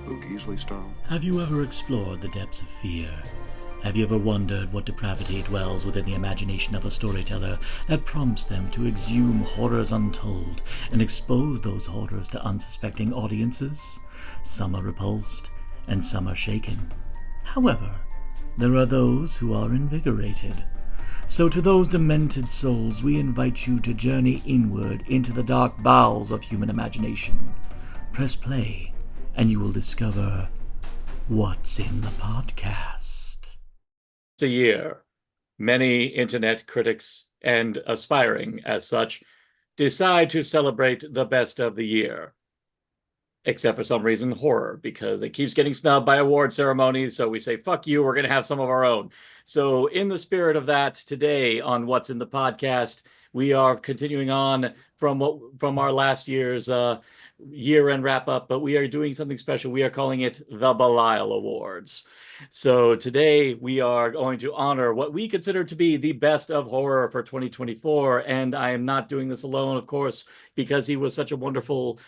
spook easily startled. Have you ever explored the depths of fear? Have you ever wondered what depravity dwells within the imagination of a storyteller that prompts them to exhume horrors untold and expose those horrors to unsuspecting audiences? Some are repulsed, and some are shaken. However, there are those who are invigorated. So to those demented souls, we invite you to journey inward into the dark bowels of human imagination. Press play, and you will discover what's in the podcast. A year, many internet critics and aspiring as such decide to celebrate the best of the year. Except for some reason, horror, because it keeps getting snubbed by award ceremonies. So we say, fuck you, we're going to have some of our own. So in the spirit of that, today on What's in the Podcast, we are continuing on from our last year's year-end wrap-up, but we are doing something special. We are calling it the Belial Awards. So today we are going to honor what we consider to be the best of horror for 2024, and I am not doing this alone, of course, because he was such a wonderful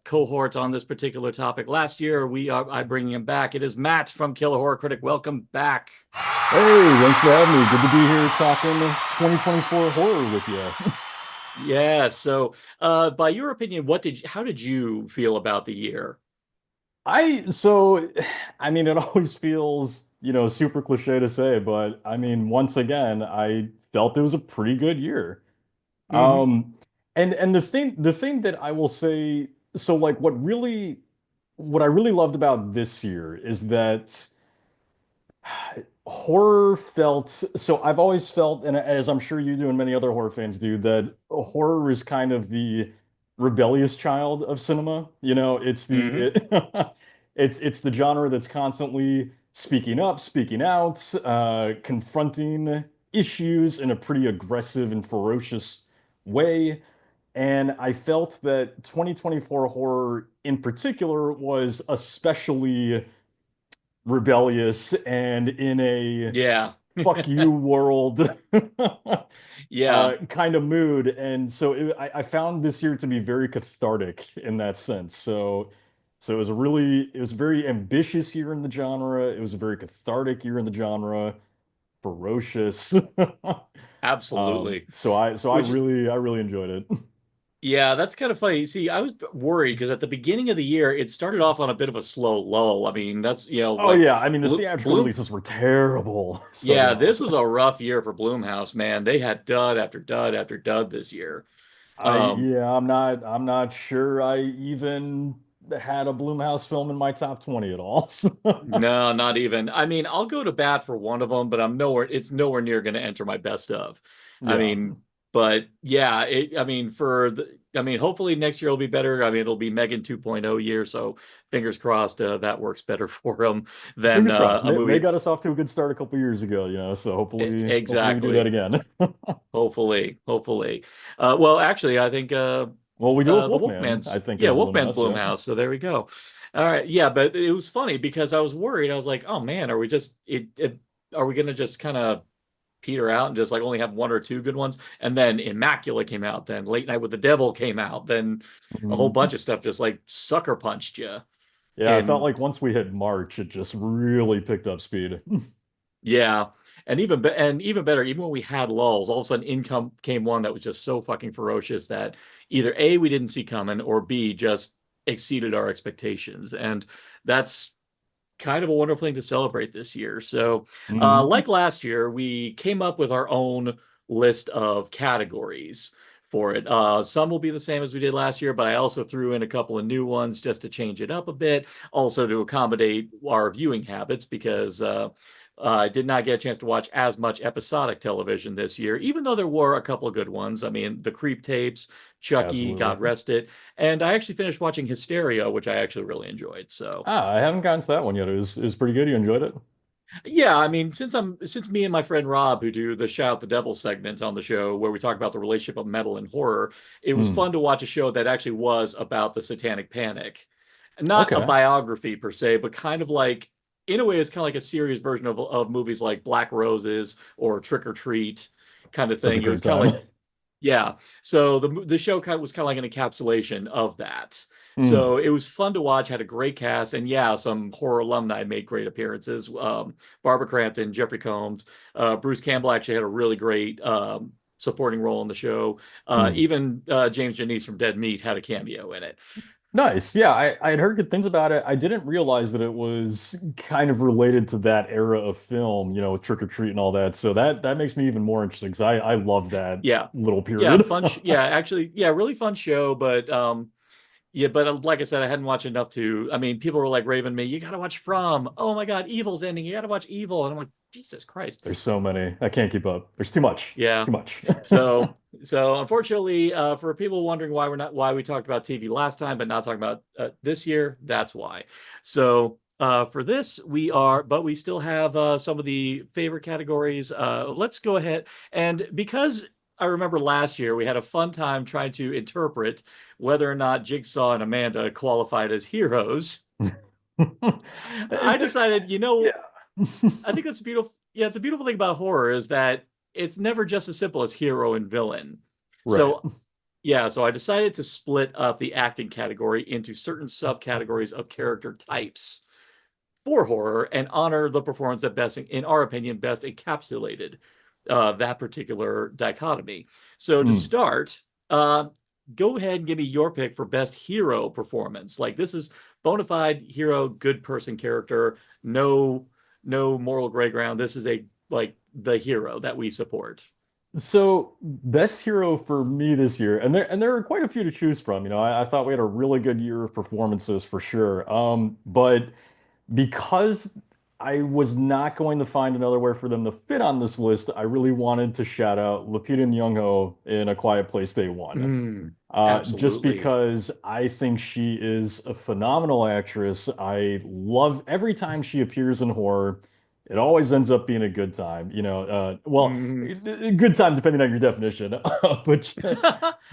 cohort on this particular topic last year. I'm bringing him back. It is Matt from Killer Horror Critic. Welcome back. Hey, thanks for having me. Good to be here talking 2024 horror with you. Yeah. So, by your opinion, how did you feel about the year? I mean, it always feels, super cliche to say, but I mean, once again, I felt it was a pretty good year. Mm-hmm. Um, and the thing that I will say, so like what I really loved about this year is that horror felt so I've always felt, and as I'm sure you do and many other horror fans do, that horror is kind of the rebellious child of cinema. It's Mm-hmm. it's the genre that's constantly speaking up, speaking out, confronting issues in a pretty aggressive and ferocious way. And I felt that 2024 horror in particular was especially rebellious and in a Yeah. fuck you world Yeah. kind of mood. And so I found this year to be very cathartic in that sense. So it was a very ambitious year in the genre. It was a very cathartic year in the genre, ferocious. Absolutely. So I Which really enjoyed it. Yeah, that's kind of funny. See, I was worried because at the beginning of the year, it started off on a bit of a slow lull. I mean, that's, Oh like yeah, I mean the theatrical Bloom. releases were terrible starting Yeah, off. this was a rough year for Bloomhouse, man. They had dud after dud after dud this year. Um, I'm not sure I even had a Blumhouse film in my top 20 at all. no, not even. I mean, I'll go to bat for one of them, but it's nowhere near going to enter my best of. I Yeah, mean, but yeah, I mean, hopefully next year will be better. I mean, it'll be Megan 2.0 year, so fingers crossed that works better for him than fingers crossed. a May movie. got us off to a good start a couple years ago, so hopefully we do that Exactly. again. Hopefully. Well, actually, I think Well, we do with the Wolfman, I Wolfman's think, yeah, is Wolfman's Blumhouse, yeah. Blumhouse. So there we go. All right, yeah, but it was funny because I was worried. I was like, oh man, are we gonna just kind of peter out and just like only have one or two good ones? And then Immaculate came out, then Late Night with the Devil came out, then a whole Mhm. bunch of stuff just like sucker punched you. Yeah, I felt And like once we hit March, it just really picked up speed. yeah, and even better, even when we had lulls, all of a sudden income came one that was just so fucking ferocious that either A, we didn't see coming, or B, just exceeded our expectations. And that's kind of a wonderful thing to celebrate this year. So, Mhm. like last year, we came up with our own list of categories for it. Some will be the same as we did last year, but I also threw in a couple of new ones just to change it up a bit, also to accommodate our viewing habits, because I did not get a chance to watch as much episodic television this year, even though there were a couple of good ones. I mean, the Creep tapes, Chucky, Absolutely. God rest it, and I actually finished watching Hysteria, which I actually really enjoyed. So. I haven't gotten to that one yet. It was pretty good. You enjoyed it? Yeah, I mean, since me and my friend Rob, who do the Shout the Devil segment on the show, where we talk about the relationship of metal and horror, it was Hmm. fun to watch a show that actually was about the Satanic Panic. Not a Okay. biography per se, but kind of like, in a way, it's kind of like a serious version of movies like Black Roses or Trick or Treat kind of Such a thing. It was great kind of like time. Yeah. So the show was kind of like an encapsulation of that. Mm. So it was fun to watch, had a great cast, and yeah, some horror alumni made great appearances. Barbara Crampton, Jeffrey Combs, Bruce Campbell actually had a really great supporting role in the show. Mm. Even James Janice from Dead Meat had a cameo in it. Nice. Yeah, I had heard good things about it. I didn't realize that it was kind of related to that era of film, with Trick or Treat and all that. So that makes me even more interested because I love that Yeah. little Yeah, period. fun. Yeah, actually, yeah, really fun show. But yeah, but like I said, I hadn't watched enough to. I mean, people were like raving me, "You got to watch From." Oh my God, Evil's ending. You got to watch Evil, and I'm like, Jesus Christ. There's so many. I can't keep up. There's too much. Yeah. Too much. So unfortunately, for people wondering why we talked about TV last time, but not talking about this year, that's why. So for this, but we still have some of the favorite categories. Let's go ahead and because I remember last year we had a fun time trying to interpret whether or not Jigsaw and Amanda qualified as heroes. I decided, Yeah. I think that's beautiful. Yeah, it's a beautiful thing about horror is that it's never just as simple as hero and villain. Right. So, yeah, so I decided to split up the acting category into certain subcategories of character types for horror and honor the performance that best, in our opinion, best encapsulated that particular dichotomy. So to Mm. start, go ahead and give me your pick for best hero performance. Like this is bona fide hero, good person character, no moral gray ground. This is a like the hero that we support. So best hero for me this year, and there are quite a few to choose from. I thought we had a really good year of performances for sure. But because I was not going to find another way for them to fit on this list, I really wanted to shout out Lupita Nyong'o in A Quiet Place Day One. Just Absolutely. because I think she is a phenomenal actress. I love every time she appears in horror. It always ends up being a good time, well, Mm. a good time depending on your definition. But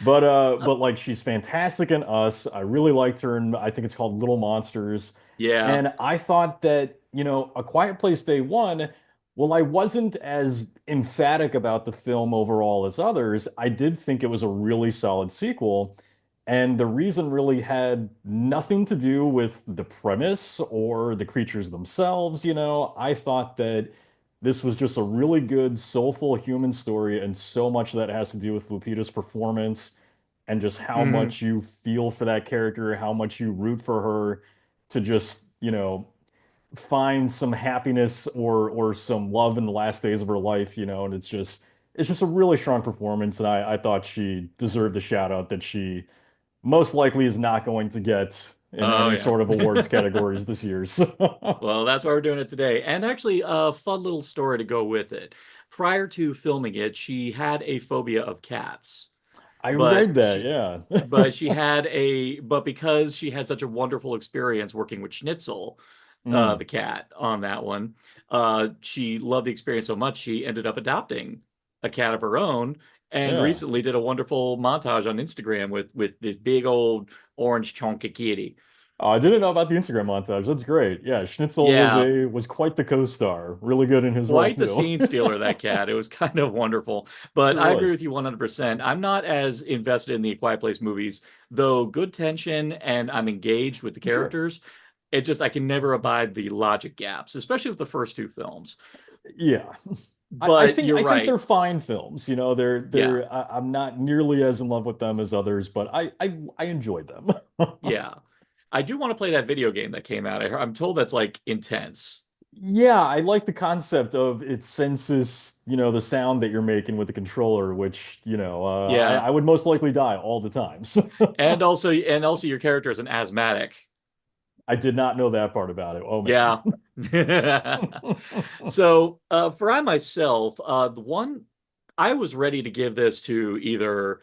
but like she's fantastic in Us. I really liked her and I think it's called Little Monsters. Yeah. And I thought that, A Quiet Place Day One, well, I wasn't as emphatic about the film overall as others. I did think it was a really solid sequel. And the reason really had nothing to do with the premise or the creatures themselves. I thought that this was just a really good, soulful human story, and so much of that has to do with Lupita's performance and just how Mm. much you feel for that character, how much you root for her to just, find some happiness or some love in the last days of her life, and it's just a really strong performance, and I thought she deserved a shout out that she most likely is not going to get in Oh any yeah. sort of awards categories this year. So Well, that's why we're doing it today. And actually, a fun little story to go with it. Prior to filming it, she had a phobia of cats, I but read that, yeah. but because she had such a wonderful experience working with Schnitzel, Mm, the cat on that one, she loved the experience so much she ended up adopting a cat of her own, and yeah. recently did a wonderful montage on Instagram with this big old orange chunky kitty. I didn't know about the Instagram montage. That's great. Yeah, Schnitzel was Yeah, a was quite the co-star. Really good in his role quite the too. scene stealer, that cat. It was kind of wonderful. But It I agree was. with you 100%. I'm not as invested in the Quiet Place movies, though good tension and I'm engaged with the Sure. characters. It just, I can never abide the logic gaps, especially with the first two films. Yeah. I But think you're I think right. they're fine films. Yeah. I'm not nearly as in love with them as others, but I enjoyed them. Yeah. I do want to play that video game that came out. I'm told that's like intense. Yeah, I like the concept of it senses, the sound that you're making with the controller, which, Yeah. I would most likely die all the time. So And also your character is an asthmatic. I did not know that part about it. Oh man. Yeah. So, for I myself, the one I was ready to give this to either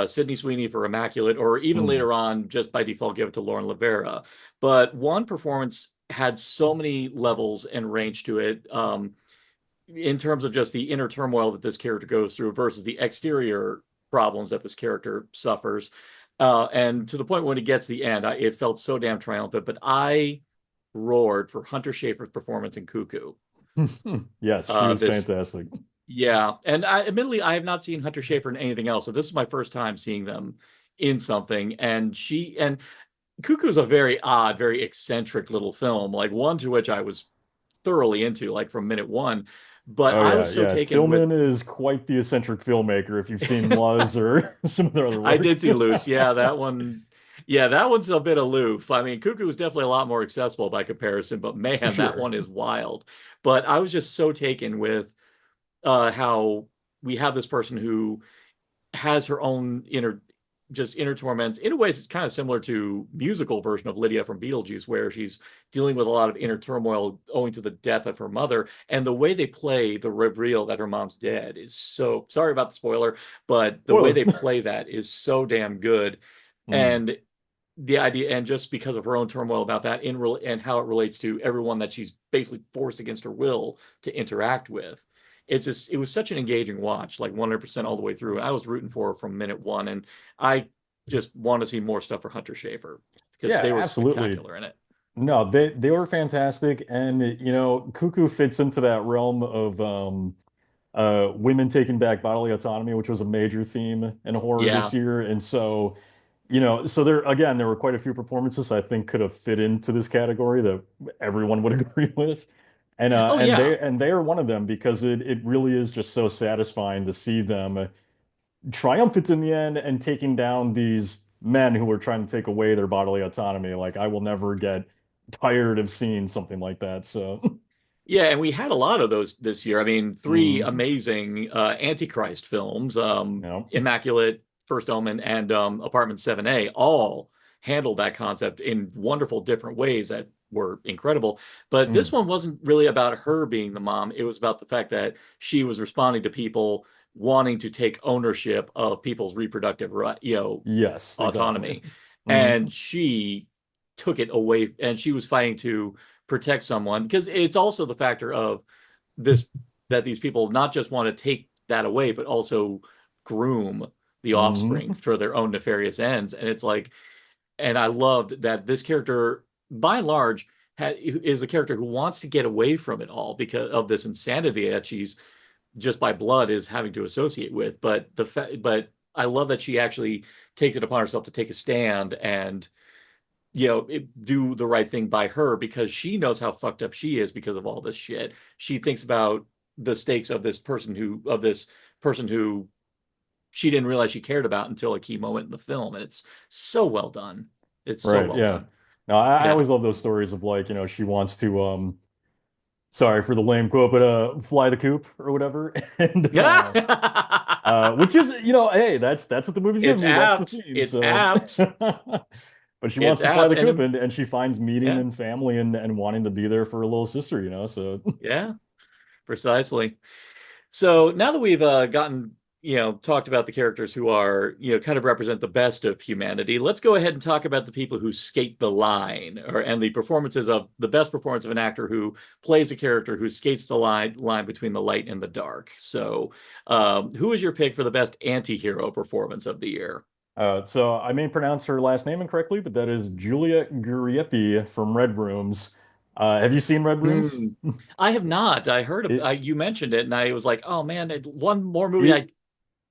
Sydney Sweeney for Immaculate, or even Mm, later on, just by default, give it to Lauren Rivera. But one performance had so many levels and range to it, in terms of just the inner turmoil that this character goes through versus the exterior problems that this character suffers. And to the point when it gets to the end, it felt so damn triumphant. But I roared for Hunter Schafer's performance in Cuckoo. Yes, she Uh, was this fantastic. Yeah, and admittedly, I have not seen Hunter Schafer in anything else, so this is my first time seeing them in something. And Cuckoo's a very odd, very eccentric little film, like one to which I was thoroughly into, like from minute one. But Oh I yeah, was so yeah. taken with Tillman is quite the eccentric filmmaker if you've seen Luz or some of their other I work. did see Loose. Yeah, that one. Yeah, that one's a bit aloof. I mean, Cuckoo is definitely a lot more accessible by comparison, but man, that Sure. one is wild. But I was just so taken with how we have this person who has her own inner torments. In a way, it's kind of similar to musical version of Lydia from Beetlejuice, where she's dealing with a lot of inner turmoil owing to the death of her mother. And the way they play the reveal that her mom's dead is so sorry about the spoiler, but the way Spoiler. they play that is so damn good. Mm, And the idea, and just because of her own turmoil about that and how it relates to everyone that she's basically forced against her will to interact with, it was such an engaging watch, like 100% all the way through. I was rooting for her from minute one, and I just want to see more stuff for Hunter Schafer because yeah, they were absolutely. spectacular in it. No, they were fantastic, and Cuckoo fits into that realm of women taking back bodily autonomy, which was a major theme in horror this Yeah. year. And so, so there were quite a few performances I think could have fit into this category that everyone would agree with. Oh yeah. And they are one of them because it really is just so satisfying to see them triumphant in the end and taking down these men who were trying to take away their bodily autonomy. Like I will never get tired of seeing something like that. So, Yeah, and we had a lot of those this year. I mean, three mm, amazing Antichrist films, you Immaculate, First Omen, and Apartment 7A, all handled that concept in wonderful different ways that were incredible. But this mm, one wasn't really about her being the mom. It was about the fact that she was responding to people wanting to take ownership of people's reproductive right, yes, exactly. autonomy. And Mm, she took it away, and she was fighting to protect someone because it's also the factor of this that these people not just want to take that away, but also groom the offspring mm. for their own nefarious ends. And it's like, and I loved that this character, by and large, is a character who wants to get away from it all because of this insanity that she's just by blood is having to associate with. But I love that she actually takes it upon herself to take a stand and do the right thing by her because she knows how fucked up she is because of all this shit. She thinks about the stakes of this person who she didn't realize she cared about until a key moment in the film, and it's so well done. It's so Right, well yeah. done. No, I Yeah. always love those stories of like, she wants to sorry for the lame quote, but fly the coop or whatever. And which is, hey, that's what the movie's It's giving you. That's the apt. theme. It's So apt. but she It's wants to fly apt. the And coop and she finds meeting yeah, and family and wanting to be there for her little sister. So yeah, precisely. So now that we've gotten, talked about the characters who are, kind of represent the best of humanity, let's go ahead and talk about the people who skate the line, and the performances of the best performance of an actor who plays a character who skates the line between the light and the dark. So, who is your pick for the best anti-hero performance of the year? so I may pronounce her last name incorrectly, but that is Julia Guriepi from Red Rooms. Have you seen Red Rooms? Hmm. I have not. I heard It you mentioned it, and I was like, oh man, one more movie I it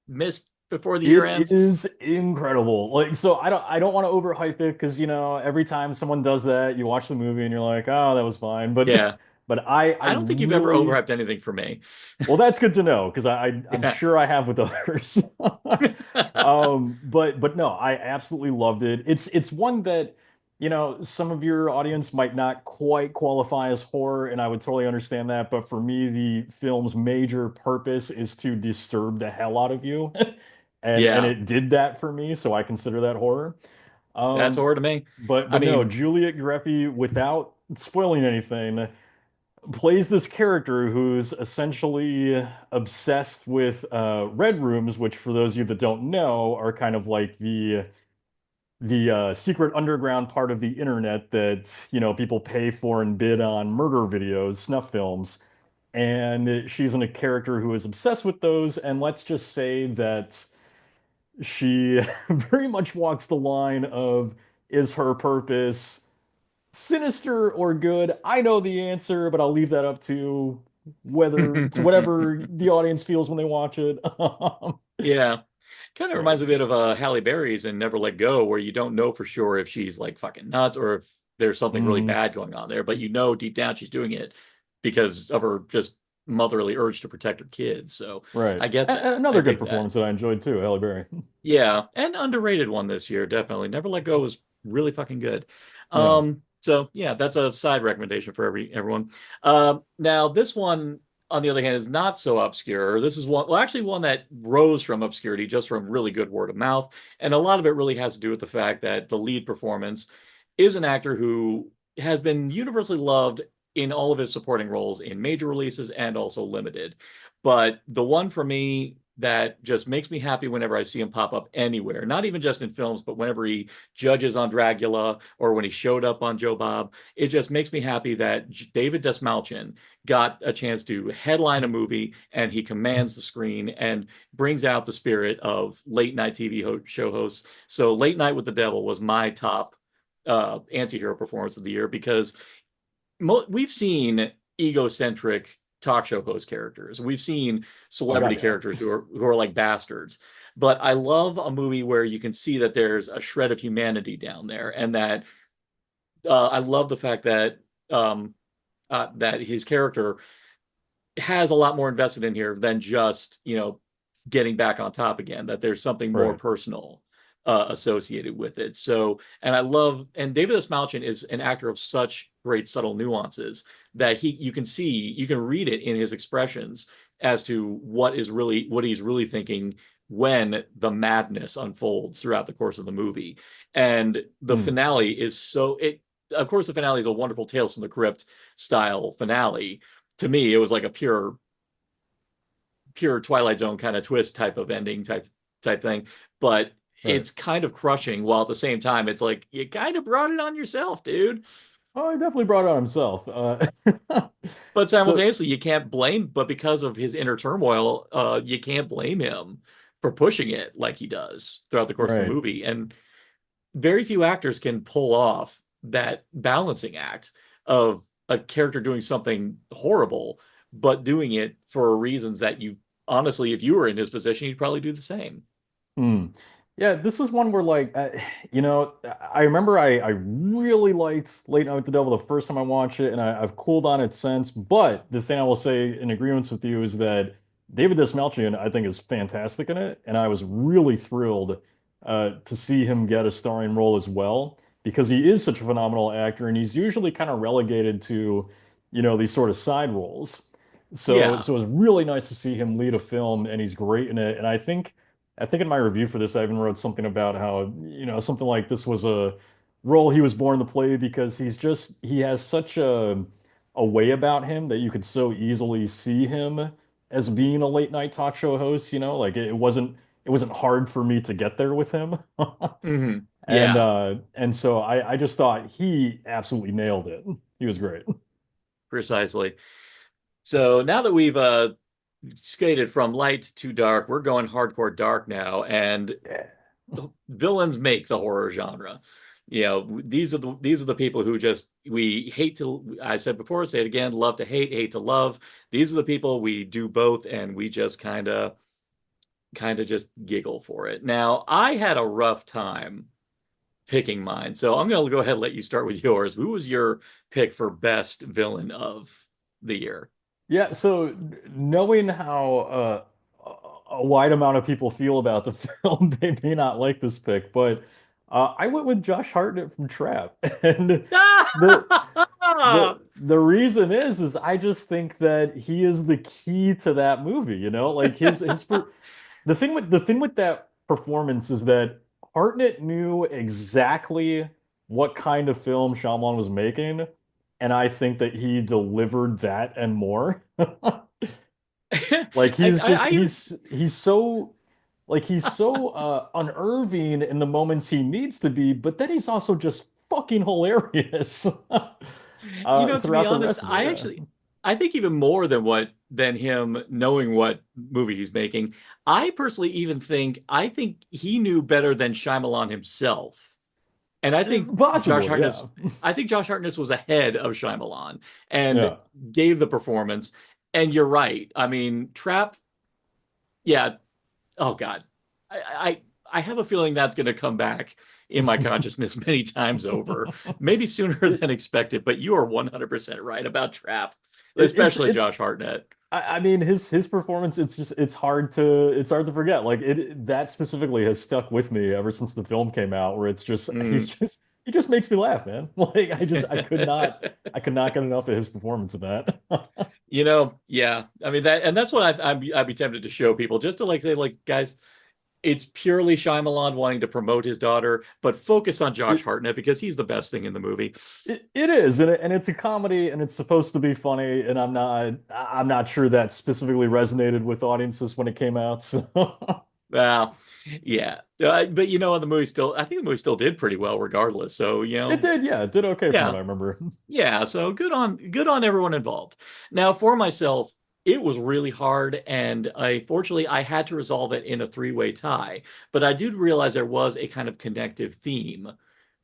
missed before the year It ends. is incredible. Like, so I don't want to overhype it because every time someone does that, you watch the movie and you're like, oh, that was fine. But Yeah, but I I don't think you've ever really overhyped anything for me. well, that's good to know because I'm Yeah. sure I have with others. But no, I absolutely loved it. It's one that, some of your audience might not quite qualify as horror, and I would totally understand that. But for me, the film's major purpose is to disturb the hell out of you. And Yeah, it did that for me, so I consider that horror. that's Um, horror to me. but I but no, mean, Juliet Greppi, without spoiling anything, plays this character who's essentially obsessed with red rooms, which for those of you that don't know are kind of like the secret underground part of the internet that people pay for and bid on murder videos, snuff films. And she's in a character who is obsessed with those, and let's just say that she very much walks the line of is her purpose sinister or good? I know the answer, but I'll leave that up to whether it's whatever the audience feels when they watch it. Yeah. Kind of Right. reminds me a bit of Halle Berry's in Never Let Go, where you don't know for sure if she's like fucking nuts or if there's something really Mhm. bad going on there, but you know deep down she's doing it because of her just motherly urge to protect her kids. So Right. I get And that. I another good dig that. performance that I enjoyed too, Halle Berry. Yeah, and underrated one this year, definitely. Never Let Go was really fucking good. Yeah. So yeah, that's a side recommendation for everyone. Now this one, on the other hand, is not so obscure. This is one, well, actually one that rose from obscurity just from really good word of mouth, and a lot of it really has to do with the fact that the lead performance is an actor who has been universally loved in all of his supporting roles in major releases and also limited. But the one for me that just makes me happy whenever I see him pop up anywhere, not even just in films, but whenever he judges on Dracula or when he showed up on Joe Bob, it just makes me happy that David Desmalchin got a chance to headline a movie and he commands the screen and brings out the spirit of late night TV show hosts. So Late Night with the Devil was my top anti-hero performance of the year because we've seen egocentric talk show host characters. We've seen Oh God, celebrity yeah. characters who are like bastards. But I love a movie where you can see that there's a shred of humanity down there, and that I love the fact that that his character has a lot more invested in here than just getting back on top again. That there's something more Right. personal associated with it. So, and I love, and David S. Malchin is an actor of such great subtle nuances that you can see, you can read it in his expressions as to what he's really thinking when the madness unfolds throughout the course of the movie. And the Hmm. finale is so it. Of course, the finale is a wonderful Tales from the Crypt style finale. To me, it was like a pure Twilight Zone kind of twist type of ending type thing. But Right. it's kind of crushing while at the same time it's like you kind of brought it on yourself, dude. Oh, he definitely brought it on himself. But So simultaneously, you can't blame, but because of his inner turmoil, you can't blame him for pushing it like he does throughout the course of the right. movie. And very few actors can pull off that balancing act of a character doing something horrible, but doing it for reasons that you honestly, if you were in his position, you'd probably do the same. Hmm. Yeah, this is one where like I remember I really liked Late Night with the Devil the first time I watched it, and I've cooled on it since. But the thing I will say in agreement with you is that David Desmalchian I think is fantastic in it, and I was really thrilled to see him get a starring role as well because he is such a phenomenal actor, and he's usually kind of relegated to these sort of side roles. Yeah. So it was really nice to see him lead a film, and he's great in it. And I think in my review for this, I even wrote something about how, something like this was a role he was born to play because he has such a way about him that you could so easily see him as being a late night talk show host, like it wasn't hard for me to get there with him. And Yeah, and so I just thought he absolutely nailed it. He was great. precisely. So now that we've skated from light to dark, we're going hardcore dark now, and Yeah. villains make the horror genre. These are the people who just we hate to. I said before, say it again. Love to hate, hate to love. These are the people we do both, and we just kind of just giggle for it. Now, I had a rough time picking mine, so I'm going to go ahead and let you start with yours. Who was your pick for best villain of the year? Yeah, so knowing how a wide amount of people feel about the film, they may not like this pick, but I went with Josh Hartnett from Trap, and the the reason is I just think that he is the key to that movie. Like the thing with that performance is that Hartnett knew exactly what kind of film Shyamalan was making, and I think that he delivered that and more. Like I, he's I, just I even he's so unnerving in the moments he needs to be, but then he's also just fucking hilarious To be throughout the honest, rest of it. Yeah. I think even more than him knowing what movie he's making. I personally even I think he knew better than Shyamalan himself. And Possibly, yeah. I think Josh Hartnett was ahead of Shyamalan and Yeah. gave the performance. And you're right. I mean, Trap, yeah. Oh God, I I have a feeling that's going to come back in my consciousness many times over, maybe sooner It, than expected. But you are 100% right about Trap, especially it's Josh Hartnett. I mean his performance, it's hard to forget. Like that specifically has stuck with me ever since the film came out, where it's just Mm. he just makes me laugh, man. Like I could not get enough of his performance in that. Yeah. I mean that, and that's what I'd be tempted to show people, just to like say, like, guys, it's purely Shyamalan wanting to promote his daughter, but focus on Josh It Hartnett because he's the best thing in the movie. it is, and it's a comedy, and it's supposed to be funny, and I'm not sure that specifically resonated with audiences when it came out. So Well, yeah, but the movie still, I think the movie still did pretty well regardless. So it did, yeah, it did okay from what yeah, I remember. yeah. So good on everyone involved. Now, for myself, it was really hard, and fortunately I had to resolve it in a three-way tie. But I did realize there was a kind of connective theme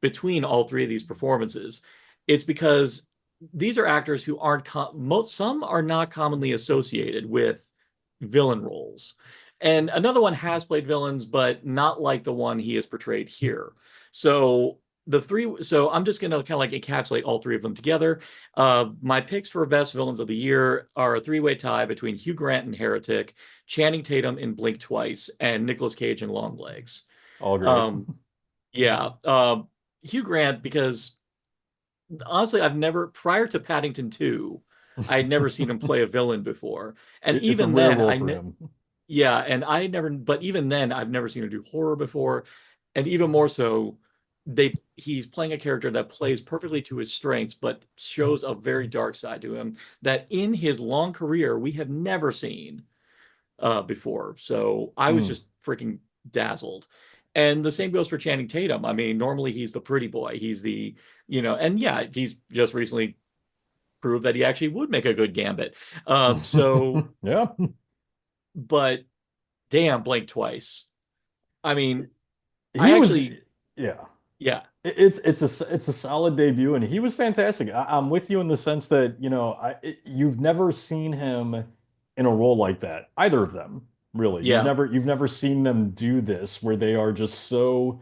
between all three of these performances. It's because these are actors who aren't most some are not commonly associated with villain roles. And another one has played villains, but not like the one he has portrayed here. So so I'm just going to kind of like encapsulate all three of them together. My picks for best villains of the year are a three-way tie between Hugh Grant in Heretic, Channing Tatum in Blink Twice, and Nicolas Cage in Longlegs. All great. Um, yeah, Hugh Grant, because honestly, I've never, prior to Paddington 2, I had never seen him play a villain before. And It's a even rare then, role for him. yeah, and I never, but even then, I've never seen him do horror before. And even more so, he's playing a character that plays perfectly to his strengths, but shows a very dark side to him that in his long career we have never seen before. So I was Mm. just freaking dazzled. And the same goes for Channing Tatum. I mean, normally he's the pretty boy. He's and yeah, he's just recently proved that he actually would make a good Gambit. So, Yeah. but damn, Blink Twice. I mean, I He was, actually, yeah. yeah, It's a solid debut, and he was fantastic. I'm with you in the sense that, you've never seen him in a role like that, either of them, really. yeah. You've never seen them do this where they are just so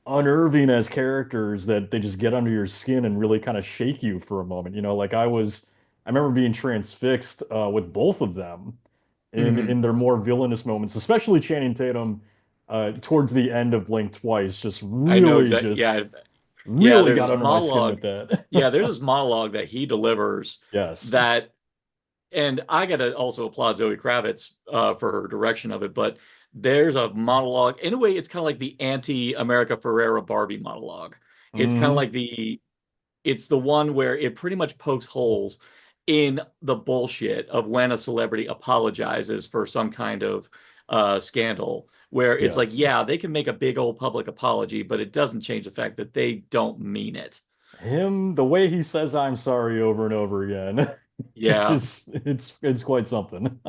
unnerving as characters that they just get under your skin and really kind of shake you for a moment. Like I remember being transfixed with both of them Hmm. in their more villainous moments, especially Channing Tatum towards the end of Blink Twice, I know exactly. Yeah, yeah. really got under my skin with that. Yeah, there's this monologue that he delivers Yes. that, and I gotta also applaud Zoe Kravitz for her direction of it. But there's a monologue. In a way, it's kind of like the anti-America Ferrera Barbie monologue. It's kind of Hmm. like it's the one where it pretty much pokes holes in the bullshit of when a celebrity apologizes for some kind of scandal, where it's like, Yes. yeah, they can make a big old public apology, but it doesn't change the fact that they don't mean it. The way he says I'm sorry over and over again Yeah, it's quite something.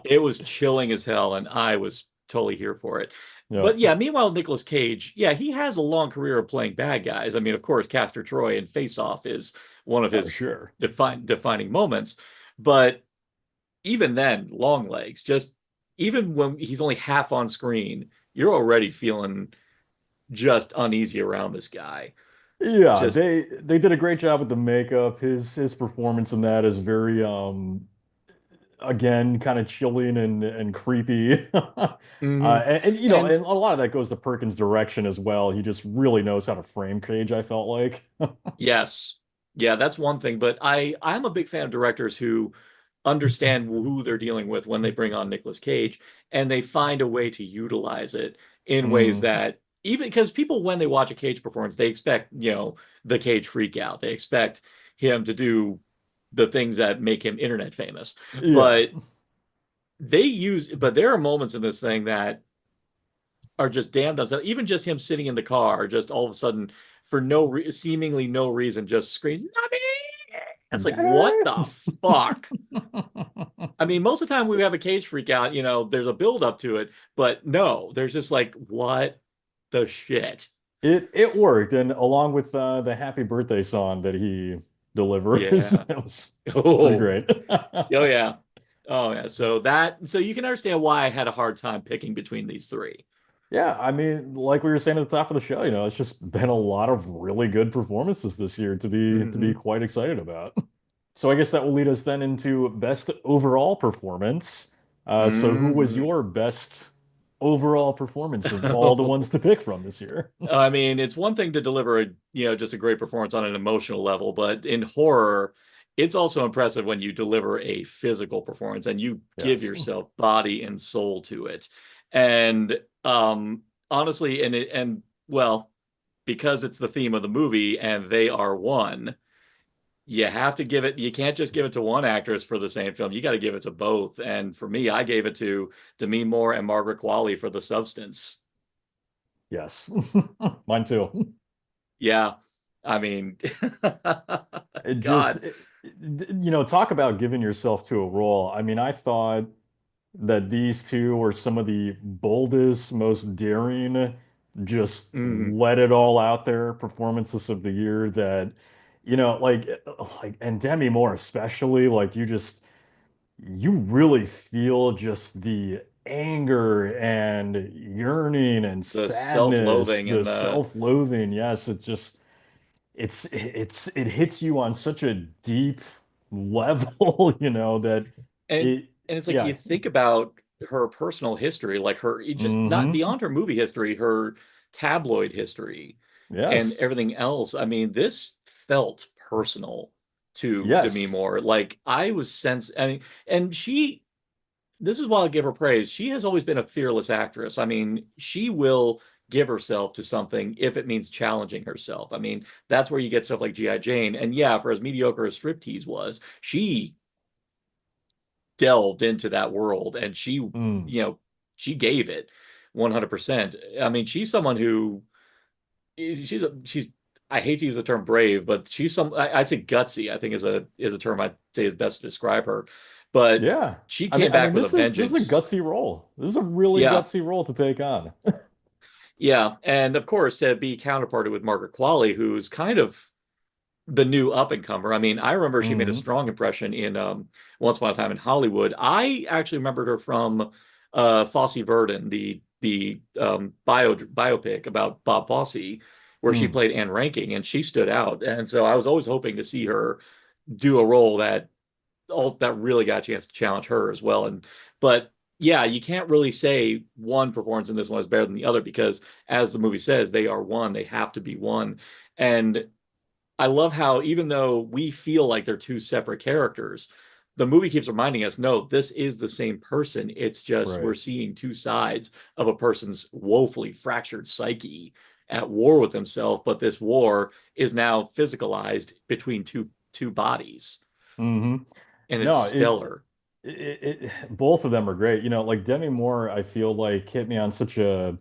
it was chilling as hell, and I was totally here for it. Yeah. But yeah, meanwhile, Nicolas Cage, yeah, he has a long career of playing bad guys. I mean, of course, Castor Troy and Face Off is one of Oh, his sure. defining moments. But even then, long legs, just even when he's only half on screen, you're already feeling just uneasy around this guy. Yeah, Just they did a great job with the makeup. His performance in that is very again kind of chilling and creepy. mhm. And And a lot of that goes to Perkins' direction as well. He just really knows how to frame Cage, I felt like. yes, yeah, that's one thing. But I'm a big fan of directors who understand who they're dealing with when they bring on Nicolas Cage, and they find a way to utilize it in ways Mm, that, even because people, when they watch a Cage performance, they expect, the Cage freak out. They expect him to do the things that make him internet famous. yeah. But but there are moments in this thing that are just damned on. Even just him sitting in the car, just all of a sudden, for seemingly no reason, just screams, "Nami!" That's like, what Daddy! the fuck? I mean, most of the time we have a Cage freak out, there's a build up to it, but no, there's just like, what the shit? It worked, and along with the happy birthday song that he delivers, Yeah. that was pretty Oh, great. oh yeah. Oh yeah, so you can understand why I had a hard time picking between these three. Yeah, I mean, like we were saying at the top of the show, it's just been a lot of really good performances this year to be Hmm. quite excited about. So I guess that will lead us then into best overall performance. So who was Hmm. your best overall performance of all the ones to pick from this year? I mean, it's one thing to deliver just a great performance on an emotional level, but in horror, it's also impressive when you deliver a physical performance and you give Yes. yourself body and soul to it. And honestly, and well, because it's the theme of the movie and they are one, you have to give it, you can't just give it to one actress for the same film. You got to give it to both. And for me, I gave it to Demi Moore and Margaret Qualley for The Substance. Yes. Mine too. Yeah. I mean, It God. just, talk about giving yourself to a role. I mean, I thought that these two were some of the boldest, most daring, just Mm, let it all out there performances of the year that, and Demi Moore especially, like you really feel just the anger and yearning and the sadness, self-loathing the and the self-loathing. Yes, it hits you on such a deep level, that and it, and it's like you yeah. think about her personal history, like her just not Hmm. beyond her movie history, her tabloid history and Yes. everything else. I mean, this felt personal to Demi Yes. Moore. Like I was I mean, and she this is why I give her praise. She has always been a fearless actress. I mean, she will give herself to something if it means challenging herself. I mean, that's where you get stuff like G.I. Jane. And yeah, for as mediocre as Striptease was, she delved into that world and Mm. she gave it 100%. I mean, she's someone who she's I hate to use the term brave, but I'd say gutsy, I think is a term I'd say is best to describe her. But Yeah. she I mean, came back with a this is a vengeance. gutsy role. This is a really Yeah. gutsy role to take on. Yeah, and of course to be counterparted with Margaret Qualley, who's kind of the new up and comer. I mean, I remember she made a Hmm. strong impression in Once Upon a Time in Hollywood. I actually remembered her from Fosse Verdon, the biopic about Bob Fosse, where she Mm. played Anne Ranking, and she stood out. And so I was always hoping to see her do a role that really got a chance to challenge her as well. But yeah, you can't really say one performance in this one is better than the other because, as the movie says, they are one. They have to be one. And I love how even though we feel like they're two separate characters, the movie keeps reminding us, no, this is the same person. It's just we're Right. seeing two sides of a person's woefully fractured psyche at war with himself, but this war is now physicalized between two bodies, Hmm. and it's No, stellar. both of them are great. Like Demi Moore, I feel like hit me on such a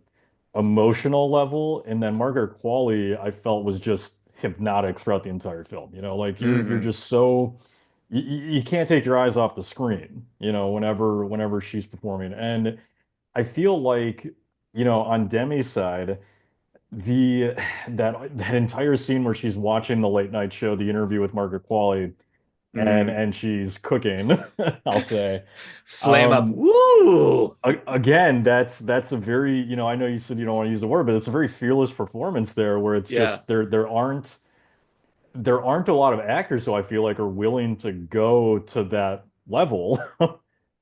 emotional level, and then Margaret Qualley, I felt was just hypnotic throughout the entire film. Like you're Hmm. just so you can't take your eyes off the screen, whenever she's performing. And I feel like, on Demi's side, the that entire scene where she's watching the late night show, the interview with Margaret Qualley, and Hmm. and she's cooking, I'll say. Flame up. Um, Woo! again, that's a very, I know you said you don't want to use the word, but it's a very fearless performance there where it's Yeah. just there aren't a lot of actors who I feel like are willing to go to that level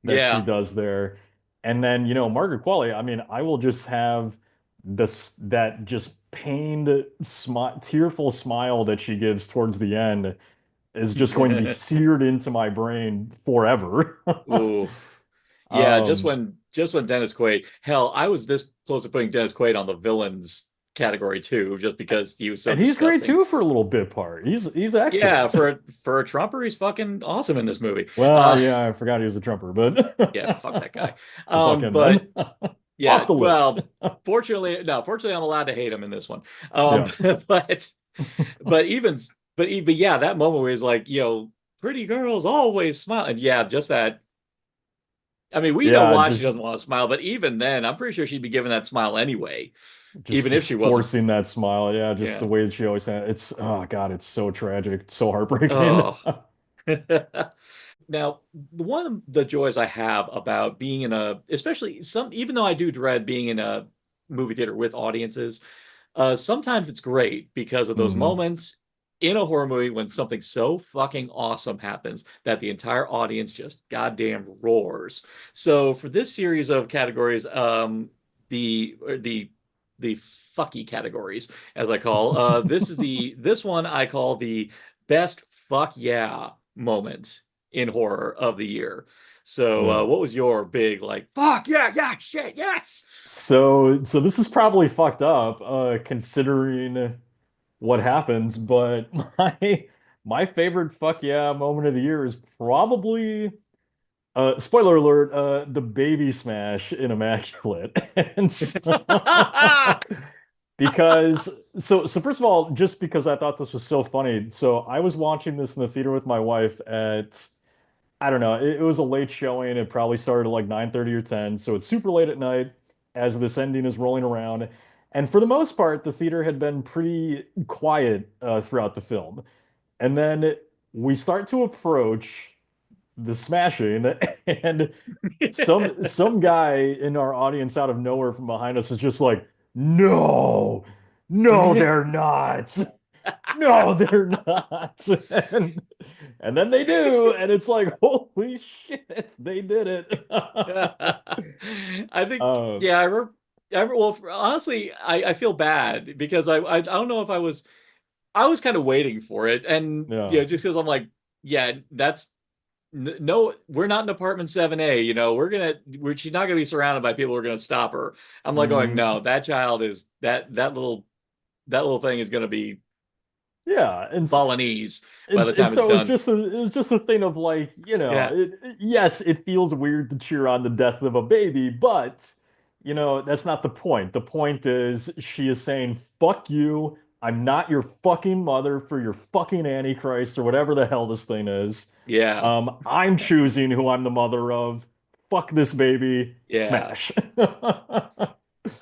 that she Yeah. does there. And then, Margaret Qualley, I mean, I will just have that just pained smile, tearful smile that she gives towards the end is just going to be seared into my brain forever. Ooh. Yeah, Um, just when Dennis Quaid, hell, I was this close to putting Dennis Quaid on the villains category too, just because he was so and he's great disgusting. too for a little bit part. He's Yeah, excellent. for a Trumper, he's fucking awesome in this movie. Well, Uh yeah, I forgot he was a Trumper, but yeah, fuck that guy. so fuck him But then. yeah, Off the list. well, fortunately I'm allowed to hate him in this one. Yeah. But but even but yeah, that moment where he's like, pretty girls always smile. And yeah, just that. I mean, we know Yeah, why she just doesn't want to smile, but even then, I'm pretty sure she'd be giving that smile anyway, just even if just she wasn't. forcing that smile. Yeah, just the Yeah. way that she always had. It's oh God, it's so tragic, so heartbreaking. Oh. Now, one of the joys I have about being in a, especially some, even though I do dread being in a movie theater with audiences, sometimes it's great because of those Hmm. moments in a horror movie when something so fucking awesome happens that the entire audience just goddamn roars. So for this series of categories, the fucky categories, as I call, this one I call the best fuck yeah moment in horror of the year. So, Yeah. what was your big like fuck yeah, yeah, shit, yes? So this is probably fucked up, considering what happens, but my favorite fuck yeah moment of the year is probably spoiler alert, the baby smash in Immaculate. And so because so first of all, just because I thought this was so funny, so I was watching this in the theater with my wife at I don't know, it was a late showing. It probably started at like 9:30 or 10, so it's super late at night as this ending is rolling around. And for the most part, the theater had been pretty quiet throughout the film. And then we start to approach the smashing, and some guy in our audience out of nowhere from behind us is just like, no, no, they're not. No, they're not. And then they do, and it's like, holy shit, they did it. I think, Uh, yeah, well, honestly, I feel bad because I don't know if I was kind of waiting for it, and yeah. just because I'm like, yeah, that's no, we're not in apartment 7A, she's not gonna be surrounded by people who are gonna stop her. I'm like going, Mhm. no, that child is that little thing is gonna be Yeah, Balinese by the and time it's so done. it was just a thing of like, Yeah, yes, it feels weird to cheer on the death of a baby, but that's not the point. The point is she is saying, fuck you. I'm not your fucking mother for your fucking Antichrist or whatever the hell this thing is. yeah, I'm choosing who I'm the mother of. Fuck this baby. yeah. Smash.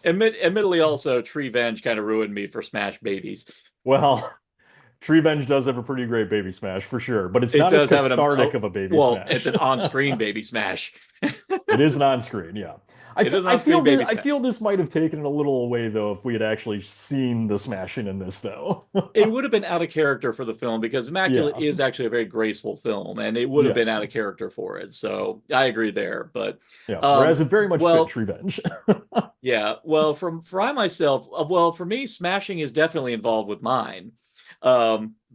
Admittedly, also, Tree Venge kind of ruined me for Smash Babies. Well, Revenge does have a pretty great baby smash for sure, but it's It not as does have cathartic of a baby well, smash. it's an on-screen baby smash. It is an on-screen, yeah. It is an on-screen baby I smash. feel this might have taken it a little away though if we had actually seen the smashing in this though. It would have been out of character for the film because Immaculate Yeah. is actually a very graceful film, and it would have been Yes. out of character for it. So I agree there. But, Yeah. Whereas it very much fit well, Revenge. yeah. Well, for I myself, well, for me, smashing is definitely involved with mine.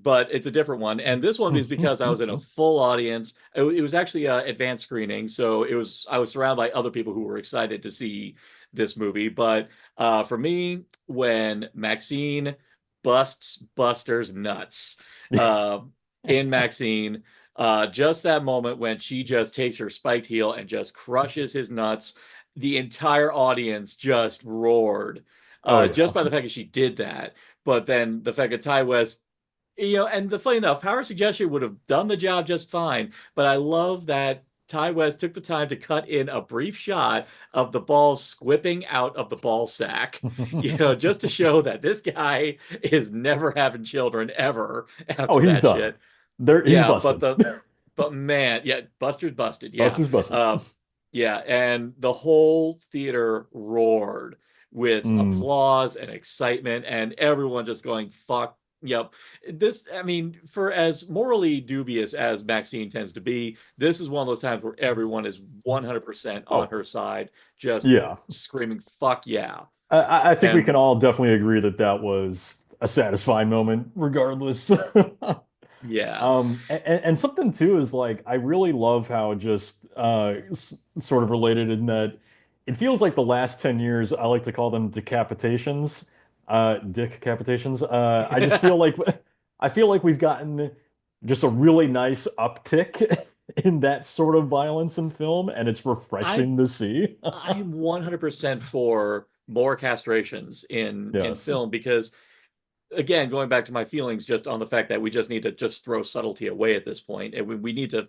But it's a different one. And this one is because I was in a full audience. It was actually a advanced screening, so I was surrounded by other people who were excited to see this movie. But for me, when Maxine busts Buster's nuts, uh, in Maxine, just that moment when she just takes her spiked heel and just crushes his nuts, the entire audience just roared, Oh just yeah. by the fact that she did that. But then the fact that Ty West, and the funny enough, Power Suggestion would have done the job just fine. But I love that Ty West took the time to cut in a brief shot of the ball squipping out of the ball sack, just to show that this guy is never having children ever Oh, after he's that done. shit. He's Yeah, busted. but man, yeah, Buster's busted. Yeah. Buster's busted. Yeah, and the whole theater roared with Mm. applause and excitement, and everyone just going, fuck. Yep. I mean, for as morally dubious as Maxine tends to be, this is one of those times where everyone is 100% on Oh, her side, just yeah. screaming, fuck yeah. I think we And can all definitely agree that that was a satisfying moment, regardless. yeah, And something too is like I really love how just sort of related in that it feels like the last 10 years, I like to call them decapitations, dick capitations. I just feel like I feel like we've gotten just a really nice uptick in that sort of violence in film, and it's I refreshing to see. I'm 100% for more castrations in Yes. film because, again, going back to my feelings just on the fact that we just need to just throw subtlety away at this point, and we need to,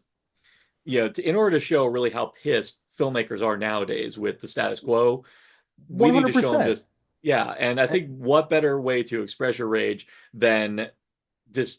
in order to show really how pissed filmmakers are nowadays with the status quo, we need to show them 100%. just, yeah. And I think what better way to express your rage than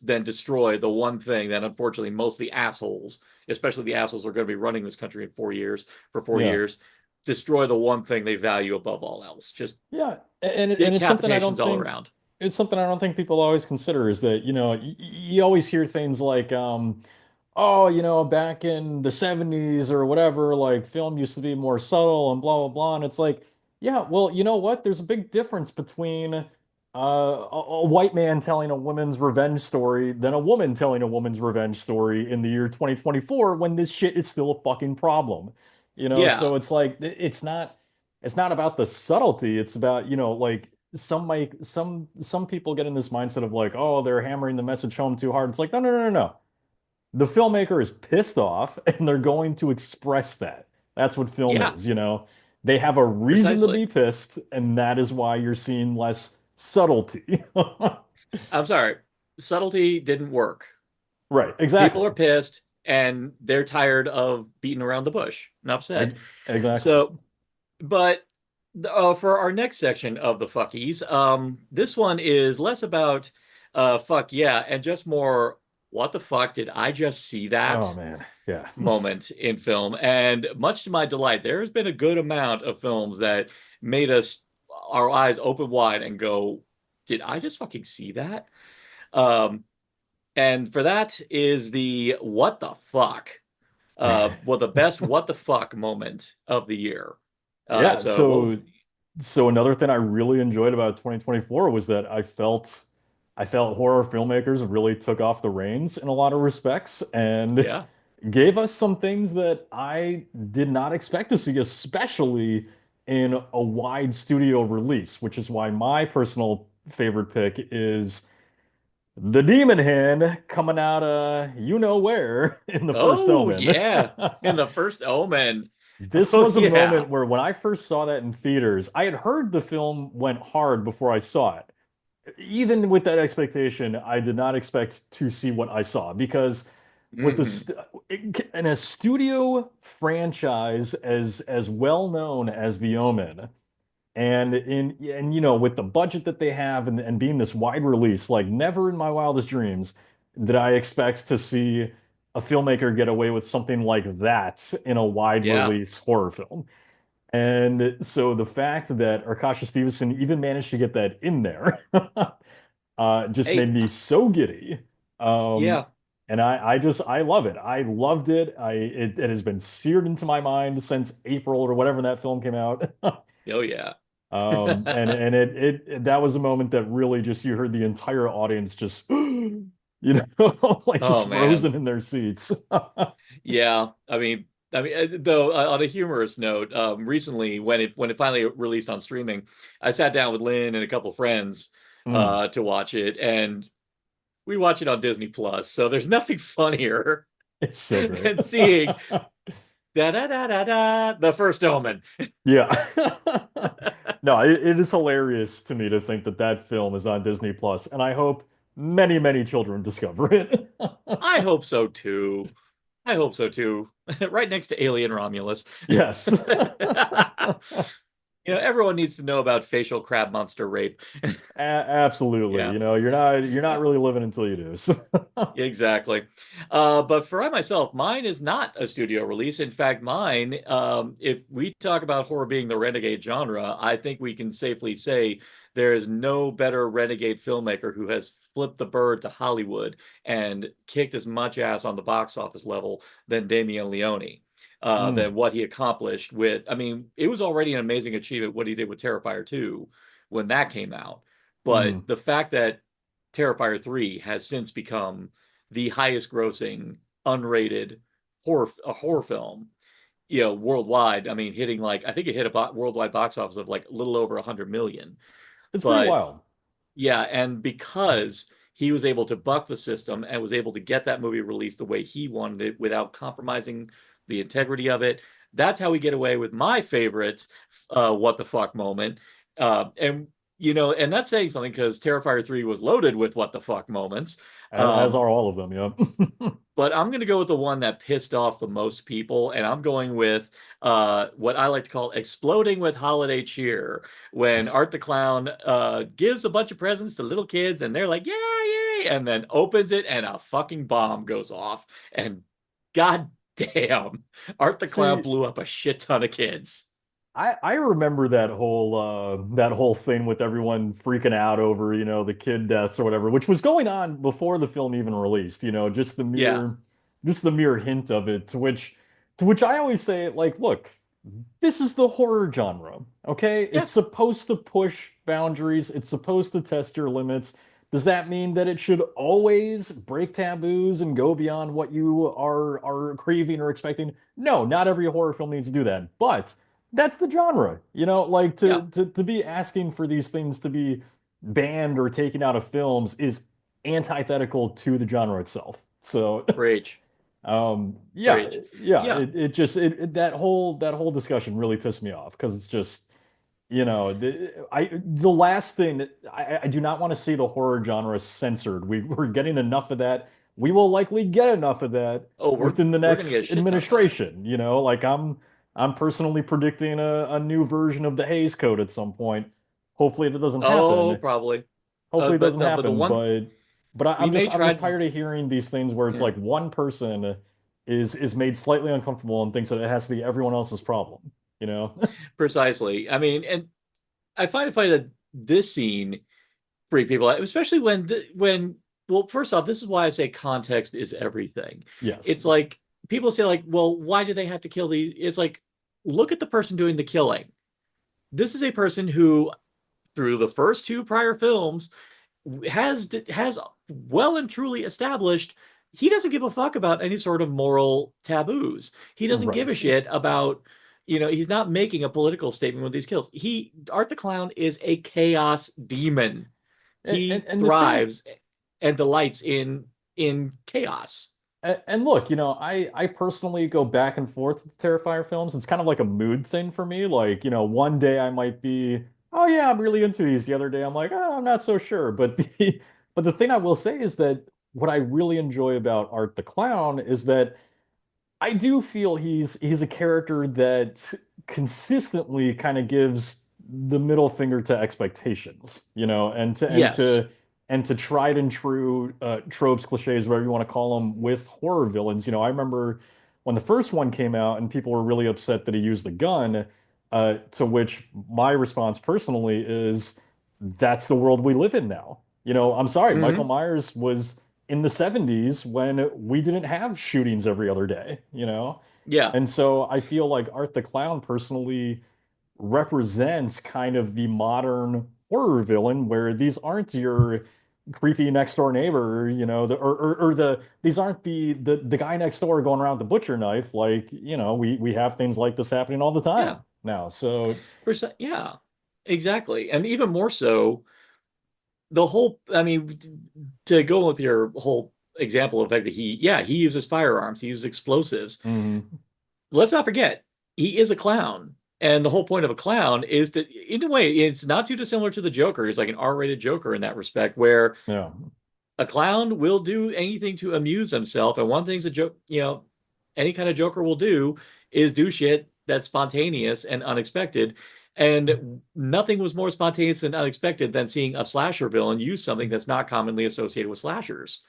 then destroy the one thing that unfortunately most of the assholes, especially the assholes who are going to be running this country in 4 years, for four Yeah. years, destroy the one thing they value above all else. Just Yeah, and it's something I don't decapitations all think around. it's something I don't think people always consider is that, you always hear things like, oh, back in the 70s or whatever, like film used to be more subtle and blah blah blah. And it's like, yeah, well, you know what? There's a big difference between a white man telling a woman's revenge story than a woman telling a woman's revenge story in the year 2024 when this shit is still a fucking problem. Yeah, So it's like it's not about the subtlety, it's about, like some people get in this mindset of like, oh, they're hammering the message home too hard. It's like, no, no, no, no, no. The filmmaker is pissed off and they're going to express that. That's what film yeah, is. They have a reason to precisely. be pissed, and that is why you're seeing less subtlety. I'm sorry, subtlety didn't work. Right, People exactly. are pissed and they're tired of beating around the bush. Enough said. Exactly. So, but for our next section of the fuckies, this one is less about fuck yeah and just more what the fuck did I just see Oh that man. Yeah. moment in film. And much to my delight, there has been a good amount of films that made us our eyes open wide and go, did I just fucking see that? Um, and for that is the what the fuck, well, the best what the fuck moment of the year. Yeah, So what? so another thing I really enjoyed about 2024 was that I felt horror filmmakers really took off the reins in a lot of respects and Yeah. gave us some things that I did not expect to see, especially in a wide studio release, which is why my personal favorite pick is The Demon Hand coming out you know where in the first Oh Omen. yeah. In the first Omen. This Oh was a yeah. moment where when I first saw that in theaters, I had heard the film went hard before I saw it. Even with that expectation, I did not expect to see what I saw because with Hmm. in a studio franchise as well known as The Omen, and with the budget that they have and being this wide release, like never in my wildest dreams did I expect to see a filmmaker get away with something like that in a wide Yeah. release horror film. And so the fact that Arkasha Stevenson even managed to get that in there just Hey, made me so giddy. Um, yeah. and I love it. I loved it. It has been seared into my mind since April or whatever that film came out. Oh yeah. And that was a moment that really just you heard the entire audience just like just Oh man. frozen in their seats. Yeah. Though on a humorous note, recently when it finally released on streaming, I sat down with Lynn and a couple friends Mm, to watch it, and we watch it on Disney Plus. So there's nothing funnier it's so great. than seeing da da da da da the first Omen. Yeah. No, it is hilarious to me to think that that film is on Disney Plus, and I hope many, many children discover it. I hope so too. I hope so too. Right next to Alien Romulus. Yes. Everyone needs to know about facial crab monster rape. Absolutely. Yeah, You're not really living until you do. So. exactly. But for I myself, mine is not a studio release. In fact, mine, if we talk about horror being the renegade genre, I think we can safely say there is no better renegade filmmaker who has flipped the bird to Hollywood and kicked as much ass on the box office level than Damien Leone. Mm, Than what he accomplished with, it was already an amazing achievement what he did with Terrifier 2 when that came out. But mm. the fact that Terrifier 3 has since become the highest grossing unrated horror film, worldwide. Hitting like I think it hit a worldwide box office of like a little over 100 million. It's pretty But wild. yeah, and because he was able to buck the system and was able to get that movie released the way he wanted it without compromising the integrity of it, that's how we get away with my favorite what the fuck moment. And and that's saying something because Terrifier 3 was loaded with what the fuck moments. As Um, are all of them. Yeah. but I'm going to go with the one that pissed off the most people, and I'm going with what I like to call exploding with holiday cheer. When Art the Clown gives a bunch of presents to little kids, and they're like, "Yay, yay!" and then opens it, and a fucking bomb goes off. And god damn, Art the Clown See, blew up a shit ton of kids. I remember that whole thing with everyone freaking out over, the kid deaths or whatever, which was going on before the film even released, Yeah, just the mere hint of it, to which I always say, like, look, this is the horror genre, okay? yeah, It's supposed to push boundaries, it's supposed to test your limits. Does that mean that it should always break taboos and go beyond what you are craving or expecting? No, not every horror film needs to do that. But that's the genre. Like yeah. to be asking for these things to be banned or taken out of films is antithetical to the genre itself. So Preach, yeah, preach. yeah, Yeah. that whole discussion really pissed me off because it's just, the last thing I do not want to see the horror genre censored. We're getting enough of that. We will likely get enough of that Oh, within the we're gonna get a next shit ton of that. administration. Like I'm personally predicting a new version of the Hays Code at some point. Hopefully that doesn't Oh, happen. probably. Hopefully it But doesn't no, but the happen, one but we may I'm try just to, tired of hearing these things where it's yeah. like one person is made slightly uncomfortable and thinks that it has to be everyone else's problem, you know? Precisely. I mean, and I find it funny that this scene freaked people out, especially when well, first off, this is why I say context is everything. Yes. It's like people say like, well, why do they have to kill these? It's like, look at the person doing the killing. This is a person who, through the first two prior films, has well and truly established he doesn't give a fuck about any sort of moral taboos. He doesn't give a Right. shit about, he's not making a political statement with these kills. Art the Clown is a chaos demon. And, and, He and the thing, thrives and delights in chaos. and look, I personally go back and forth with Terrifier films. It's kind of like a mood thing for me. Like, one day I might be, oh yeah, I'm really into these. The other day I'm like, oh, I'm not so sure. But the thing I will say is that what I really enjoy about Art the Clown is that I do feel he's a character that consistently kind of gives the middle finger to expectations, and to and Yes. to and to tried and true tropes, cliches, whatever you want to call them, with horror villains. I remember when the first one came out and people were really upset that he used the gun, to which my response personally is, that's the world we live in now. I'm sorry, Michael Hmm. Myers was in the 70s when we didn't have shootings every other day. Yeah. And so I feel like Art the Clown personally represents kind of the modern horror villain where these aren't your creepy next door neighbor, or these aren't the guy next door going around with the butcher knife. Like, we have things like this happening all the time Yeah. now. So Yeah. Exactly. And even more so, the whole, I mean, to go with your whole example of the fact that he uses firearms, he uses explosives. mhm. Let's not forget, he is a clown. And the whole point of a clown is to, in a way, it's not too dissimilar to the Joker. He's like an R-rated Joker in that respect, where Yeah. a clown will do anything to amuse himself. And one thing a joke, any kind of Joker will do is do shit that's spontaneous and unexpected. And nothing was more spontaneous and unexpected than seeing a slasher villain use something that's not commonly associated with slashers.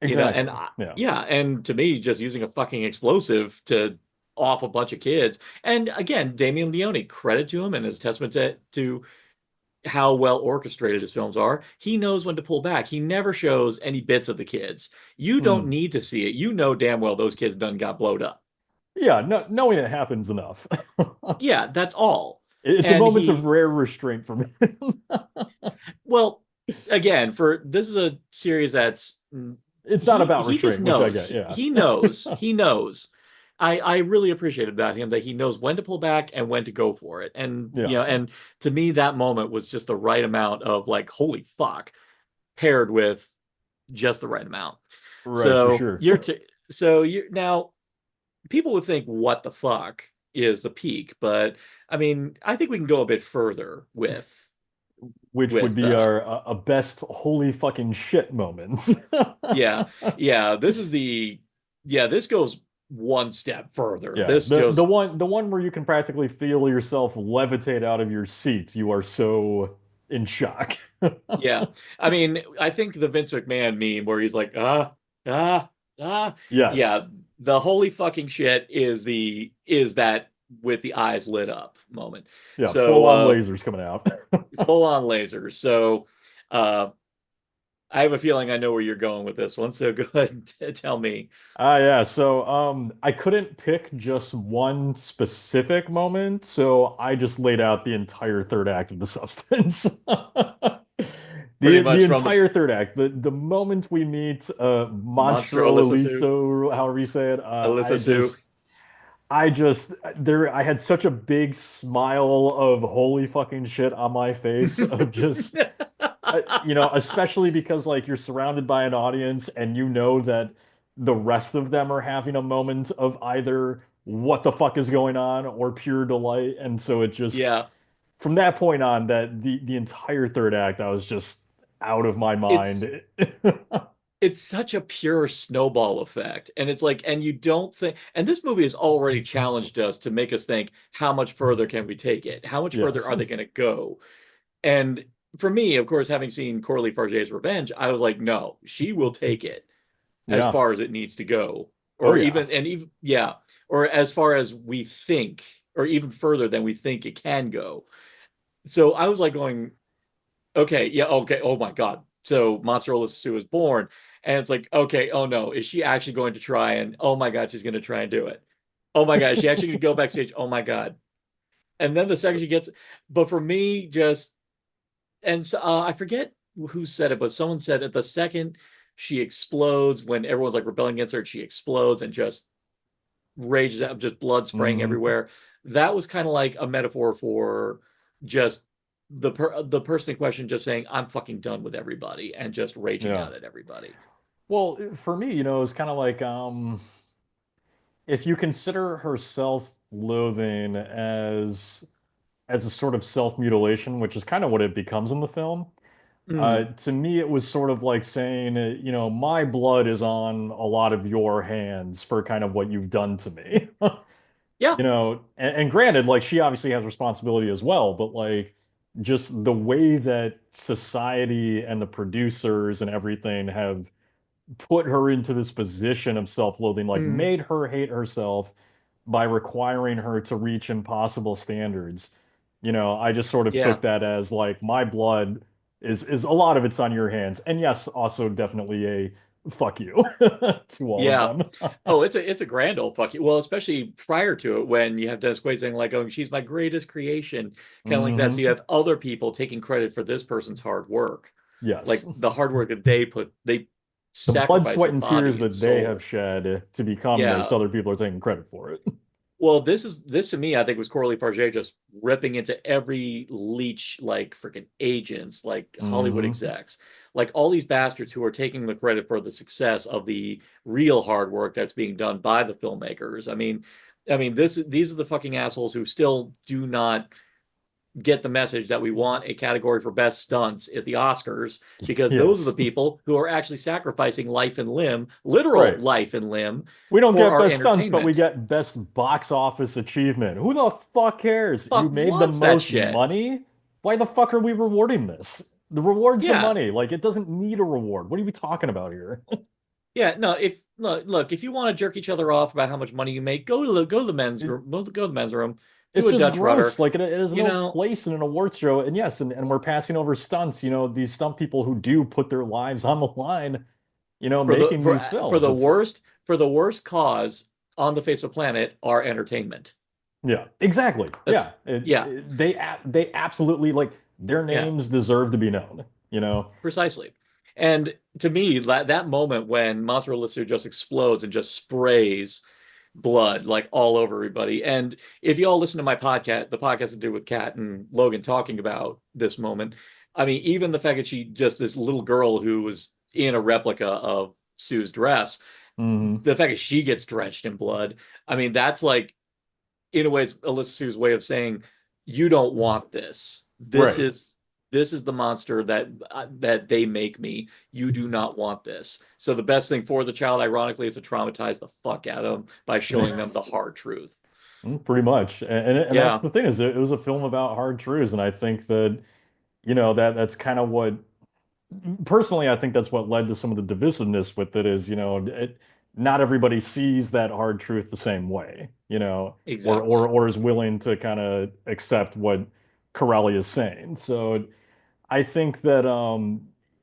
And Exactly. Yeah. yeah, and to me, just using a fucking explosive to off a bunch of kids. And again, Damien Leone, credit to him and his testament to how well orchestrated his films are. He knows when to pull back. He never shows any bits of the kids. You don't Mm. need to see it. You know damn well those kids done got blowed up. Yeah, no, knowing it happens enough. Yeah, that's all. It's a And moment of rare restraint from him. well, again, for this is a series that's It's not about he just restraint, which I knows. get, yeah. He knows. I really appreciate about him that he knows when to pull back and when to go for it. And Yeah, and to me that moment was just the right amount of like holy fuck paired with just the right amount. right, for So sure. you're now people would think what the fuck is the peak, but I mean, I think we can go a bit further with which would with be our a best holy fucking shit moments. yeah, yeah, this goes one step further. Yeah, This just the one where you can practically feel yourself levitate out of your seat. You are so in shock. Yeah. I mean, I think the Vince McMahon meme where he's like, ah, ah. Yeah, Yes. the holy fucking shit is that with the eyes lit up moment. Yeah, full So on lasers coming out. full on lasers. So uh I have a feeling I know where you're going with this one. So go ahead and tell me. Yeah, so I couldn't pick just one specific moment, so I just laid out the entire third act of The Substance. Pretty The much from the entire third act, the moment we meet Monster Monstro Alyssa Sue. Liso, however you say it, Alyssa Sue. I just I had such a big smile of holy fucking shit on my face of just especially because like you're surrounded by an audience and you know that the rest of them are having a moment of either what the fuck is going on or pure delight. And so it just Yeah. from that point on that the entire third act I was just out of my It's mind. it's such a pure snowball effect. And it's like, and you don't think, and this movie has already challenged us to make us think, how much further can we take it? How much further Yes. are they going to go? And for me, of course, having seen Coralie Farger's Revenge, I was like, no, she will take it as Yeah. far as it needs to go. Oh Or yeah. even, yeah, or as far as we think, or even further than we think it can go. So I was like going, okay, yeah, okay. Oh my God. So Monster Alyssa Sue is born. And it's like, okay, oh no, is she actually going to try and oh my God, she's going to try and do it. Oh my God, is she actually going to go backstage? Oh my God. And then the second she gets, but for me, just, and so, I forget who said it, but someone said at the second she explodes when everyone's like rebelling against her, she explodes and just rages out, just blood spraying Hmm. everywhere. That was kind of like a metaphor for just the person in question just saying, "I'm fucking done with everybody," and just raging Yeah. out at everybody. Well, for me, it's kind of like if you consider her self-loathing as a sort of self-mutilation, which is kind of what it becomes in the film. Mm, To me, it was sort of like saying, my blood is on a lot of your hands for kind of what you've done to me. yeah. And granted, like she obviously has responsibility as well, but like just the way that society and the producers and everything have put her into this position of self-loathing, like Mm, made her hate herself by requiring her to reach impossible standards. I just sort of yeah. took that as like my blood is a lot of it's on your hands. And yes, also definitely a fuck you to all of Yeah. them. Oh, it's a grand old fuck you. Well, especially prior to it when you have Dennis Quaid saying like, "Oh, she's my greatest creation," kind of like that. So you Hmm. have other people taking credit for this person's hard work, Yes. like the hard work that they The blood, sacrifice sweat, their and tears body and that they have soul. shed to become this, Yeah. other people are taking credit for it. Well, this to me, I think was Coralie Farger just ripping into every leech like freaking agents, like Hollywood Hmm. execs, like all these bastards who are taking the credit for the success of the real hard work that's being done by the filmmakers. I mean, these are the fucking assholes who still do not get the message that we want a category for best stunts at the Oscars because those are the Yes. people who are actually sacrificing life and limb, literal Right. life and limb, We don't for get our best stunts, but we entertainment. get best box office achievement. Who the fuck cares? You Fuck made the wants that most shit. money? Why the fuck are we rewarding this? The reward's the Yeah. money. Like, it doesn't need a reward. What are we talking about here? Yeah, no, if look, if you want to jerk each other off about how much money you make, go to the men's It, room, go to the men's room, it's do a just Dutch rudder. gross. Like, it has You no know, place in an awards show. And yes, and we're passing over stunts, these stunt people who do put their lives on the line, for the making these films. It's, for the worst cause on the face of the planet are entertainment. yeah, exactly. That's Yeah. yeah, They absolutely, like, their yeah, names deserve to be known. precisely. And to me, that moment when Mozzarella Lister just explodes and just sprays blood like all over everybody. And if you all listen to my podcast, the podcast I did with Kat and Logan talking about this moment, I mean, even the fact that she just this little girl who was in a replica of Sue's dress, Hmm. the fact that she gets drenched in blood, I mean, that's like in a way Alyssa Sue's way of saying, you don't want this. Right. this is the monster that they make me. You do not want this. So the best thing for the child, ironically, is to traumatize the fuck out of them by showing them the hard truth. Pretty much. And that's Yeah, the thing is it was a film about hard truths, and I think that that's kind of what personally I think that's what led to some of the divisiveness with it is, not everybody sees that hard truth the same way, exactly. or is willing to kind of accept what Corelli is saying. So I think that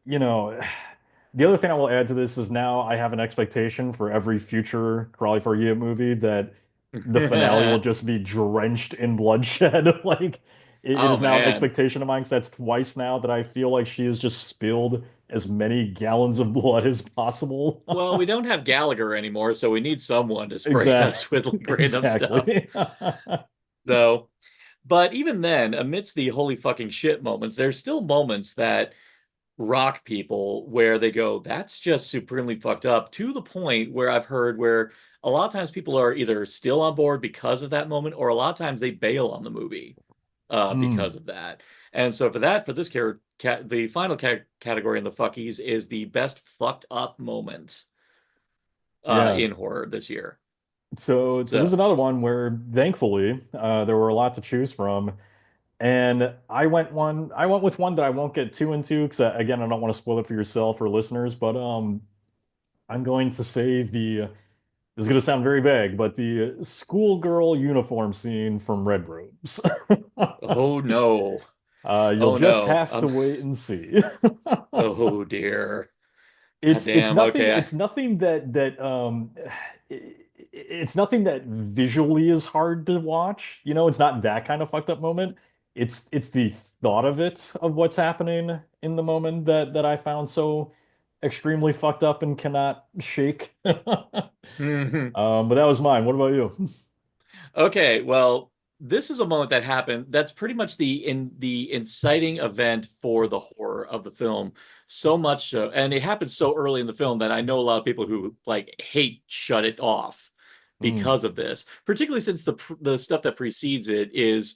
you know, the other thing I will add to this is now I have an expectation for every future Crawley Forgive movie that the finale will just be drenched in bloodshed. Like it Oh is now an man. expectation of mine because that's twice now that I feel like she has just spilled as many gallons of blood as possible. Well, we don't have Gallagher anymore, so we need someone to spray Exactly. us with like, random stuff. Exactly. So, but even then, amidst the holy fucking shit moments, there's still moments that rock people where they go, that's just supremely fucked up, to the point where I've heard where a lot of times people are either still on board because of that moment, or a lot of times they bail on the movie Mm, because of that. And so for that, for this the final category in the fuckies is the best fucked up moment yeah. in horror this year. So this is So, another one where thankfully there were a lot to choose from. And I went with one that I won't get too into because again, I don't want to spoil it for yourself or listeners, but I'm going to say this is going to sound very vague, but the schoolgirl uniform scene from Red Robes. oh no, You'll oh just no, have to wait and see. oh dear, god It's damn. nothing Okay, it's nothing it's nothing that visually is hard to watch. It's not that kind of fucked up moment. It's the thought of it of what's happening in the moment that I found so extremely fucked up and cannot shake. But that was mine. What about you? okay. Well, this is a moment that happened. That's pretty much the inciting event for the horror of the film. So much so, and it happened so early in the film that I know a lot of people who like hate shut it off Mm, because of this. Particularly since the stuff that precedes it is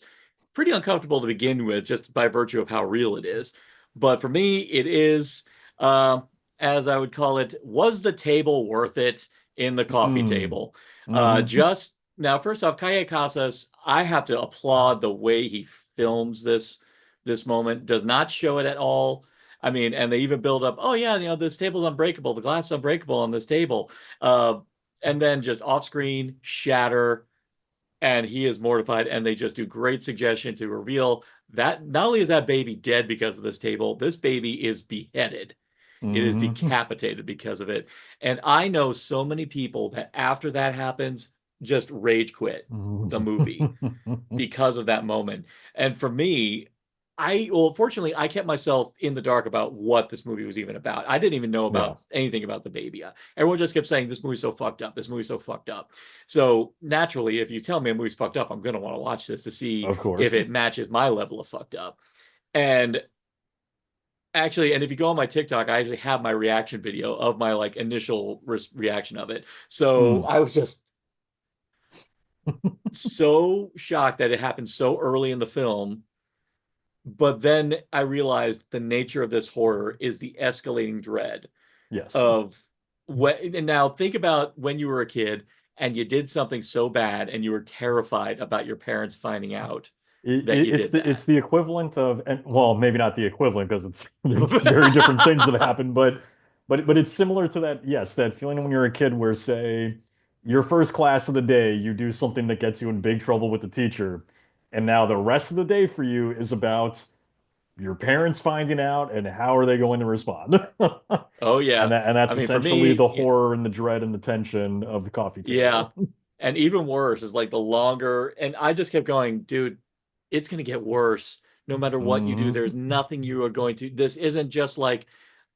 pretty uncomfortable to begin with, just by virtue of how real it is. But for me, it is, uh, as I would call it, was the table worth it in the coffee mm, table? hmm. Just now, first off, Kaye Casas, I have to applaud the way he films this moment. Does not show it at all. I mean, and they even build up, oh yeah, this table's unbreakable, the glass is unbreakable on this table. Uh, and then just off screen, shatter, and he is mortified, and they just do great suggestion to reveal that not only is that baby dead because of this table, this baby is beheaded. It is Hmm. decapitated because of it. And I know so many people that after that happens, just rage quit the movie because of that moment. And for me, well, fortunately, I kept myself in the dark about what this movie was even about. I didn't even know Yeah, about anything about the baby. Everyone just kept saying, this movie's so fucked up. This movie's so fucked up. So naturally, if you tell me a movie's fucked up, I'm going to want to watch this to see of if course. it matches my level of fucked up. And actually, and if you go on my TikTok, I actually have my reaction video of my like initial reaction of it. So Mm. I was just so shocked that it happened so early in the film. But then I realized the nature of this horror is the escalating dread Yes. of when. And now think about when you were a kid and you did something so bad and you were terrified about your parents finding out that you It's did it's that. the equivalent of, and well, maybe not the equivalent because it's very different things that happen, but it's similar to that. Yes, that feeling when you're a kid where, say, your first class of the day, you do something that gets you in big trouble with the teacher, and now the rest of the day for you is about your parents finding out and how are they going to respond. Oh yeah. And I that's mean, for essentially the me, horror and the dread and the tension of the coffee yeah. table. And even worse is like the longer, and I just kept going, dude, it's going to get worse no matter what you do. Hmm. There's nothing you are going to, this isn't just like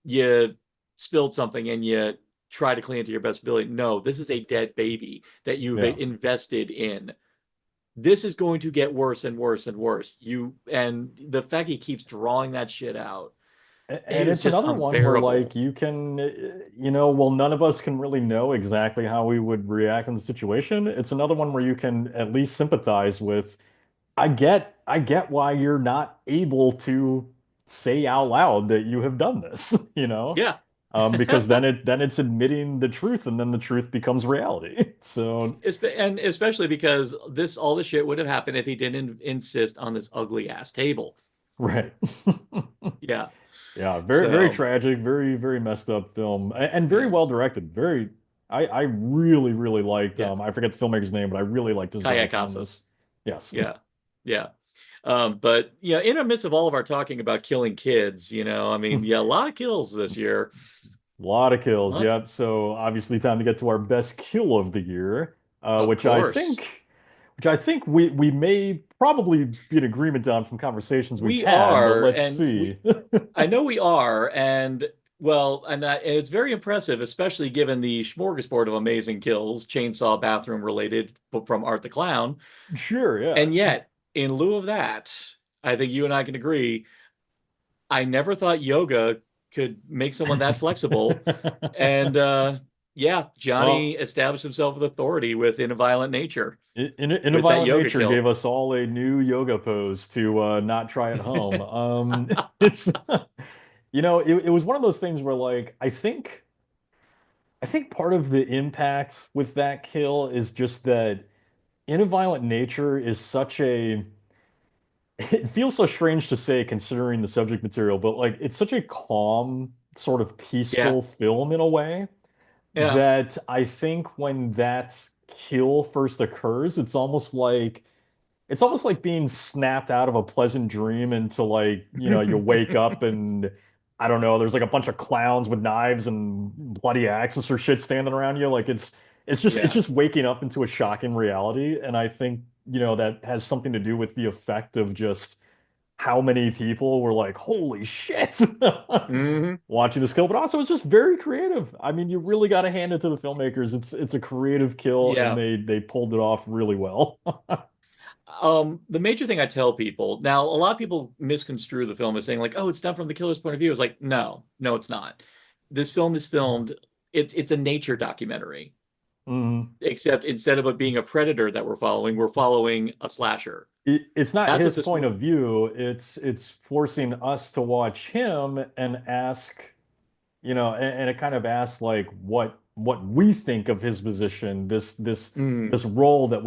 you spilled something and you try to clean it to your best ability. No, this is a dead baby that you've Yeah. invested in. This is going to get worse and worse and worse. And the fact he keeps drawing that shit out, it And is it's just another one where, like, unbearable. you can, well, none of us can really know exactly how we would react in the situation. It's another one where you can at least sympathize with, I get why you're not able to say out loud that you have done this, you know? Yeah. Because then it's admitting the truth, and then the truth becomes reality. So, And especially because all this shit would have happened if he didn't insist on this ugly ass table. right. Yeah. Yeah, very So, tragic, very messed up film, and very yeah. well directed. I really liked Yeah. I forget the filmmaker's name, but I really liked his direction on Kayakasas. this. Yes. Yeah. Yeah. But yeah, in the midst of all of our talking about killing kids, I mean, yeah, a lot of kills this year. A lot of A kills. lot, Yep. So obviously time to get to our best kill of the year, of course. which I think we may probably be in agreement on from conversations we've We had, but are, let's and see. I know we are, and well, and it's very impressive, especially given the smorgasbord of amazing kills, chainsaw bathroom related from Art the Clown. Sure, yeah. And yet, in lieu of that, I think you and I can agree, I never thought yoga could make someone that flexible. And yeah, Johnny Well, established himself with authority within a violent nature in a with that violent yoga nature gave kill. us all a new yoga pose to not try at home. It's it was one of those things where like I think part of the impact with that kill is just that in a violent nature is such a it feels so strange to say considering the subject material, but like it's such a calm, sort of Yeah, peaceful film in a way yeah. that I think when that kill first occurs, it's almost like being snapped out of a pleasant dream into like, you wake up and I don't know, there's like a bunch of clowns with knives and bloody axes or shit standing around you. Like it's Yeah. just waking up into a shocking reality. And I think, that has something to do with the effect of just how many people were like, holy shit, Hmm. watching this kill. But also it's just very creative. I mean, you really got to hand it to the filmmakers. It's a creative kill and Yeah. they pulled it off really well. The major thing I tell people now, a lot of people misconstrue the film as saying like, "Oh, it's done from the killer's point of view." It's like, no, no, it's not. This film is filmed. It's a nature documentary, Mhm. except instead of it being a predator that we're following a slasher. It's not That's what his this point movie. of view. It's forcing us to watch him and ask, and it kind of asks like what we think of his position, Mm. this role that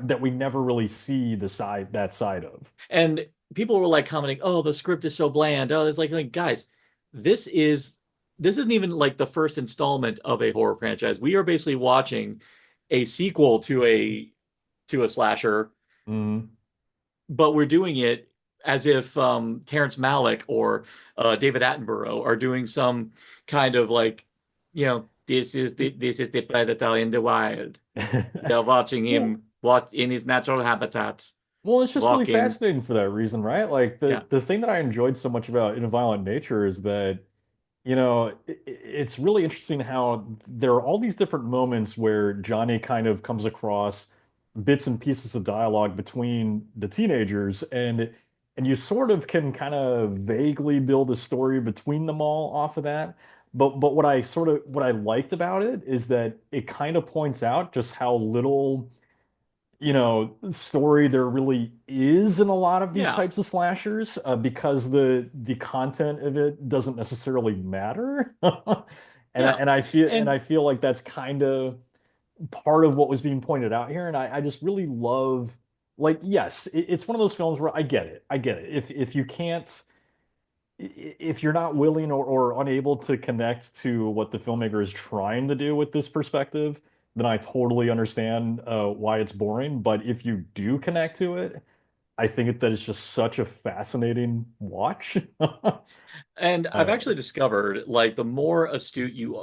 that we never really see that side of. And people were like commenting, "Oh, the script is so bland." Oh, it's like guys, this is this isn't even like the first installment of a horror franchise. We are basically watching a sequel to a slasher, Mhm. but we're doing it as if Terrence Malick or David Attenborough are doing some kind of like, this is the predator in the wild. You're watching Well, him walk in his natural habitat, Well, it's just really walking. fascinating for that reason, right? Like Yeah, the thing that I enjoyed so much about In a Violent Nature is that, it's really interesting how there are all these different moments where Johnny kind of comes across bits and pieces of dialogue between the teenagers and you sort of can kind of vaguely build a story between them all off of that. But what I liked about it is that it kind of points out just how little story there really is in a lot of these yeah, types of slashers because the content of it doesn't necessarily matter. yeah. And And I feel like that's kind of part of what was being pointed out here. And I just really love like yes, it's one of those films where I get it. I get it. If you can't if you're not willing or unable to connect to what the filmmaker is trying to do with this perspective, then I totally understand why it's boring. But if you do connect to it, I think that it's just such a fascinating watch. and I've Uh, actually discovered like the more astute you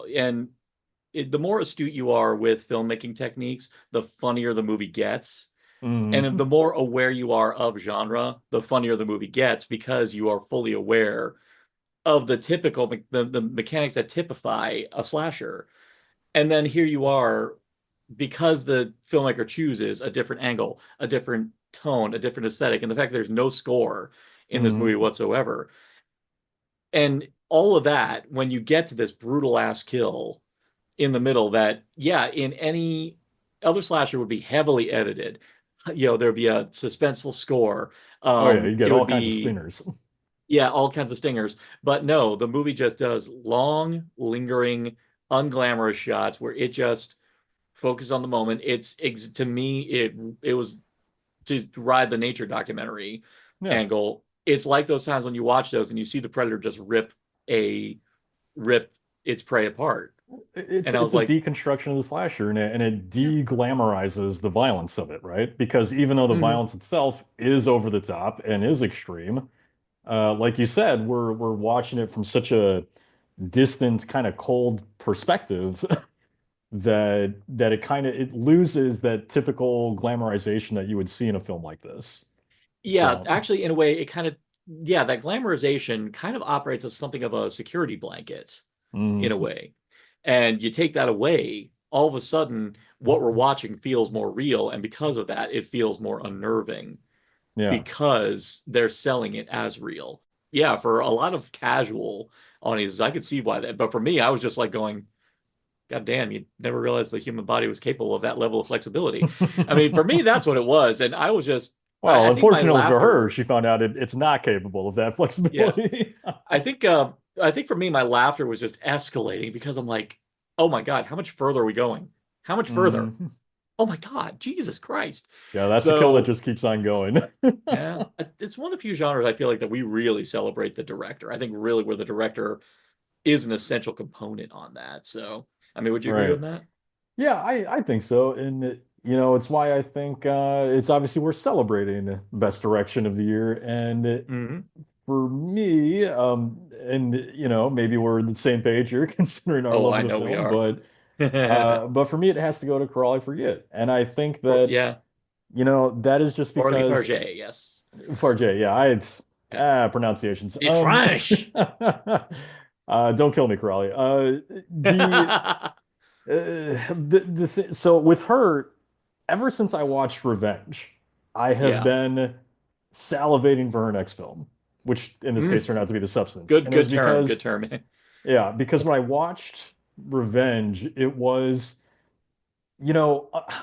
are with filmmaking techniques, the funnier the movie gets. And mm, the more aware you are of genre, the funnier the movie gets because you are fully aware of the mechanics that typify a slasher. And then here you are, because the filmmaker chooses a different angle, a different tone, a different aesthetic, and the fact that there's no score in this movie mm, whatsoever. And all of that, when you get to this brutal ass kill in the middle, that, yeah, in any other slasher would be heavily edited. There'd be a suspenseful score. oh yeah, you get It all would kinds of be stingers. Yeah, all kinds of stingers. But no, the movie just does long, lingering, unglamorous shots where it just focuses on the moment. To me, it was to ride the nature documentary Yeah. angle. It's like those times when you watch those and you see the predator just a rip its prey apart. It's And I it's was a like, deconstruction of the slasher, and it yeah, de-glamorizes the violence of it, right? Because even though the hmm violence itself is over the top and is extreme, like you said, we're watching it from such a distant, kind of cold perspective that it loses that typical glamorization that you would see in a film like this. yeah, So, actually, in a way, it kind of, yeah, that glamorization kind of operates as something of a security blanket in a mm, way. And you take that away, all of a sudden, what we're watching feels more real. And because of that, it feels more unnerving yeah. because they're selling it as real. Yeah, for a lot of casual audiences, I could see why that. But for me, I was just like going, God damn, you never realized the human body was capable of that level of flexibility. I mean, for me, that's what it was. And I was just, Well, I think my unfortunately for her, laughter, she found out it's not capable of that yeah, flexibility. I think for me, my laughter was just escalating because I'm like, oh my God, how much further are we going? How much further? Mhm. Oh my God, Jesus Christ. Yeah, that's a kill that So just keeps on going. yeah, it's one of the few genres I feel like that we really celebrate the director. I think really where the director is an essential component on that. So, I mean, would you agree Right. with that? Yeah, I think so. And it's why I think it's obviously we're celebrating best direction of the year. And Hmm. for me, and maybe we're on the same page here considering our Oh, love I of the know we film, are. but for me it has to go to Crawl I Forget. And I think Or that, yeah, that is just Orly because Farge, yes. Farjay, yeah, I Yeah. pronunciations. The French. Don't kill me, Crawley. So with her, ever since I watched Revenge, I have Yeah. been salivating for her next film, which in this case Mm, turned out to be The Substance. good, And it was good term. Good because, term. yeah, because when I watched Revenge, it was,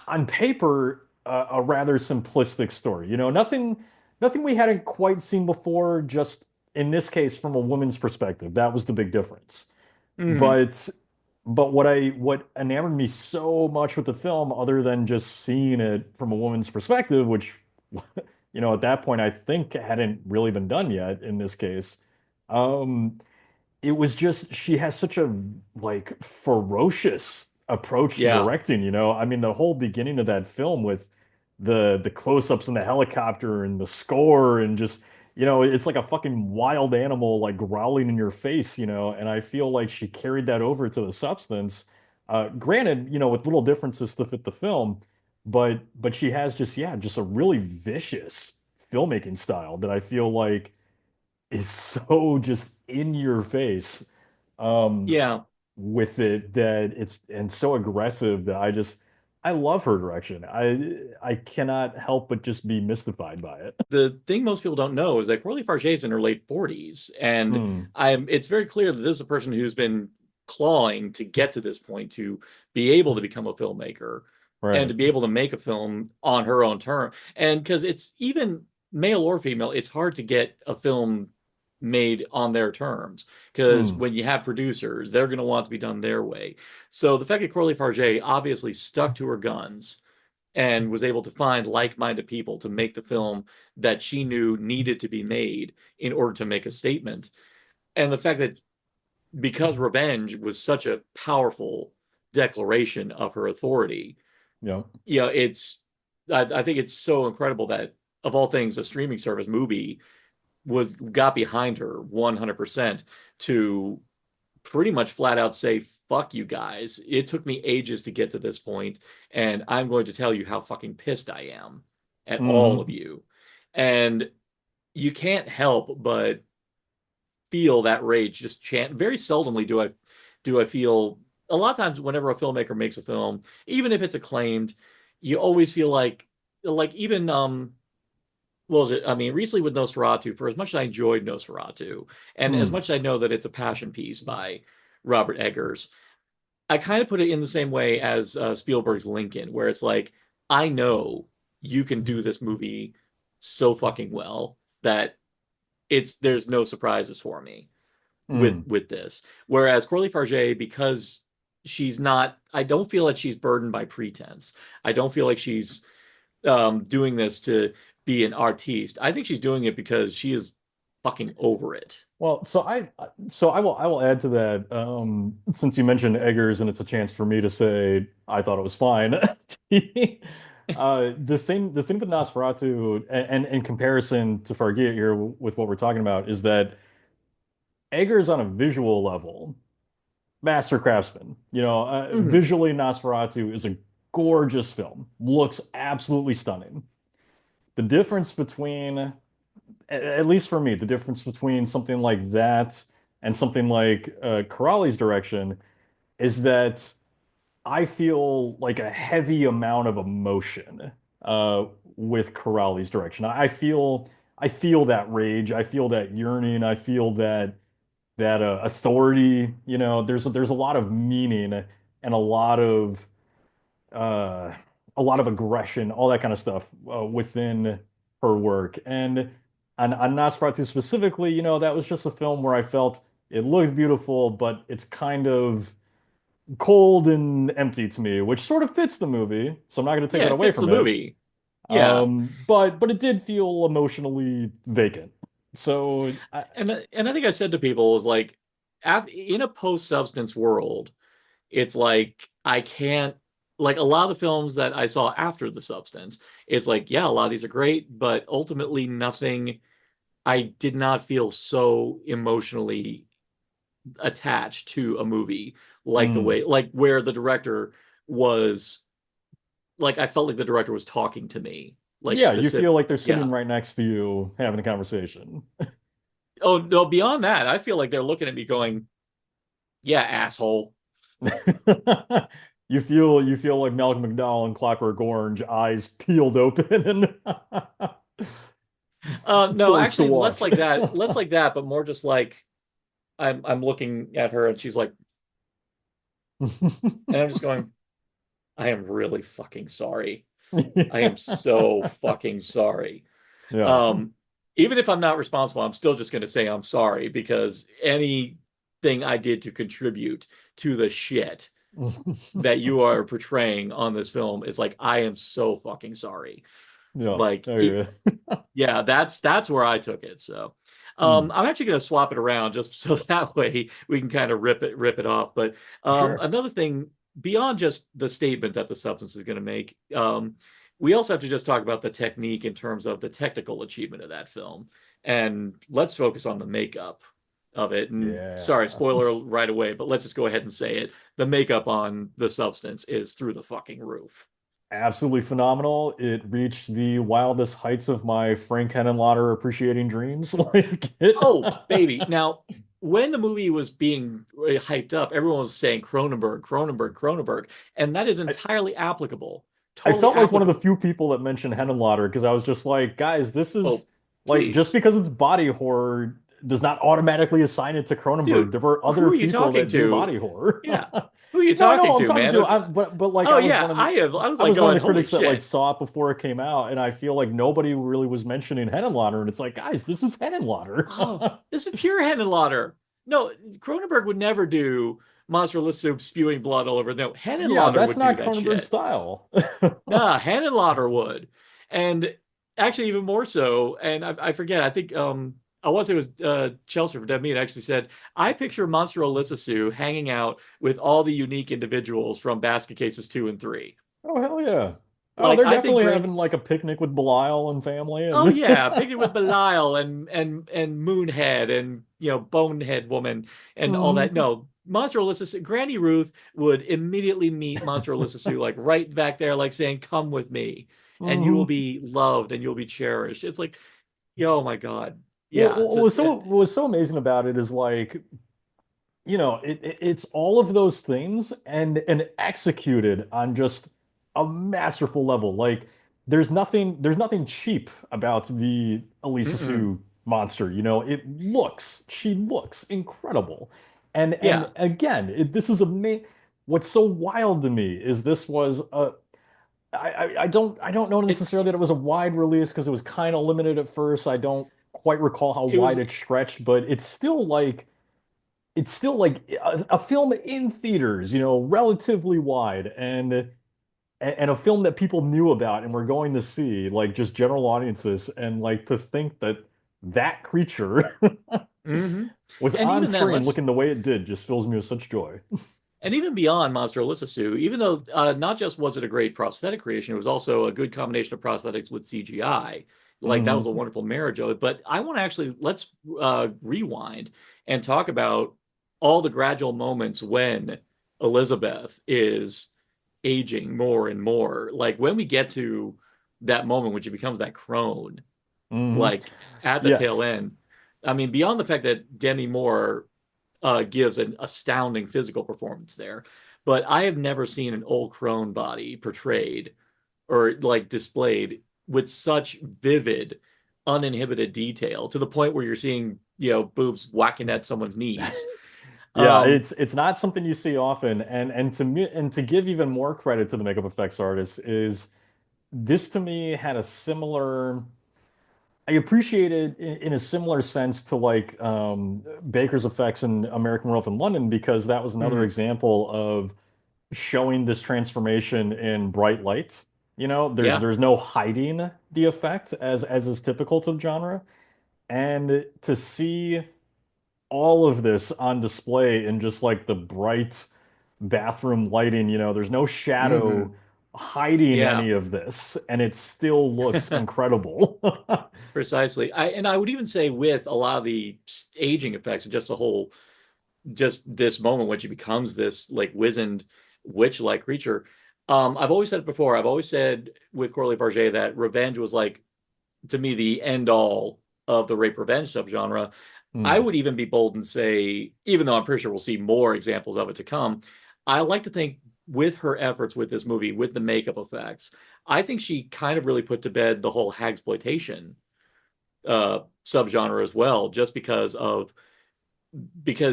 on paper, a rather simplistic story. Nothing we hadn't quite seen before, just in this case from a woman's perspective. That was the big difference. Hmm. But what enamored me so much with the film, other than just seeing it from a woman's perspective, which at that point I think hadn't really been done yet in this case, um, it was just she has such a like ferocious approach to Yeah. directing, you know. I mean, the whole beginning of that film with the close-ups in the helicopter and the score and just, it's like a fucking wild animal like growling in your face, and I feel like she carried that over to The Substance. Granted, with little differences to fit the film, but she has just, yeah, just a really vicious filmmaking style that I feel like is so just in your face, um Yeah. with it, that it's and so aggressive that I love her direction. I cannot help but just be mystified by it. The thing most people don't know is that Coralie Farge is in her late 40s, and Hmm. it's very clear that this is a person who's been clawing to get to this point to be able to become a filmmaker and Right. to be able to make a film on her own term. And because it's even male or female, it's hard to get a film made on their terms because Hmm. when you have producers, they're going to want to be done their way. So the fact that Coralie Farge obviously stuck to her guns and was able to find like-minded people to make the film that she knew needed to be made in order to make a statement. And the fact that because Revenge was such a powerful declaration of her authority, Yeah. it's I think it's so incredible that of all things, a streaming service movie was got behind her 100% to pretty much flat out say, fuck you guys. It took me ages to get to this point, and I'm going to tell you how fucking pissed I am at all of Hmm. you. And you can't help but feel that rage just chant. Very seldomly do I feel a lot of times whenever a filmmaker makes a film, even if it's acclaimed, you always feel like even what was it? I mean, recently with Nosferatu, for as much as I enjoyed Nosferatu, and as Hmm. much as I know that it's a passion piece by Robert Eggers, I kind of put it in the same way as Spielberg's Lincoln, where it's like, I know you can do this movie so fucking well that it's there's no surprises for me Mm. with this. Whereas Corley Farge, because she's not, I don't feel like she's burdened by pretense. I don't feel like she's doing this to be an artiste. I think she's doing it because she is fucking over it. Well, so I will add to that. Since you mentioned Eggers, and it's a chance for me to say I thought it was fine. The thing with Nosferatu, and in comparison to Fargia here with what we're talking about, is that Eggers on a visual level, master craftsman. Mhm. Visually, Nosferatu is a gorgeous film. Looks absolutely stunning. The difference between at least for me, the difference between something like that and something like Corrali's direction is that I feel like a heavy amount of emotion uh, with Corrali's direction. I feel that rage, I feel that yearning, I feel that authority. There's a lot of meaning and uh, a lot of aggression, all that kind of stuff within her work. And on Nosferatu specifically, that was just a film where I felt it looked beautiful, but it's kind of cold and empty to me, which sort of fits the movie. So I'm not going to take Yeah, that it away fits the from it. movie. Yeah. But it did feel emotionally vacant. So And I think I said to people is like in a post-substance world, it's like I can't like a lot of the films that I saw after the substance, it's like, yeah, a lot of these are great, but ultimately nothing I did not feel so emotionally attached to a movie like the mm, way like where the director was like I felt like the director was talking to me like yeah, you specific. feel like they're Yeah. sitting right next to you having a conversation. Oh no, beyond that, I feel like they're looking at me going, yeah, asshole. You feel like Malcolm McDowell in Clockwork Orange, eyes peeled open and No, forced to actually watch. less like that, but more just like I'm looking at her and she's like, and I'm just going, I am really fucking sorry. I am so fucking sorry. Yeah. Um, Even if I'm not responsible, I'm still just going to say I'm sorry because anything I did to contribute to the shit that you are portraying on this film is like I am so fucking sorry. Yeah, Like I it, hear yeah, that's where I took it. So you. I'm actually going to swap it around just so that way we can kind of rip it off. But Sure. another thing beyond just the statement that the substance is going to make, we also have to just talk about the technique in terms of the technical achievement of that film. And let's focus on the makeup of it. And sorry, Yeah. spoiler right away, but let's just go ahead and say it. The makeup on the substance is through the fucking roof. Absolutely phenomenal. It reached the wildest heights of my Frank Henenlotter appreciating dreams. Like it. Oh, baby. Now, when the movie was being hyped up, everyone was saying Cronenberg, Cronenberg, Cronenberg, and that is I, entirely applicable. I Totally felt like one of the applicable. few people that mentioned Henenlotter because I was just like, guys, this Oh, is like just please. because it's body horror does not automatically assign it to Cronenberg. Dude, There were who other are you people talking that do to? body horror. Yeah. Who are you No, I know talking who I'm to, talking man? to. But like Oh I was yeah, one of the I was I like was one of going, the holy critics that like shit. saw it before it came out, and I feel like nobody really was mentioning Henenlotter, and it's like, guys, this is Oh, Henenlotter. this is pure Henenlotter. No, Cronenberg would never do monstreless soup spewing blood all over. No, Yeah, Henenlotter that's would do not that Cronenberg shit. style. Nah, Hanenlotter would. And actually, even more so, and I forget, I think I want to say it was Chelsea from Dead Meat actually said, I picture Monster Olissasu hanging out with all the unique individuals from Basket Cases 2 and 3. Oh hell yeah. Oh, Like, they're I think definitely Grant, having like a picnic with Belial and family oh and yeah, picking with Belial and Moonhead and Bonehead Woman and all that. Mhm. No, Monster Olissasu, Granny Ruth would immediately meet Monster Olissasu like right back there, like saying, "Come with me, and you will Mhm. be loved and you'll be cherished." It's like, oh my God, Well, yeah. what was so what was so amazing about it is like it's all of those things and executed on just a masterful level. Like there's nothing cheap about the Elisa Mm-mm. Sue monster. She looks incredible. And Yeah, again, this is what's so wild to me is this was a I don't know it's necessarily that it was a wide release because it was kind of limited at first. I don't. quite recall how It wide was it stretched, but it's still like a film in theaters, relatively wide, and a film that people knew about and were going to see, like just general audiences, and like to think that that creature hmm was And on even then, screen let's looking the way it did just fills me with such joy. and even beyond Monster Sue, even though not just was it a great prosthetic creation, it was also a good combination of prosthetics with CGI. Like that was a Hmm. wonderful marriage of it. But I want to actually let's rewind and talk about all the gradual moments when Elizabeth is aging more and more. Like when we get to that moment when she becomes that crone, Hmm. like at the tail Yes. end. I mean, beyond the fact that Demi Moore gives an astounding physical performance there. But I have never seen an old crone body portrayed or like displayed with such vivid, uninhibited detail to the point where you're seeing, boobs whacking at someone's knees. Yeah, Um, it's not something you see often, and to me, and to give even more credit to the makeup effects artist, is this to me had a similar. I appreciate it in a similar sense to like Baker's effects in American Werewolf in London, because that was another mhm, example of showing this transformation in bright light. There's yeah. there's no hiding the effect as is typical to the genre, and to see all of this on display in just like the bright bathroom lighting, there's no shadow hmm hiding Yeah. any of this, and it still looks incredible. Precisely. I would even say with a lot of the aging effects and just the whole just this moment when she becomes this like wizened witch-like creature. I've always said it before. I've always said with Coralie Farge that revenge was like to me the end all of the rape revenge subgenre. I Hmm. would even be bold and say, even though I'm pretty sure we'll see more examples of it to come, I like to think with her efforts with this movie, with the makeup effects, I think she kind of really put to bed the whole hagsploitation subgenre as well, just because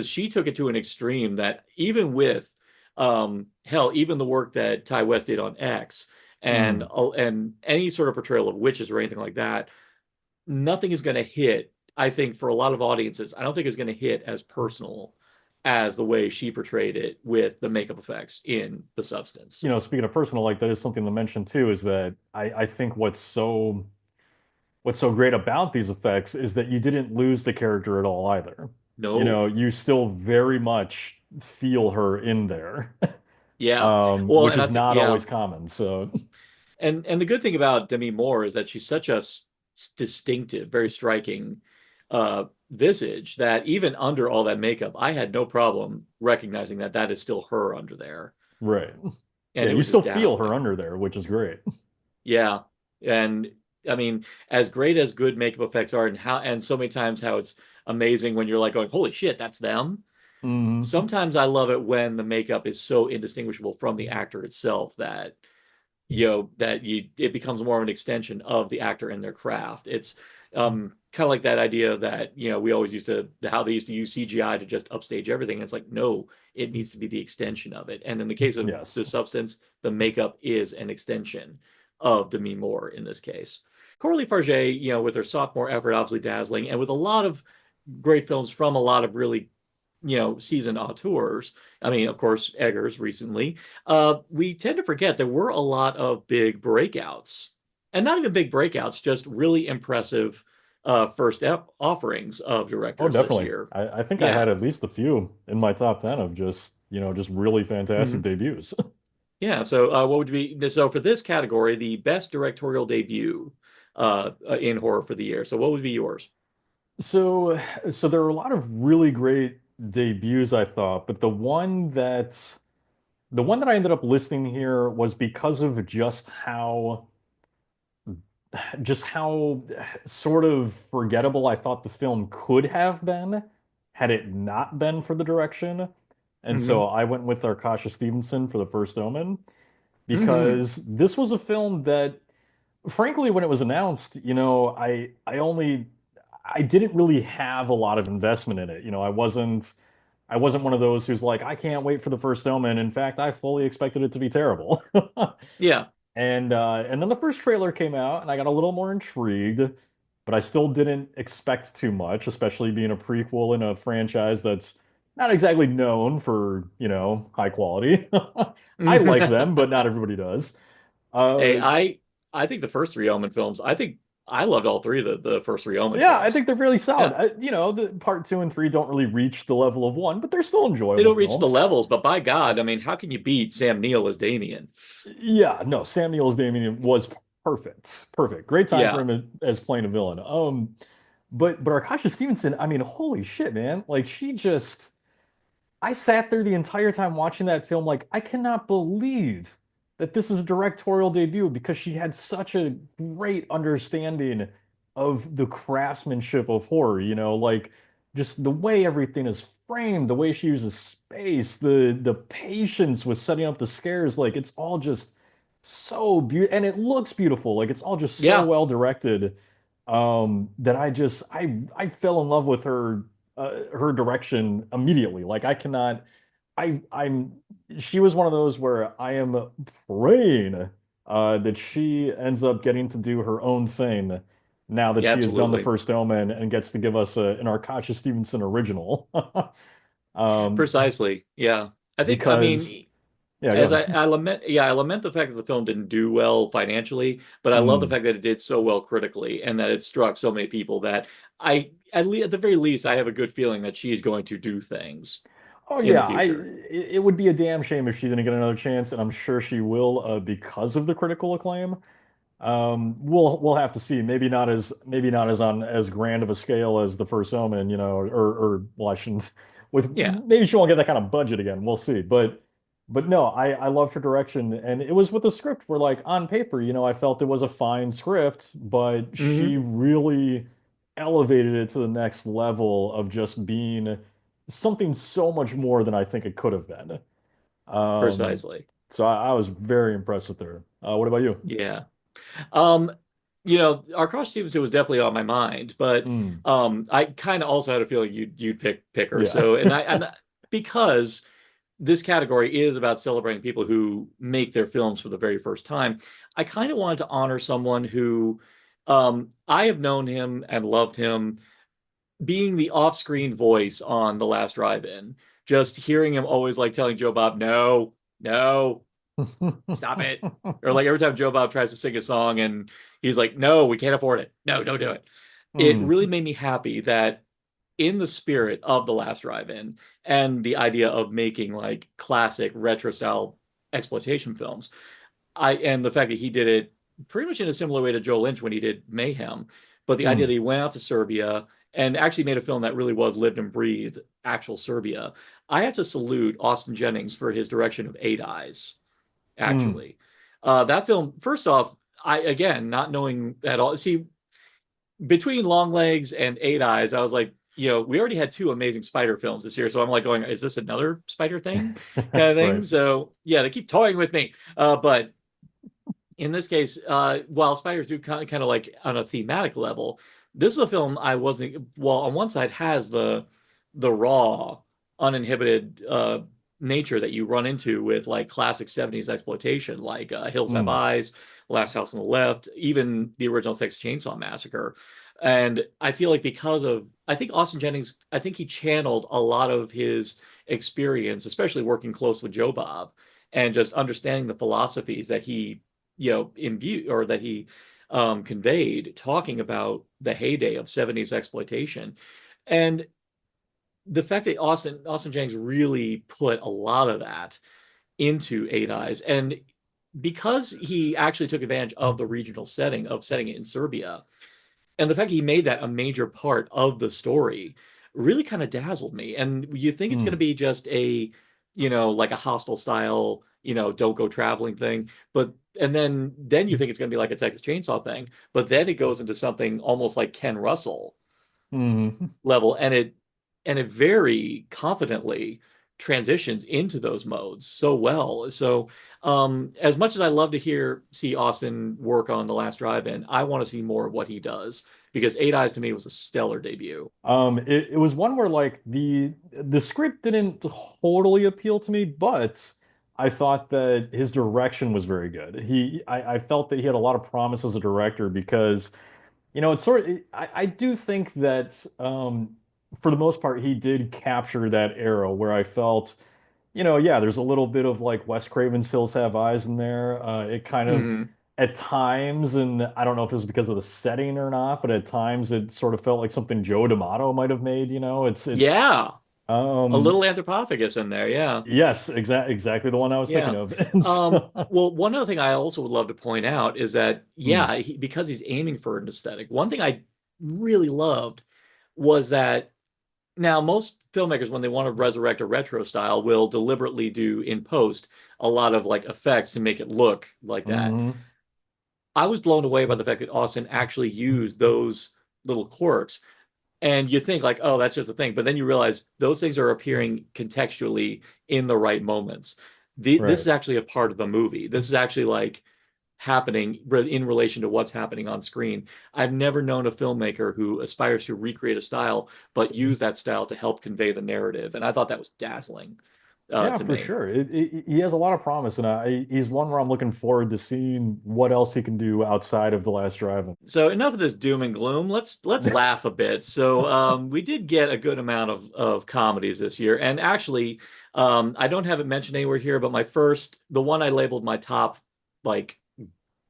she took it to an extreme that even with hell, even the work that Ty West did on X Hmm. and any sort of portrayal of witches or anything like that, nothing is going to hit. I think for a lot of audiences, I don't think it's going to hit as personal as the way she portrayed it with the makeup effects in The Substance. Speaking of personal, like that is something to mention too, is that I think what's so great about these effects is that you didn't lose the character at all either. No, You still very much feel her in there, yeah, well, which and I is think not yeah, always common. So, and the good thing about Demi Moore is that she's such a distinctive, very striking visage that even under all that makeup, I had no problem recognizing that that is still her under there, right. and Yeah, it you was still just feel her dazzling. under there, which is great. Yeah, and I mean, as great as good makeup effects are, and so many times how it's amazing when you're like going, "Holy shit, that's them." Hmm. Sometimes I love it when the makeup is so indistinguishable from the actor itself that it becomes more of an extension of the actor and their craft. It's kind of like that idea that we always used to how they used to use CGI to just upstage everything. It's like no, it needs to be the extension of it. And in the case of Yes. The Substance, the makeup is an extension of Demi Moore in this case. Coralie Farge, with her sophomore effort, obviously dazzling, and with a lot of great films from a lot of really seasoned auteurs. I mean, of course, Eggers recently. We tend to forget there were a lot of big breakouts, and not even big breakouts, just really impressive first offerings of Oh, directors this definitely. year. I think I had Yeah. at least a few in my top 10 of just really fantastic Mhm. debuts. Yeah. So, what would be so for this category, the best directorial debut in horror for the year? So, what would be yours? So there were a lot of really great debuts, I thought, but the one that I ended up listing here was because of just how sort of forgettable I thought the film could have been had it not been for the direction. And so Hmm I went with Arkasha Stevenson for The First Omen, hmm because this was a film that, frankly, when it was announced, I didn't really have a lot of investment in it. I wasn't one of those who's like, I can't wait for The First Omen. In fact, I fully expected it to be terrible. Yeah. And then the first trailer came out, and I got a little more intrigued. but I still didn't expect too much, especially being a prequel in a franchise that's not exactly known for, high quality. I like them, but not everybody does. Hey, Uh, I think the first three Omen films, I think I loved all three of the first three Omen yeah, I films. think they're really solid. Yeah. The part two and three don't really reach the level of one, but they're still They enjoyable don't reach the films. levels, but by God, I mean, how can you beat Sam Neill as Damien? Yeah, no, Sam Neill's Damien was perfect. Perfect. Great time for Yeah. him as playing a villain. But Arkasha Stevenson, I mean, holy shit, man. Like she just I sat there the entire time watching that film, like, I cannot believe that this is a directorial debut because she had such a great understanding of the craftsmanship of horror, like just the way everything is framed, the way she uses space, the patience with setting up the scares, like it's all just so beautiful and it looks beautiful. Like it's all just so Yeah. well directed. That I fell in love with her direction immediately. Like I cannot, I'm she was one of those where I am praying that she ends up getting to do her own thing now that Yeah, she has done the absolutely. first Omen and gets to give us an Arkasha Stevenson original. Um, Precisely. Yeah. I because mean, yeah, go as ahead. I lament, yeah, I lament the fact that the film didn't do well financially, but I love the Mm. fact that it did so well critically and that it struck so many people that at the very least, I have a good feeling that she's going to do things Oh in the yeah, future. it would be a damn shame if she didn't get another chance, and I'm sure she will because of the critical acclaim. We'll have to see. Maybe not as on as grand of a scale as the first Omen, or well, I shouldn't. With Yeah. maybe she won't get that kind of budget again. We'll see. But no, I loved her direction, and it was with the script where like on paper, I felt it was a fine script, but she Hmm. really elevated it to the next level of just being something so much more than I think it could have been. Um, Precisely. so I was very impressed with her. What about you? Yeah. Um, our cross Stevenson was definitely on my mind, but Mm. I kind of also had a feeling you'd pick her. Yeah. So, and because this category is about celebrating people who make their films for the very first time, I kind of wanted to honor someone who I have known him and loved him being the off-screen voice on The Last Drive-In. Just hearing him always like telling Joe Bob, no, no, stop it. Or like every time Joe Bob tries to sing a song and he's like, no, we can't afford it. No, don't do it. It Mm. really made me happy that in the spirit of The Last Drive-In and the idea of making like classic retro style exploitation films, and the fact that he did it pretty much in a similar way to Joe Lynch when he did Mayhem, but the idea that Mm. he went out to Serbia and actually made a film that really was lived and breathed actual Serbia. I have to salute Austin Jennings for his direction of Eight Eyes, Mm. actually. That film, first off, I again, not knowing at all, see, between Long Legs and Eight Eyes, I was like, we already had two amazing spider films this year. So I'm like going, is this another spider thing? Kind of thing. Right. So yeah, they keep toying with me. But in this case, while spiders do kind of like on a thematic level, this is a film I wasn't. Well, on one side has the raw, uninhibited nature that you run into with like classic '70s exploitation, like Hills Have Mm. Eyes, Last House on the Left, even the original Texas Chainsaw Massacre. And I feel like because of, I think Austin Jennings, I think he channeled a lot of his experience, especially working close with Joe Bob and just understanding the philosophies that he imbued or that he conveyed talking about the heyday of '70s exploitation. And the fact that Austin Jennings really put a lot of that into Eight Eyes, and because he actually took advantage of the regional setting of setting it in Serbia, and the fact he made that a major part of the story really kind of dazzled me. And you think it's going to Mm. be just like a hostile style, don't go traveling thing, but and then you think it's going to be like a Texas Chainsaw thing, but then it goes into something almost like Ken Russell Mm. level, and it very confidently transitions into those modes so well. So, as much as I love to see Austin work on The Last Drive-In, I want to see more of what he does because Eight Eyes to me was a stellar debut. It was one where like the script didn't totally appeal to me, but I thought that his direction was very good. I felt that he had a lot of promise as a director because It's sort of, I do think that for the most part, he did capture that era where I felt, yeah, there's a little bit of like Wes Craven's Hills Have Eyes in there. It kind of, Hmm. at times, and I don't know if it was because of the setting or not, but at times it sort of felt like something Joe D'Amato might have made, Yeah, a um, little Anthropophagus in there. Yeah. yes, exactly the one I was thinking Yeah. of. And so, Well, one other thing I also would love to point out is that, mm, yeah, because he's aiming for an aesthetic, one thing I really loved was that now most filmmakers, when they want to resurrect a retro style, will deliberately do in post a lot of like effects to make it look like that. mhm. I was blown away by the fact that Austin actually used those little quirks. And you think like, oh, that's just a thing. But then you realize those things are appearing contextually in the right moments. This Right. is actually a part of the movie. This is actually like happening in relation to what's happening on screen. I've never known a filmmaker who aspires to recreate a style, but use that style to help convey the narrative. And I thought that was dazzling Yeah, to for me. sure. He has a lot of promise, and he's one where I'm looking forward to seeing what else he can do outside of The Last Drive-In. So enough of this doom and gloom. Let's laugh a bit. So we did get a good amount of comedies this year, and actually, I don't have it mentioned anywhere here, but the one I labeled my top like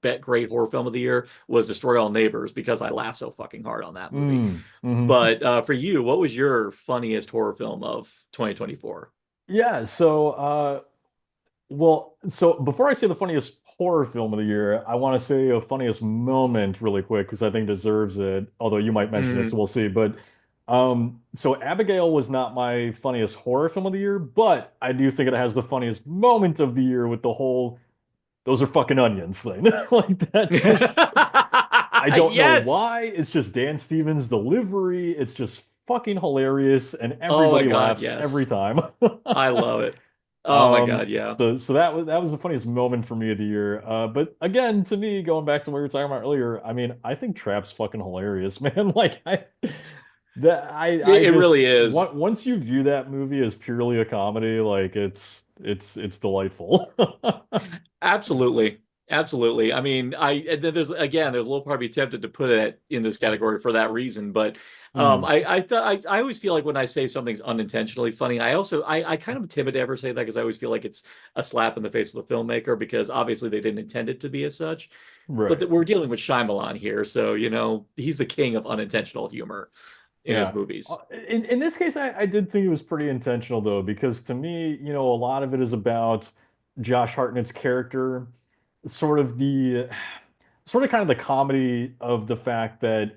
bet great horror film of the year was Destroy All Neighbors because I laughed so fucking hard on that movie. Hmm. But for you, what was your funniest horror film of 2024? Yeah, so before I say the funniest horror film of the year, I want to say a funniest moment really quick because I think it deserves it, although you might mention it, so Mm. we'll see. But so Abigail was not my funniest horror film of the year, but I do think it has the funniest moment of the year with the whole "those are fucking onions" thing. Like that just I don't know Yes. why. It's just Dan Stevens' delivery. It's just fucking hilarious, and Oh my everybody God, laughs every yes. time. I love it. Oh my God, yeah. So that was the funniest moment for me of the year. But again, to me, going back to what we were talking about earlier, I mean, I think Trap's fucking hilarious, man. Like I It just really is. once you view that movie as purely a comedy, like it's delightful. Absolutely. Absolutely. I mean, there's a little part of me tempted to put it in this category for that reason, but Hmm. I always feel like when I say something's unintentionally funny, I kind of timid to ever say that because I always feel like it's a slap in the face of the filmmaker because obviously they didn't intend it to be as such. But Right. we're dealing with Shyamalan here, so he's the king of unintentional humor in his Yeah. movies. In this case, I did think it was pretty intentional though, because to me, a lot of it is about Josh Hartnett's character, sort of the sort of kind of the comedy of the fact that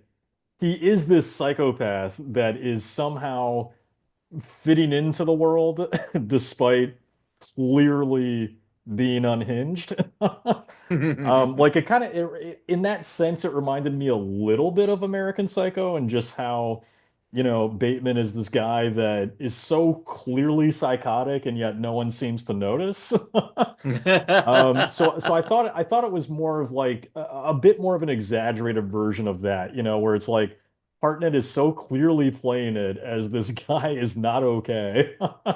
he is this psychopath that is somehow fitting into the world despite clearly being unhinged. Like it kind of in that sense, it reminded me a little bit of American Psycho and just how, Bateman is this guy that is so clearly psychotic and yet no one seems to notice. So I thought it was more of like a bit more of an exaggerated version of that, where it's like Hartnett is so clearly playing it as this guy is not okay.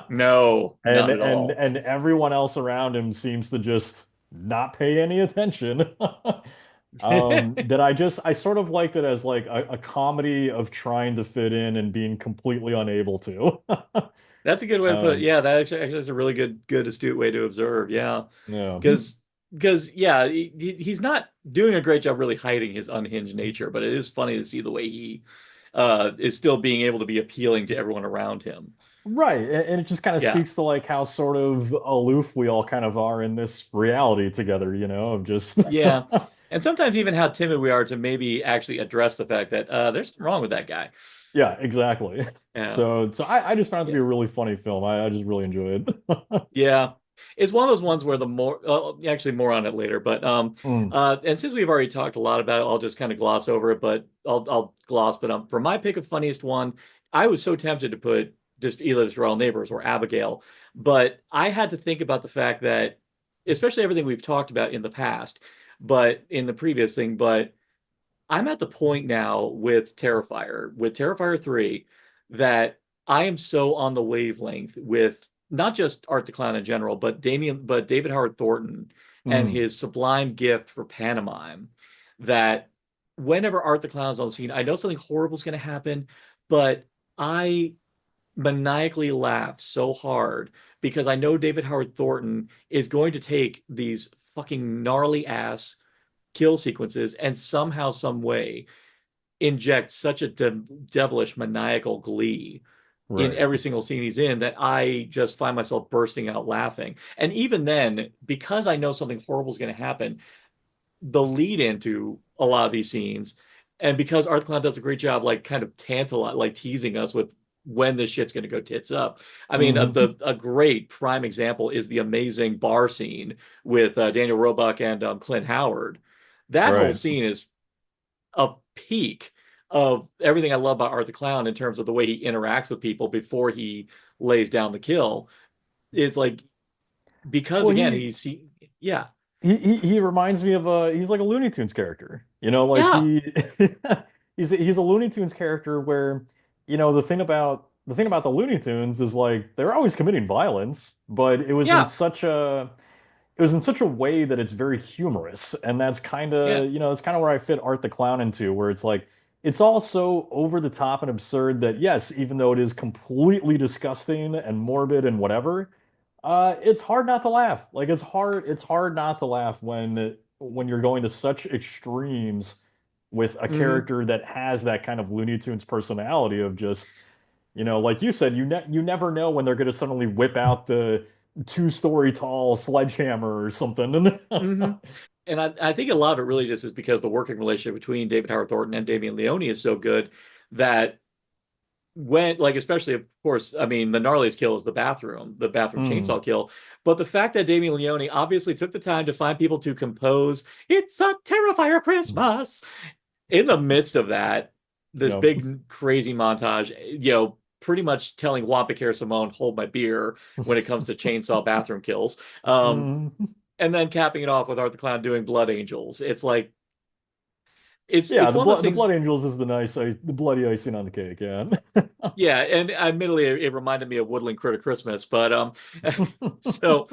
No, And not at and all. and everyone else around him seems to just not pay any attention. That I sort of liked it as like a comedy of trying to fit in and being completely unable to. That's a good way to put it. Um, Yeah, that actually is a really good astute way to observe. Yeah, yeah. because yeah, he's not doing a great job really hiding his unhinged nature, but it is funny to see the way he is still being able to be appealing to everyone around him. Right. And it just kind of Yeah, speaks to like how sort of aloof we all kind of are in this reality together, of just yeah, and sometimes even how timid we are to maybe actually address the fact that there's something wrong with that guy. yeah, exactly. Yeah. So I just found it to be Yeah. a really funny film. I just really enjoy it. Yeah. It's one of those ones where the more actually more on it later, but Mm, and since we've already talked a lot about it, I'll just kind of gloss over it, but I'll gloss, but for my pick of funniest one, I was so tempted to put just either the Royal Neighbors or Abigail, but I had to think about the fact that especially everything we've talked about in the past, but in the previous thing, but I'm at the point now with Terrifier 3, that I am so on the wavelength with not just Art the Clown in general, but David Howard Thornton and mm. his sublime gift for pantomime that whenever Art the Clown's on the scene, I know something horrible is going to happen, but I maniacally laugh so hard because I know David Howard Thornton is going to take these fucking gnarly ass kill sequences and somehow, some way inject such a devilish maniacal glee in Right. every single scene he's in that I just find myself bursting out laughing. And even then, because I know something horrible is going to happen, the lead into a lot of these scenes, and because Art the Clown does a great job, like kind of like teasing us with when this shit's going to go tits up. I mean, Hmm. a great prime example is the amazing bar scene with Daniel Roebuck and Clint Howard. That whole Right. scene is a peak of everything I love about Art the Clown in terms of the way he interacts with people before he lays down the kill. It's like because Well, again he yeah, he reminds me of he's like a Looney Tunes character. You know, like yeah, he he's a Looney Tunes character where, you know, the thing about the Looney Tunes is like they're always committing violence, but yeah, it was in such a way that it's very humorous. And that's kind yeah. of, that's kind of where I fit Art the Clown into, where it's like, it's all so over the top and absurd that, yes, even though it is completely disgusting and morbid and whatever, it's hard not to laugh. Like it's hard not to laugh when you're going to such extremes with a Hmm. character that has that kind of Looney Tunes personality of just, like you said, you never know when they're going to suddenly whip out the 2-story tall sledgehammer or something. Hmm. And I think a lot of it really just is because the working relationship between David Howard Thornton and Damien Leone is so good that when, like, especially, of course, I mean, the gnarliest kill is the bathroom Mm, chainsaw kill. But the fact that Damien Leone obviously took the time to find people to compose "It's a Terrifier Christmas" in the midst of that, this yep. big crazy montage, pretty much telling Juan Piquer Simone, hold my beer when it comes to chainsaw bathroom kills. Mm. And then capping it off with Art the Clown doing Blood Angels. It's like Yeah, it's the one of those blood the things. blood angels is the bloody icing on the cake, yeah. Yeah, and admittedly, it reminded me of Woodland Critter Christmas, but so,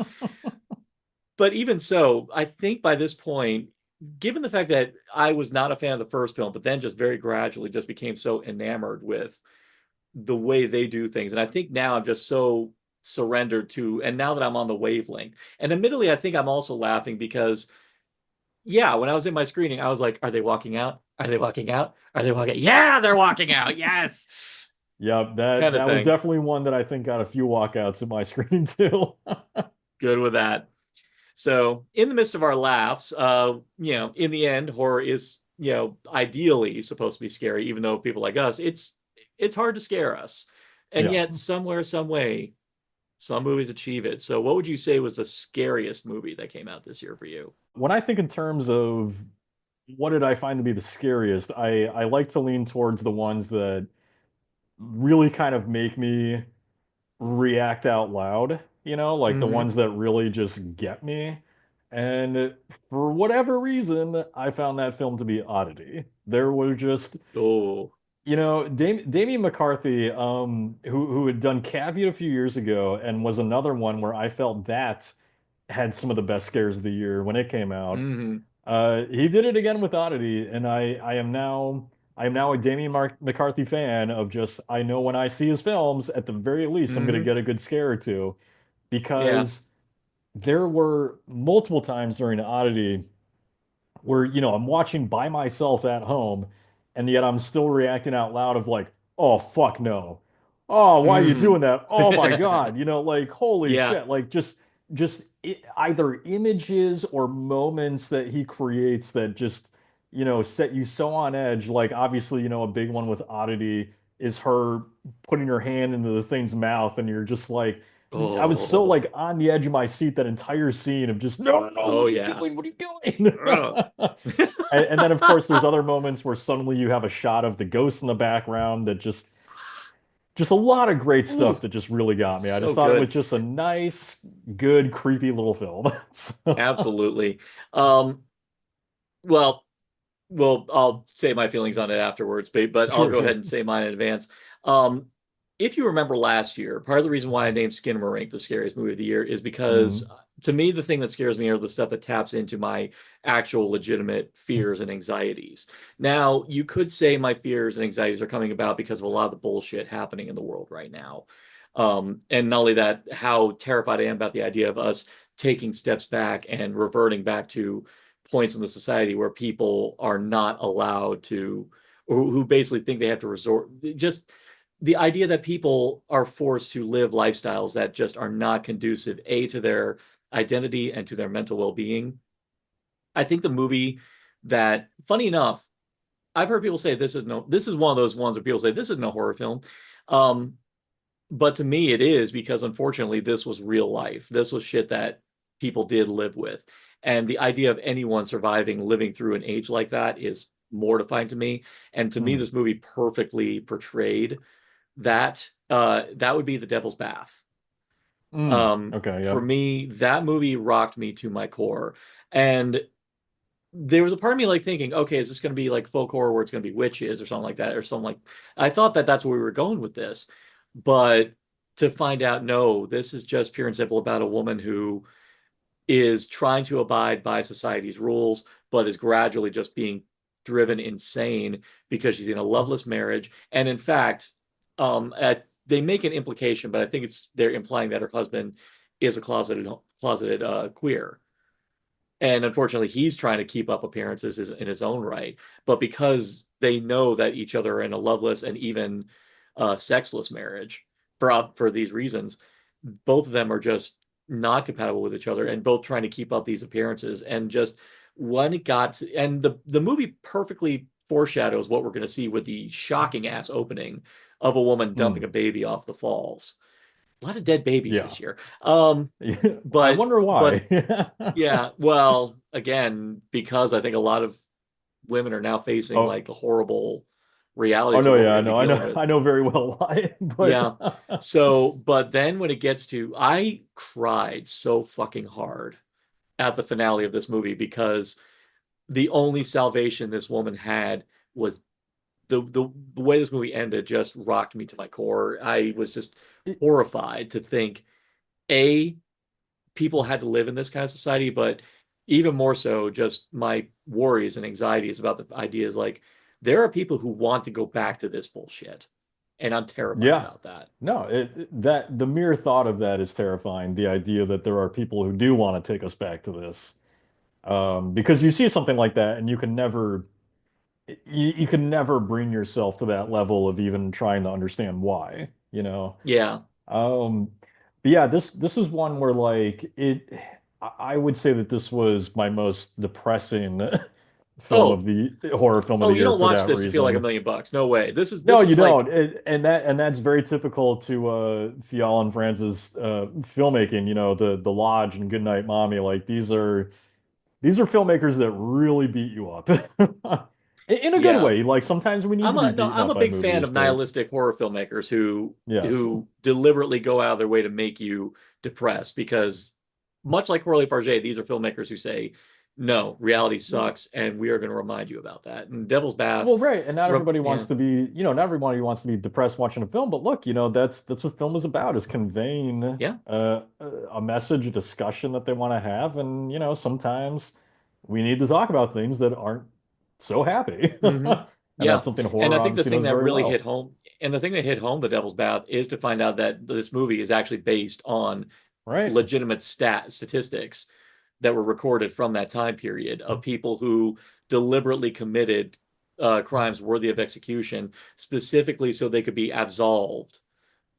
but even so, I think by this point, given the fact that I was not a fan of the first film, but then just very gradually just became so enamored with the way they do things, and I think now I'm just so surrendered to, and now that I'm on the wavelength, and admittedly, I think I'm also laughing because yeah, when I was in my screening, I was like, are they walking out? Are they walking out? Are they walking? Yeah, they're walking out. Yes. Yep, that Kind of that was thing. definitely one that I think got a few walkouts in my screen too. Good with that. So, in the midst of our laughs, in the end, horror is, ideally supposed to be scary, even though people like us, it's hard to scare us. And Yeah. yet, somewhere, some way, some movies achieve it. So, what would you say was the scariest movie that came out this year for you? When I think in terms of what did I find to be the scariest, I like to lean towards the ones that really kind of make me react out loud, like the Mm-hmm. ones that really just get me. And for whatever reason, I found that film to be oddity. There was just, Oh. Damien McCarthy, who had done Caveat a few years ago and was another one where I felt that had some of the best scares of the year when it came out. Mm-hmm. He did it again with Oddity, and I am now a McCarthy fan of just I know when I see his films, at the very least, I'm gonna Mm-hmm. get a good scare or two, Yeah. because there were multiple times during Oddity where, I'm watching by myself at home, and yet I'm still reacting out loud of like, oh fuck no. Oh, why are you Mm-hmm. doing that? Oh my God. Like holy Yeah. shit. Like just either images or moments that he creates that just, set you so on edge. Like obviously, a big one with Oddity is her putting her hand into the thing's mouth, and you're just like, I was so Oh. like on the edge of my seat that entire scene of just no, no, no, Oh what are you yeah. doing? What are you doing? Ugh. And then of course there's other moments where suddenly you have a shot of the ghost in the background that just a lot of great stuff Ooh, that just really got me. I just so thought it was good. just a nice, good, creepy little film. So, Absolutely. Um, well, I'll say my feelings on it afterwards, but I'll sure, go ahead sure. and say mine in advance. Um, if you remember last year, part of the reason why I named Skinamarink the scariest movie of the year is because Mm. to me, the thing that scares me are the stuff that taps into my actual legitimate fears and anxieties. Now, you could say my fears and anxieties are coming about because of a lot of the bullshit happening in the world right now. And not only that, how terrified I am about the idea of us taking steps back and reverting back to points in the society where people are not allowed to, or who basically think they have to resort, just the idea that people are forced to live lifestyles that just are not conducive, A, to their identity and to their mental well-being. I think the movie that, funny enough, I've heard people say this is one of those ones where people say this isn't a horror film. Um, but to me it is because unfortunately this was real life. This was shit that people did live with. And the idea of anyone surviving living through an age like that is mortifying to me. And to me, Hmm. this movie perfectly portrayed that that would be The Devil's Bath. Okay, For yep. me, that movie rocked me to my core. And there was a part of me like thinking, okay, is this going to be like folk horror where it's going to be witches or something like that, or something like. I thought that that's where we were going with this, but to find out, no, this is just pure and simple about a woman who is trying to abide by society's rules, but is gradually just being driven insane because she's in a loveless marriage. And in fact, they make an implication, but I think they're implying that her husband is a closeted queer. And unfortunately, he's trying to keep up appearances in his own right. But because they know that each other are in a loveless and even sexless marriage for these reasons, both of them are just not compatible with each other and both trying to keep up these appearances. And just when it got to, and the movie perfectly foreshadows what we're going to see with the shocking ass opening of a woman dumping Hmm. a baby off the falls. A lot of dead babies Yeah. this year. I But wonder but why. yeah, well, again, because I think a lot of women are now facing Oh, like the horrible oh realities of no, what we're yeah, going to be no, I dealing know, with. I know very well why, Yeah. but So, but then when it gets to, I cried so fucking hard at the finale of this movie because the only salvation this woman had was the way this movie ended just rocked me to my core. I was just it, horrified to think, A, people had to live in this kind of society, but even more so, just my worries and anxieties about the ideas like there are people who want to go back to this bullshit, and I'm terrified yeah, about that. no, that the mere thought of that is terrifying. The idea that there are people who do want to take us back to this, because you see something like that and you can never bring yourself to that level of even trying to understand why, you know. Yeah. Um, but yeah, this is one where like I would say that this was my most depressing film of Oh, the horror film of the oh, you year don't for watch that this to feel like a reason. million bucks. No way. No, This you is like, don't. And that's very typical to Fiala and France's filmmaking, you know, the Lodge and Goodnight Mommy. Like these are filmmakers that really beat you up. In a good yeah. way. Like sometimes we need to be beaten I'm up a by big fan movies, of but nihilistic horror filmmakers yes. who deliberately go out of their way to make you depressed because much like Corley Farge, these are filmmakers who say, no, reality sucks, and we are going to remind you about that. And Devil's Bath, Well, right, and not everybody yeah, wants to be, you know, not everybody wants to be depressed watching a film, but look, you know, that's what film is about, is conveying yeah, a message, a discussion that they want to have, and you know, sometimes we need to talk about things that aren't so happy, hmm and that's yeah. something And I horror think the obviously thing does that very really hit well. home, and the thing that hit home the Devil's Bath is to find out that this movie is actually based on Right? legitimate statistics that were recorded from that time period of people who deliberately committed crimes worthy of execution, specifically so they could be absolved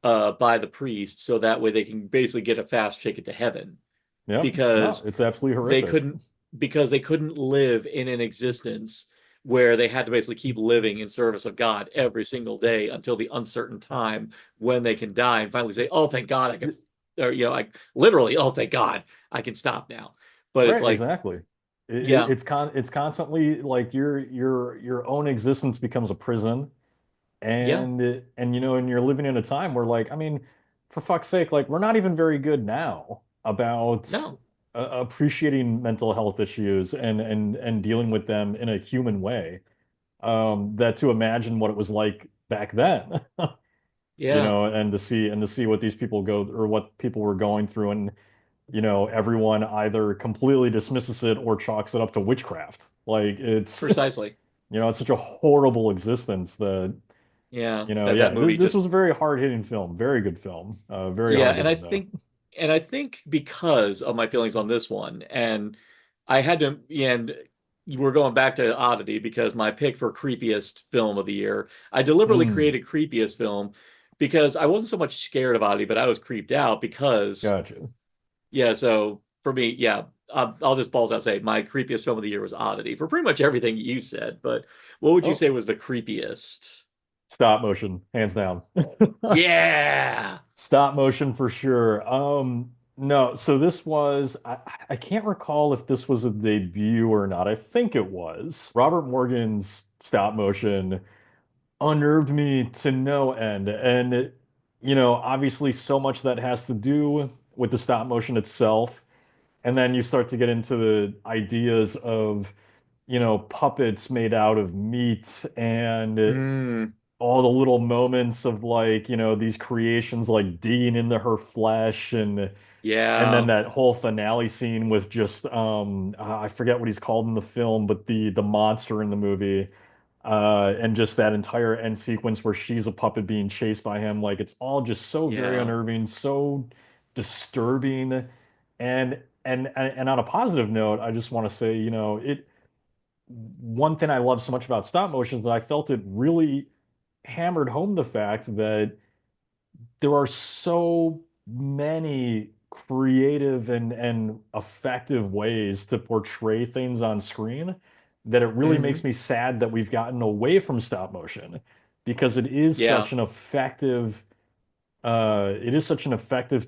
by the priest, so that way they can basically get a fast ticket to heaven Yep. No, because it's absolutely they horrific. couldn't they couldn't live in an existence where they had to basically keep living in service of God every single day until the uncertain time when they can die and finally say, "Oh, thank God, I can," or like literally, "Oh, thank God, I can stop now." But it's Right, like, exactly. yeah, It's constantly like your own existence becomes a prison. yeah, And you know, and you're living in a time where like, I mean, for fuck's sake, like we're not even very good now about no, appreciating mental health issues and dealing with them in a human way. That to imagine what it was like back then, you yeah, know, and to see what these people go or what people were going through. And everyone either completely dismisses it or chalks it up to witchcraft. Like it's, Precisely. it's such a horrible existence that, Yeah, yeah, that movie this just was a very hard-hitting film, very good film, very yeah, hard-hitting though. and I think because of my feelings on this one, and I had to, and we're going back to Oddity because my pick for creepiest film of the year, I deliberately Mm, created creepiest film because I wasn't so much scared of Oddity, but I was creeped out because, gotcha. yeah, so for me, yeah, I'll just balls out say my creepiest film of the year was Oddity for pretty much everything you said, but what would you Oh, say was the creepiest? stop motion, hands down. Yeah. Stop motion for sure. No, so this was, I can't recall if this was a debut or not. I think it was. Robert Morgan's stop motion unnerved me to no end. And, obviously so much that has to do with the stop motion itself. And then you start to get into the ideas of, puppets made out of meat and Mm, all the little moments of like, these creations like digging into her flesh and then yeah. that whole finale scene with just I forget what he's called in the film, but the monster in the movie. And just that entire end sequence where she's a puppet being chased by him, like it's all just so very Yeah. unnerving, so disturbing. And on a positive note, I just want to say, one thing I love so much about stop motion is that I felt it really hammered home the fact that there are so many creative and effective ways to portray things on screen that it really makes Hmm. me sad that we've gotten away from stop motion because it is Yeah. such an effective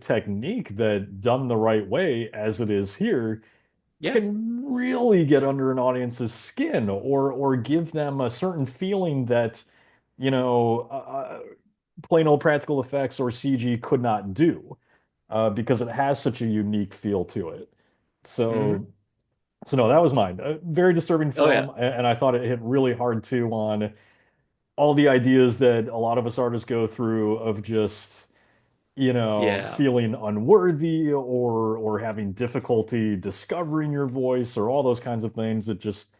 technique that done the right way as it is here Yeah. can really get under an audience's skin or give them a certain feeling that you know plain old practical effects or CG could not do because it has such a unique feel to it. Hmm. So so no, that was mine. A very disturbing Oh yeah. film, and I thought it hit really hard too on all the ideas that a lot of us artists go through of just Yeah. feeling unworthy or having difficulty discovering your voice or all those kinds of things that just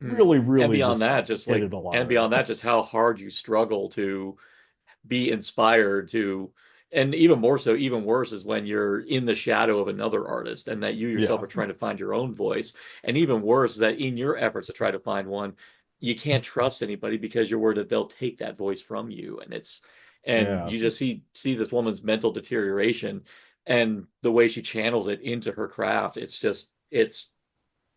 Mm. really, And really beyond just that, just hit like it a lot and of beyond it. that, just how hard you struggle to be inspired to, and even more so, even worse is when you're in the shadow of another artist and that you yourself Yeah, are trying to find your own voice. And even worse is that in your efforts to try to find one, you can't trust anybody because you're worried that they'll take that voice from you. And yeah. you just see this woman's mental deterioration and the way she channels it into her craft. It's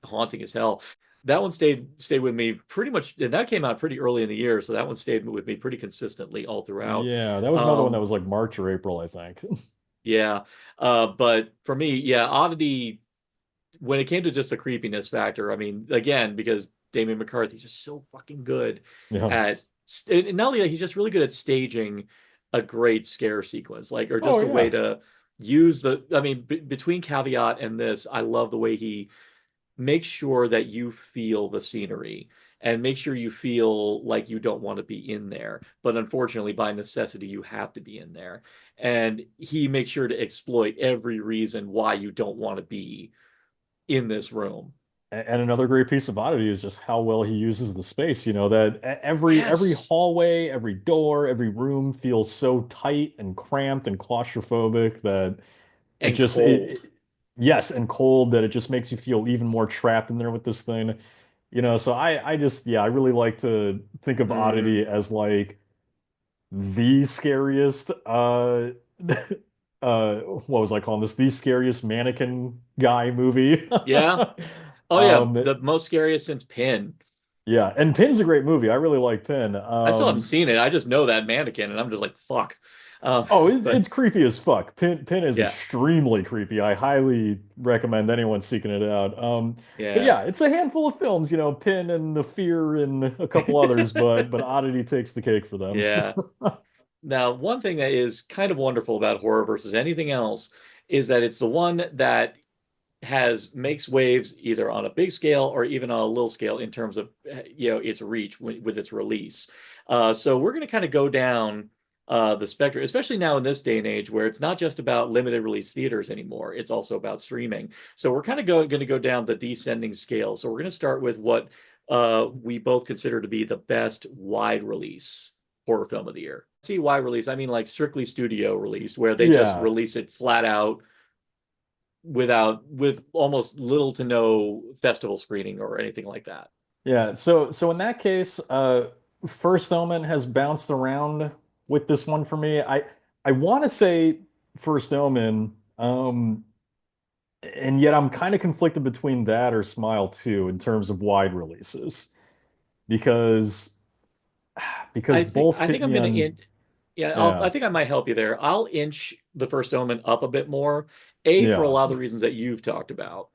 haunting as hell. That one stayed with me pretty much, and that came out pretty early in the year, so that one stayed with me pretty consistently all throughout. Yeah, that was another one that Um, was like March or April, I think. yeah, but for me, yeah, Oddity. When it came to just the creepiness factor, I mean, again, because Damien McCarthy's just so fucking good Yeah. at, and not only that, he's just really good at staging a great scare sequence, like, or Oh just a way yeah. to use the. I mean, between Caveat and this, I love the way he make sure that you feel the scenery and make sure you feel like you don't want to be in there. But unfortunately, by necessity, you have to be in there. And he makes sure to exploit every reason why you don't want to be in this room. And another great piece of oddity is just how well he uses the space, that every Yes. hallway, every door, every room feels so tight and cramped and claustrophobic that it And just cold. yes, and cold that it just makes you feel even more trapped in there with this thing. So I just yeah, I really like to think of Hmm. oddity as like the scariest what was I calling this? The scariest mannequin guy movie. Yeah. Oh, yeah. Um, The most scariest since Pin. yeah, and Pin's a great movie. I really like Pin. I still haven't seen it. I just know that mannequin, and I'm just like, fuck. Oh, But it's creepy as fuck. Pin is yeah. extremely creepy. I highly recommend anyone seeking it out. But Yeah. yeah, it's a handful of films, Pin and The Fear and a couple others, but Oddity takes the cake for them. Yeah. Now, one thing that is kind of wonderful about horror versus anything else is that it's the one that has makes waves either on a big scale or even on a little scale in terms of its reach with its release. So we're going to kind of go down the spectrum, especially now in this day and age where it's not just about limited release theaters anymore. It's also about streaming. So we're kind of going to go down the descending scale. So we're going to start with what we both consider to be the best wide release horror film of the year. See, wide release, I mean like strictly studio released, where they just Yeah. release it flat out with almost little to no festival screening or anything like that. Yeah, so in that case, First Omen has bounced around with this one for me. I want to say First Omen, and yet I'm kind of conflicted between that or Smile 2 in terms of wide releases because both I hit think I'm me gonna on, in yeah, I yeah, think I might help you there. I'll inch the first Omen up a bit more, A, for a yeah, lot of the reasons that you've talked about,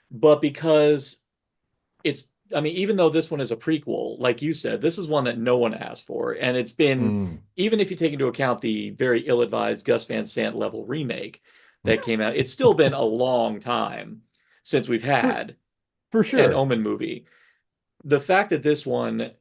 but because I mean, even though this one is a prequel, like you said, this is one that no one asked for. And it's been, mm, even if you take into account the very ill-advised Gus Van Sant level remake that came out, it's still been a long time since we've for had for an sure. Omen movie. The fact that this one,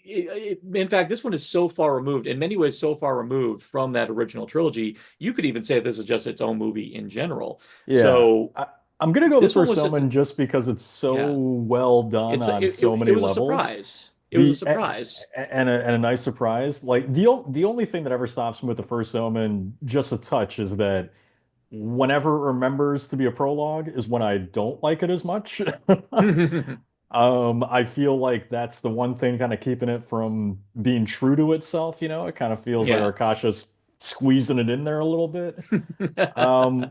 in fact, this one is so far removed, in many ways, so far removed from that original trilogy, you could even say this is just its own movie in general. Yeah, So I'm gonna go the this one First was just, Omen just because it's so yeah, well done on so it many was a levels. surprise. It was a The surprise. and a nice surprise. Like the only thing that ever stops me with the First Omen just a touch is that whenever it remembers to be a prologue is when I don't like it as much. I feel like that's the one thing kind of keeping it from being true to itself, you know? It kind of feels like Yeah. Arkasha's squeezing it in there a little bit.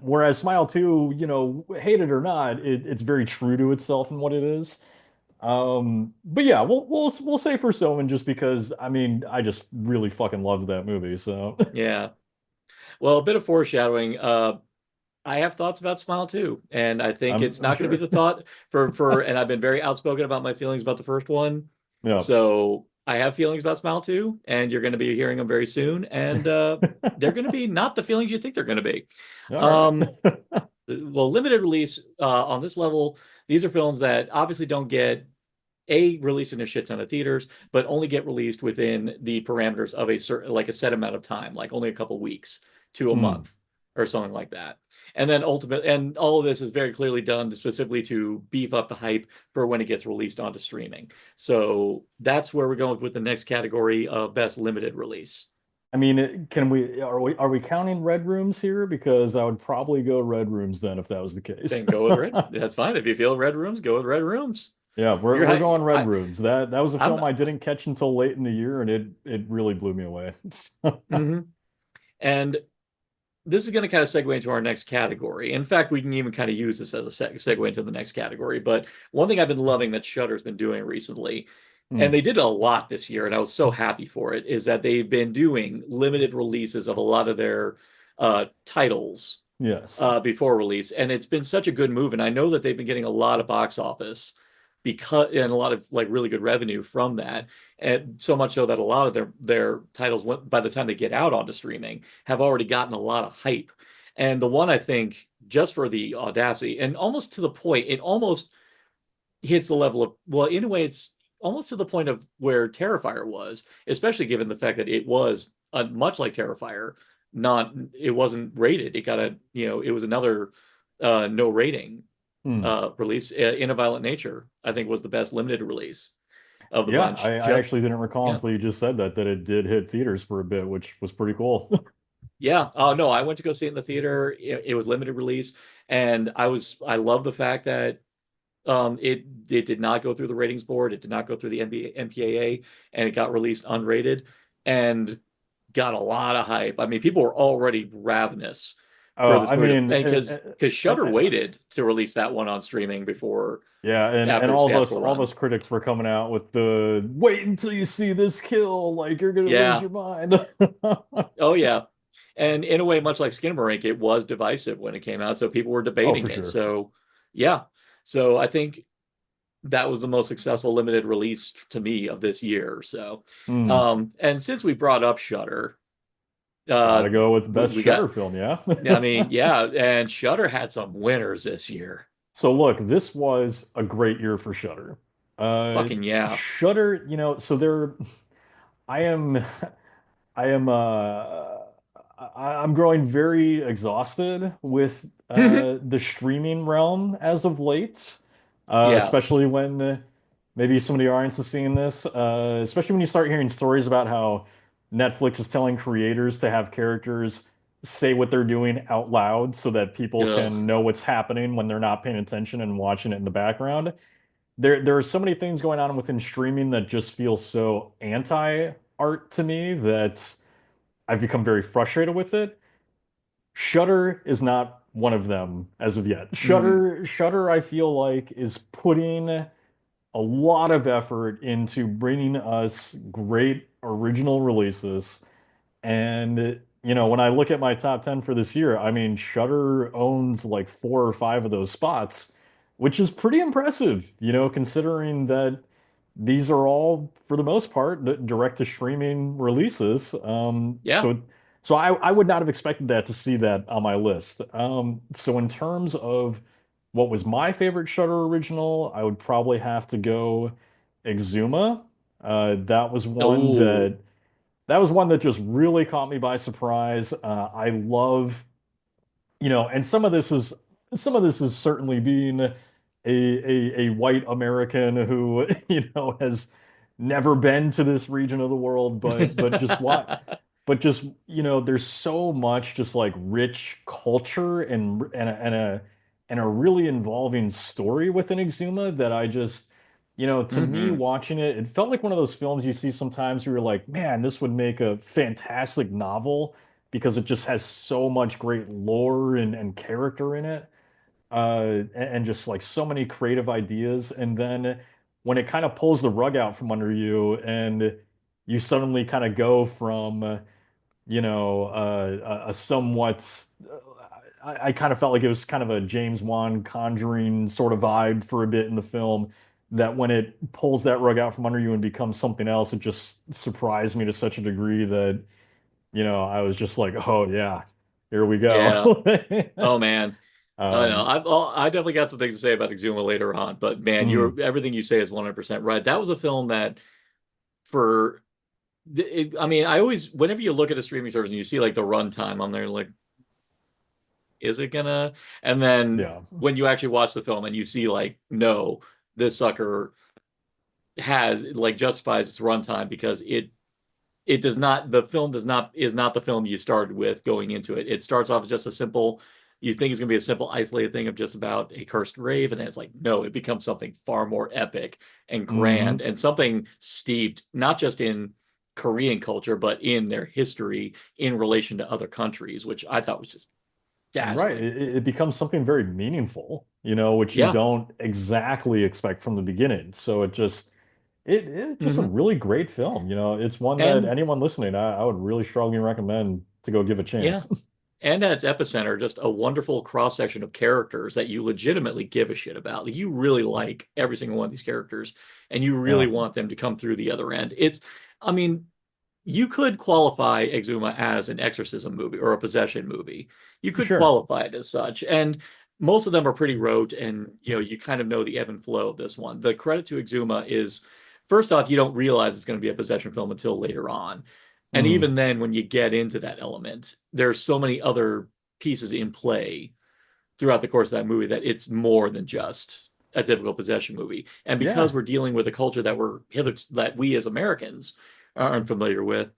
Whereas Smile 2, you know, hate it or not, it's very true to itself and what it is. But yeah, we'll say for Soman just because I mean I just really fucking loved that movie. So Yeah. Well, a bit of foreshadowing. I have thoughts about Smile too, and I think it's I'm not going to be sure. the thought for. And I've been very outspoken about my feelings about the first one, Yeah. so I have feelings about Smile too, and you're going to be hearing them very soon, and they're going to be not the feelings you think they're going to be. All right. Um, well, limited release on this level, these are films that obviously don't get released in a shit ton of theaters, but only get released within the parameters of a certain, like a set amount of time, like only a couple weeks to a Hmm. month or something like that. And then ultimate, and all of this is very clearly done specifically to beef up the hype for when it gets released onto streaming. So that's where we're going with the next category of best limited release. I mean, can are we counting Red Rooms here? Because I would probably go Red Rooms then if that was the case. Then go with red. That's fine. If you feel red rooms, go with red rooms. Yeah, You're we're going Red I Rooms. That was a I'm film I didn't catch until late in the year, and it really blew me away. mhm. And this is going to kind of segue into our next category. In fact, we can even kind of use this as a segue into the next category. But one thing I've been loving that Shudder's been doing recently, and Hmm. they did a lot this year, and I was so happy for it, is that they've been doing limited releases of a lot of their titles Yes. before release, and it's been such a good move. And I know that they've been getting a lot of box office because and a lot of like really good revenue from that, and so much so that a lot of their titles, by the time they get out onto streaming, have already gotten a lot of hype. And the one I think just for the audacity and almost to the point, it almost hits the level of well, in a way, it's almost to the point of where Terrifier was, especially given the fact that it was much like Terrifier, not it wasn't rated. It got it was another no rating Hmm. release. In a Violent Nature, I think was the best limited release of the Yeah, bunch. I Just actually didn't recall yeah, until you just said that it did hit theaters for a bit, which was pretty cool. yeah. Oh no, I went to go see it in the theater. It was limited release, and I love the fact that it did not go through the ratings board. It did not go through the MPAA, and it got released unrated and got a lot of hype. I mean, people were already ravenous Oh, for this I movie mean, because Shudder waited to release that one on streaming before yeah, and after its theatrical all of run. us critics were coming out with the wait until you see this kill, like you're gonna lose Yeah. your mind. Oh yeah. And in a way, much like Skinamarink, it was divisive when it came out, so people were Oh, debating for it. sure. So yeah. So I think that was the most successful limited release to me of this year. So, Hmm. and since we brought up Shutter, Gotta go with best we Shutter got, film, yeah. I mean, yeah, and Shutter had some winners this year. So look, this was a great year for Shutter. Fucking yeah. Shutter, you know, so there I am I am I'm growing very exhausted with the streaming realm as of late, Yeah. especially when maybe some of the audience is seeing this, especially when you start hearing stories about how Netflix is telling creators to have characters say what they're doing out loud so that people can Ugh. know what's happening when they're not paying attention and watching it in the background. There are so many things going on within streaming that just feel so anti-art to me that I've become very frustrated with it. Shudder is not one of them as of yet. Mhm. Shudder, I feel like is putting a lot of effort into bringing us great original releases. And, when I look at my top 10 for this year, I mean, Shudder owns like four or five of those spots, which is pretty impressive, considering that these are all, for the most part, direct to streaming releases. Yeah. So I would not have expected that to see that on my list. So in terms of what was my favorite Shudder original, I would probably have to go Exuma. That was one Oh. that just really caught me by surprise. I love, and some of this is certainly being a white American who, has never been to this region of the world, but just there's so much just like rich culture and a really involving story within Exuma that I just, to me Hmm. watching it, it felt like one of those films you see sometimes where you're like, man, this would make a fantastic novel because it just has so much great lore and character in it, and just like so many creative ideas. And then when it kind of pulls the rug out from under you and you suddenly kind of go from a somewhat I kind of felt like it was kind of a James Wan Conjuring sort of vibe for a bit in the film, that when it pulls that rug out from under you and becomes something else, it just surprised me to such a degree that I was just like, oh yeah, here we Yeah. go. Oh man. I know. Um, I definitely got some things to say about Exuma later on, but man, mm, everything you say is 100% right. That was a film that for I mean, I always whenever you look at a streaming service and you see like the runtime on there, like, is it gonna? And then yeah. when you actually watch the film and you see like, no, this sucker has like justifies its runtime because it does not the film does not is not the film you started with going into it. It starts off as just a simple, you think it's gonna be a simple isolated thing of just about a cursed rave, and then it's like, no, it becomes something far more epic and grand Hmm. and something steeped not just in Korean culture, but in their history in relation to other countries, which I thought was just Right. dazzling. It becomes something very meaningful, which you Yeah. don't exactly expect from the beginning. So it's just a Hmm. really great film. It's one that And anyone listening, I would really strongly recommend to go give a yeah. chance. And at its epicenter, just a wonderful cross section of characters that you legitimately give a shit about. Like, you really like every single one of these characters, and you really Yeah, want them to come through the other end. I mean, you could qualify Exuma as an exorcism movie or a possession movie. You could sure. qualify it as such. And most of them are pretty rote, and you kind of know the ebb and flow of this one. The credit to Exuma is, first off, you don't realize it's going to be a possession film until later on. And Mm, even then, when you get into that element, there's so many other pieces in play throughout the course of that movie that it's more than just a typical possession movie. And because yeah. we're dealing with a culture that we as Americans aren't familiar with,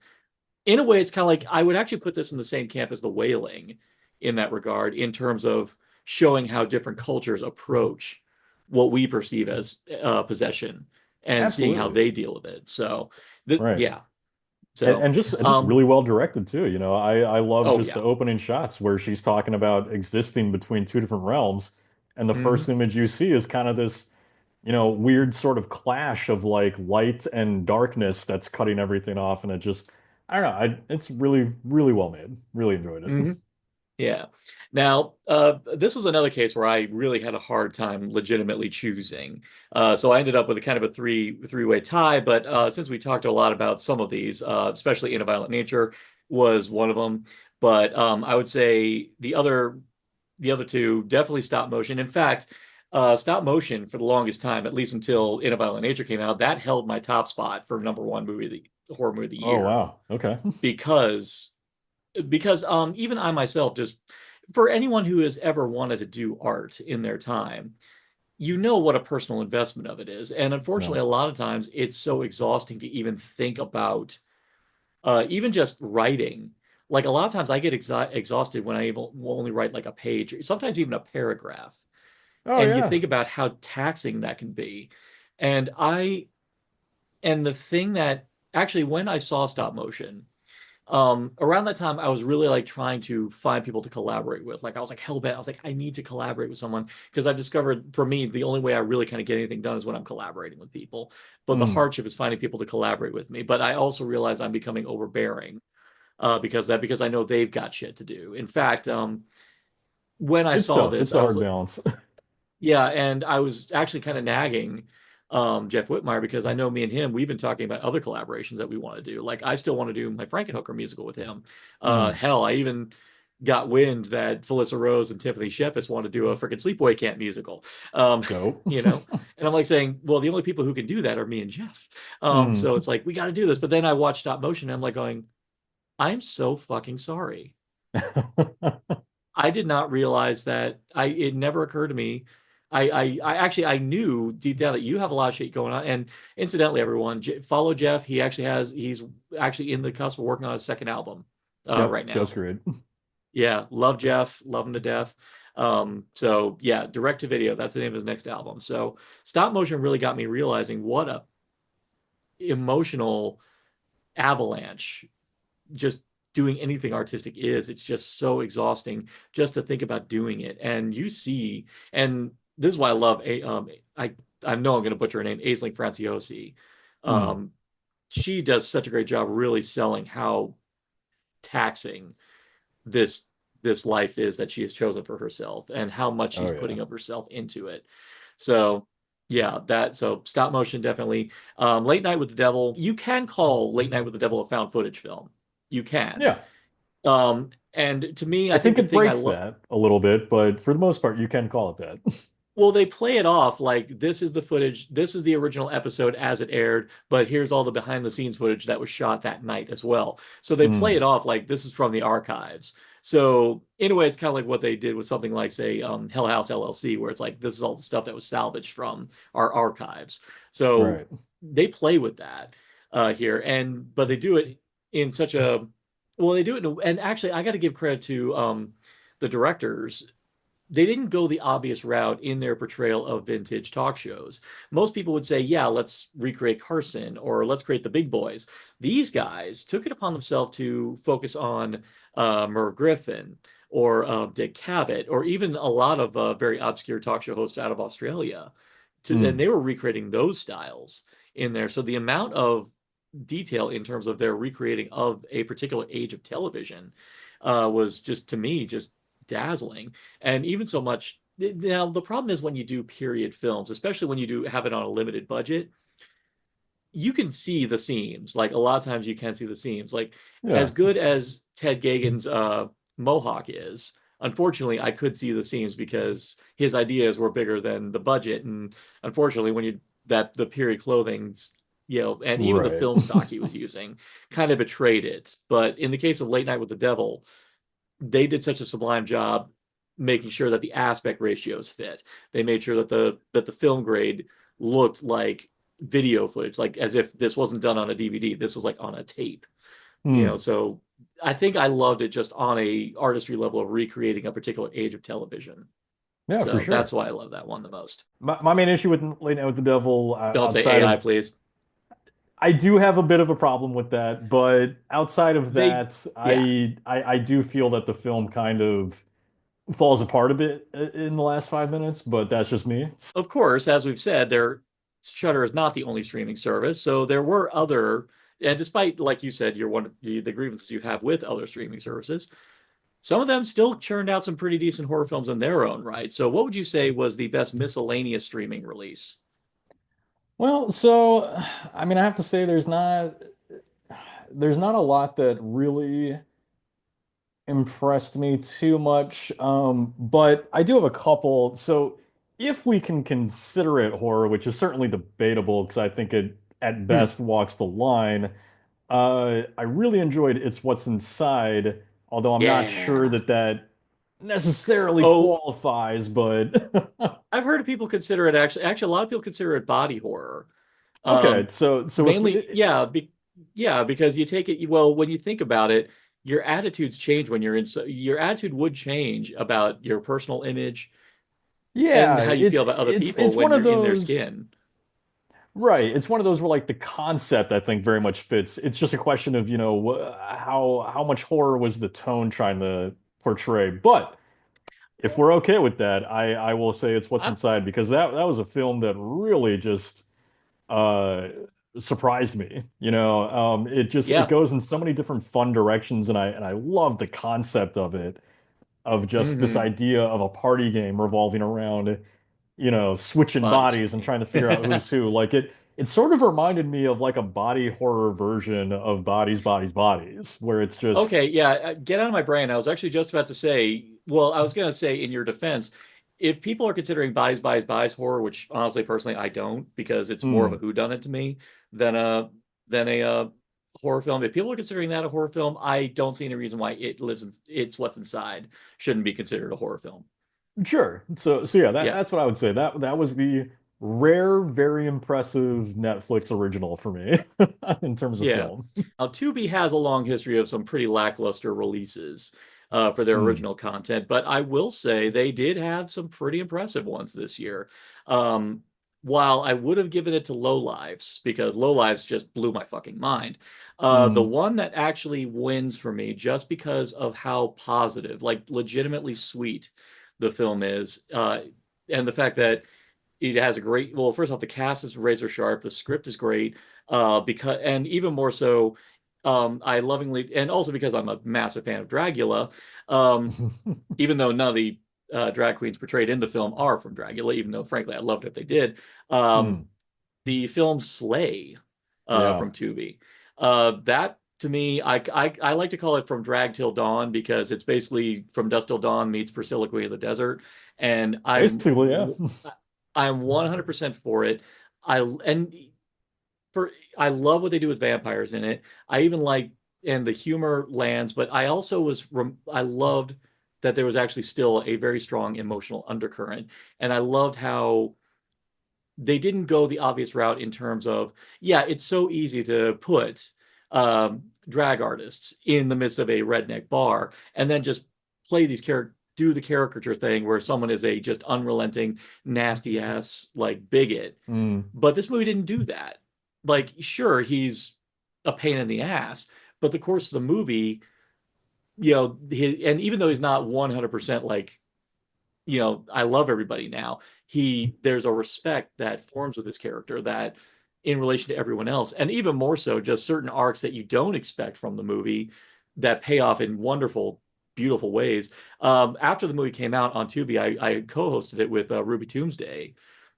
in a way, it's kind of like I would actually put this in the same camp as The Wailing in that regard, in terms of showing how different cultures approach what we perceive as possession and seeing how Absolutely. they deal with it. So, Right. yeah. And, So, and just really well directed too. I love oh just the yeah. opening shots where she's talking about existing between two different realms, and the first Hmm. image you see is kind of this, weird sort of clash of like light and darkness that's cutting everything off, and I don't know, it's really, really well made. Really enjoyed it. Hmm. Yeah. Now, this was another case where I really had a hard time legitimately choosing. So I ended up with a kind of a three-way tie. But since we talked a lot about some of these, especially In a Violent Nature was one of them. But I would say the other two definitely stop motion. In fact, stop motion for the longest time, at least until In a Violent Nature came out, that held my top spot for number one movie horror movie of the Oh year wow. Okay. because even I myself, just for anyone who has ever wanted to do art in their time, you know what a personal investment of it is. And unfortunately, No. a lot of times it's so exhausting to even think about even just writing. Like a lot of times I get exhausted when I will only write like a page, sometimes even a paragraph. Oh And you yeah. think about how taxing that can be. And the thing that actually, when I saw stop motion, around that time I was really like trying to find people to collaborate with. Like I was like hell bent. I was like, I need to collaborate with someone because I've discovered for me the only way I really kind of get anything done is when I'm collaborating with people. But the Mm. hardship is finding people to collaborate with me. But I also realize I'm becoming overbearing because I know they've got shit to do. In fact, when I It's saw tough. this, It's a I was hard like, balance. yeah, and I was actually kind of nagging Jeff Whitmire because I know me and him, we've been talking about other collaborations that we want to do. Like I still want to do my Frankenhooker musical with him. Mm. Hell, I even got wind that Felissa Rose and Tiffany Shepis want to do a freaking Sleepaway Camp musical. Um, Dope. you know, and I'm like saying, well, the only people who can do that are me and Jeff. So Mm. it's like we got to do this. But then I watched stop motion and I'm like going, I'm so fucking sorry. I did not realize that. It never occurred to me. I actually I knew deep down that you have a lot of shit going on. And incidentally, everyone, follow Jeff. He's actually in the cusp of working on his second album Yep, right just now. great. Yeah, love Jeff, love him to death. So yeah, direct to video. That's the name of his next album. So stop motion really got me realizing what a emotional avalanche just doing anything artistic is. It's just so exhausting just to think about doing it. And you see, and this is why I love I know I'm going to butcher her name, Aisling Franciosi. Mm. Um, she does such a great job really selling how taxing this this life is that she has chosen for herself and how much she's Oh yeah. putting of herself into it. So yeah, that so stop motion definitely. Late Night with the Devil, you can call Late Night with the Devil a found footage film. You can. Yeah. And to me, I I think think the it thing I breaks love, that a little bit, but for the most part, you can call it that. well, they play it off like this is the footage, this is the original episode as it aired, but here's all the behind the scenes footage that was shot that night as well. So they play Mm. it off like this is from the archives. So in a way, it's kind of like what they did with something like, say, Hell House LLC, where it's like this is all the stuff that was salvaged from our archives. So Right. they play with that here, and but they do it in such a well, they do it, and actually, I got to give credit to the directors. They didn't go the obvious route in their portrayal of vintage talk shows. Most people would say, yeah, let's recreate Carson or let's create the big boys. These guys took it upon themselves to focus on Merv Griffin or Dick Cavett or even a lot of very obscure talk show hosts out of Australia. And Mm. they were recreating those styles in there. So the amount of detail in terms of their recreating of a particular age of television was just to me just dazzling. And even so much now the problem is when you do period films, especially when you do have it on a limited budget, you can see the seams. Like a lot of times you can see the seams. Like as Yeah. good as Ted Gagan's Mohawk is, unfortunately I could see the seams because his ideas were bigger than the budget. And unfortunately when you that the period clothing's and even the Right. film stock he was using kind of betrayed it. But in the case of Late Night with the Devil, they did such a sublime job making sure that the aspect ratios fit. They made sure that the film grade looked like video footage, like as if this wasn't done on a DVD. This was like on a tape. Mm. So I think I loved it just on a artistry level of recreating a particular age of television. Yeah, for So that's sure. why I love that one the most. My main issue with Late Night with the Devil, Don't say outside AI, of, please. I do have a bit of a problem with that, but outside of They, that, yeah, I do feel that the film kind of falls apart a bit in the last 5 minutes, but that's just me. of course, as we've said, there Shudder is not the only streaming service. So there were other, and despite, like you said, you're one of the grievances you have with other streaming services, some of them still churned out some pretty decent horror films in their own right. So what would you say was the best miscellaneous streaming release? Well, so I mean, I have to say there's not a lot that really impressed me too much. But I do have a couple. So if we can consider it horror, which is certainly debatable because I think it at Hmm. best walks the line, I really enjoyed It's What's Inside, although I'm not sure Yeah. that that necessarily Oh, qualifies, but I've heard of people consider it actually a lot of people consider it body horror. okay. Um, So if Mainly, we, yeah, yeah, because you take it, well, when you think about it, your attitudes change when you're in, your attitude would change about your personal image and yeah, how you feel about other people it's when one of you're in their those. skin. Right. It's one of those where like the concept I think very much fits. It's just a question of, how much horror was the tone trying to portray. But if we're okay with that, I will say It's What's I'm, Inside because that was a film that really just uh surprised me. It yeah. goes in so many different fun directions and I love the concept of it, of just this Hmm. idea of a party game revolving around switching Body bodies and switching. trying to figure out who's who. Like it sort of reminded me of like a body horror version of Bodies, Bodies, Bodies, where it's just Okay, yeah, get out of my brain. I was actually just about to say, well, I was going to say in your defense, if people are considering buys horror, which honestly, personally, I don't, because it's more of a mm, whodunit to me than a horror film. If people are considering that a horror film, I don't see any reason why it's what's inside shouldn't be considered a horror film. sure. So yeah, Yeah. that's what I would say. That was the rare, very impressive Netflix original for me in terms of Yeah. film. Now, Tubi has a long history of some pretty lackluster releases for their Mm, original content, but I will say they did have some pretty impressive ones this year. Um, while I would have given it to Low Lives because Low Lives just blew my fucking mind, the mm, one that actually wins for me just because of how positive, like legitimately sweet the film is, and the fact that it has a great, well, first off, the cast is razor sharp, the script is great, because, and even more so, I lovingly, and also because I'm a massive fan of Dracula, um, even though none of the drag queens portrayed in the film are from Dracula, even though frankly I loved it if they did. Um, mm, the film Slay yeah. from Tubi, that to me, I like to call it From Drag Till Dawn because it's basically From Dusk Till Dawn meets Priscilla Queen of the Desert, and Basically, yeah. I'm 100% for it. And for I love what they do with vampires in it. I even like and the humor lands, but I also I loved that there was actually still a very strong emotional undercurrent, and I loved how they didn't go the obvious route in terms of, yeah, it's so easy to put drag artists in the midst of a redneck bar and then just play these characters, do the caricature thing where someone is a just unrelenting, nasty ass like bigot. Mm. But this movie didn't do that. Like, sure, he's a pain in the ass, but the course of the movie, and even though he's not 100% like I love everybody now. There's a respect that forms with this character that in relation to everyone else, and even more so, just certain arcs that you don't expect from the movie that pay off in wonderful, beautiful ways. After the movie came out on Tubi, I co-hosted it with Ruby Tombsday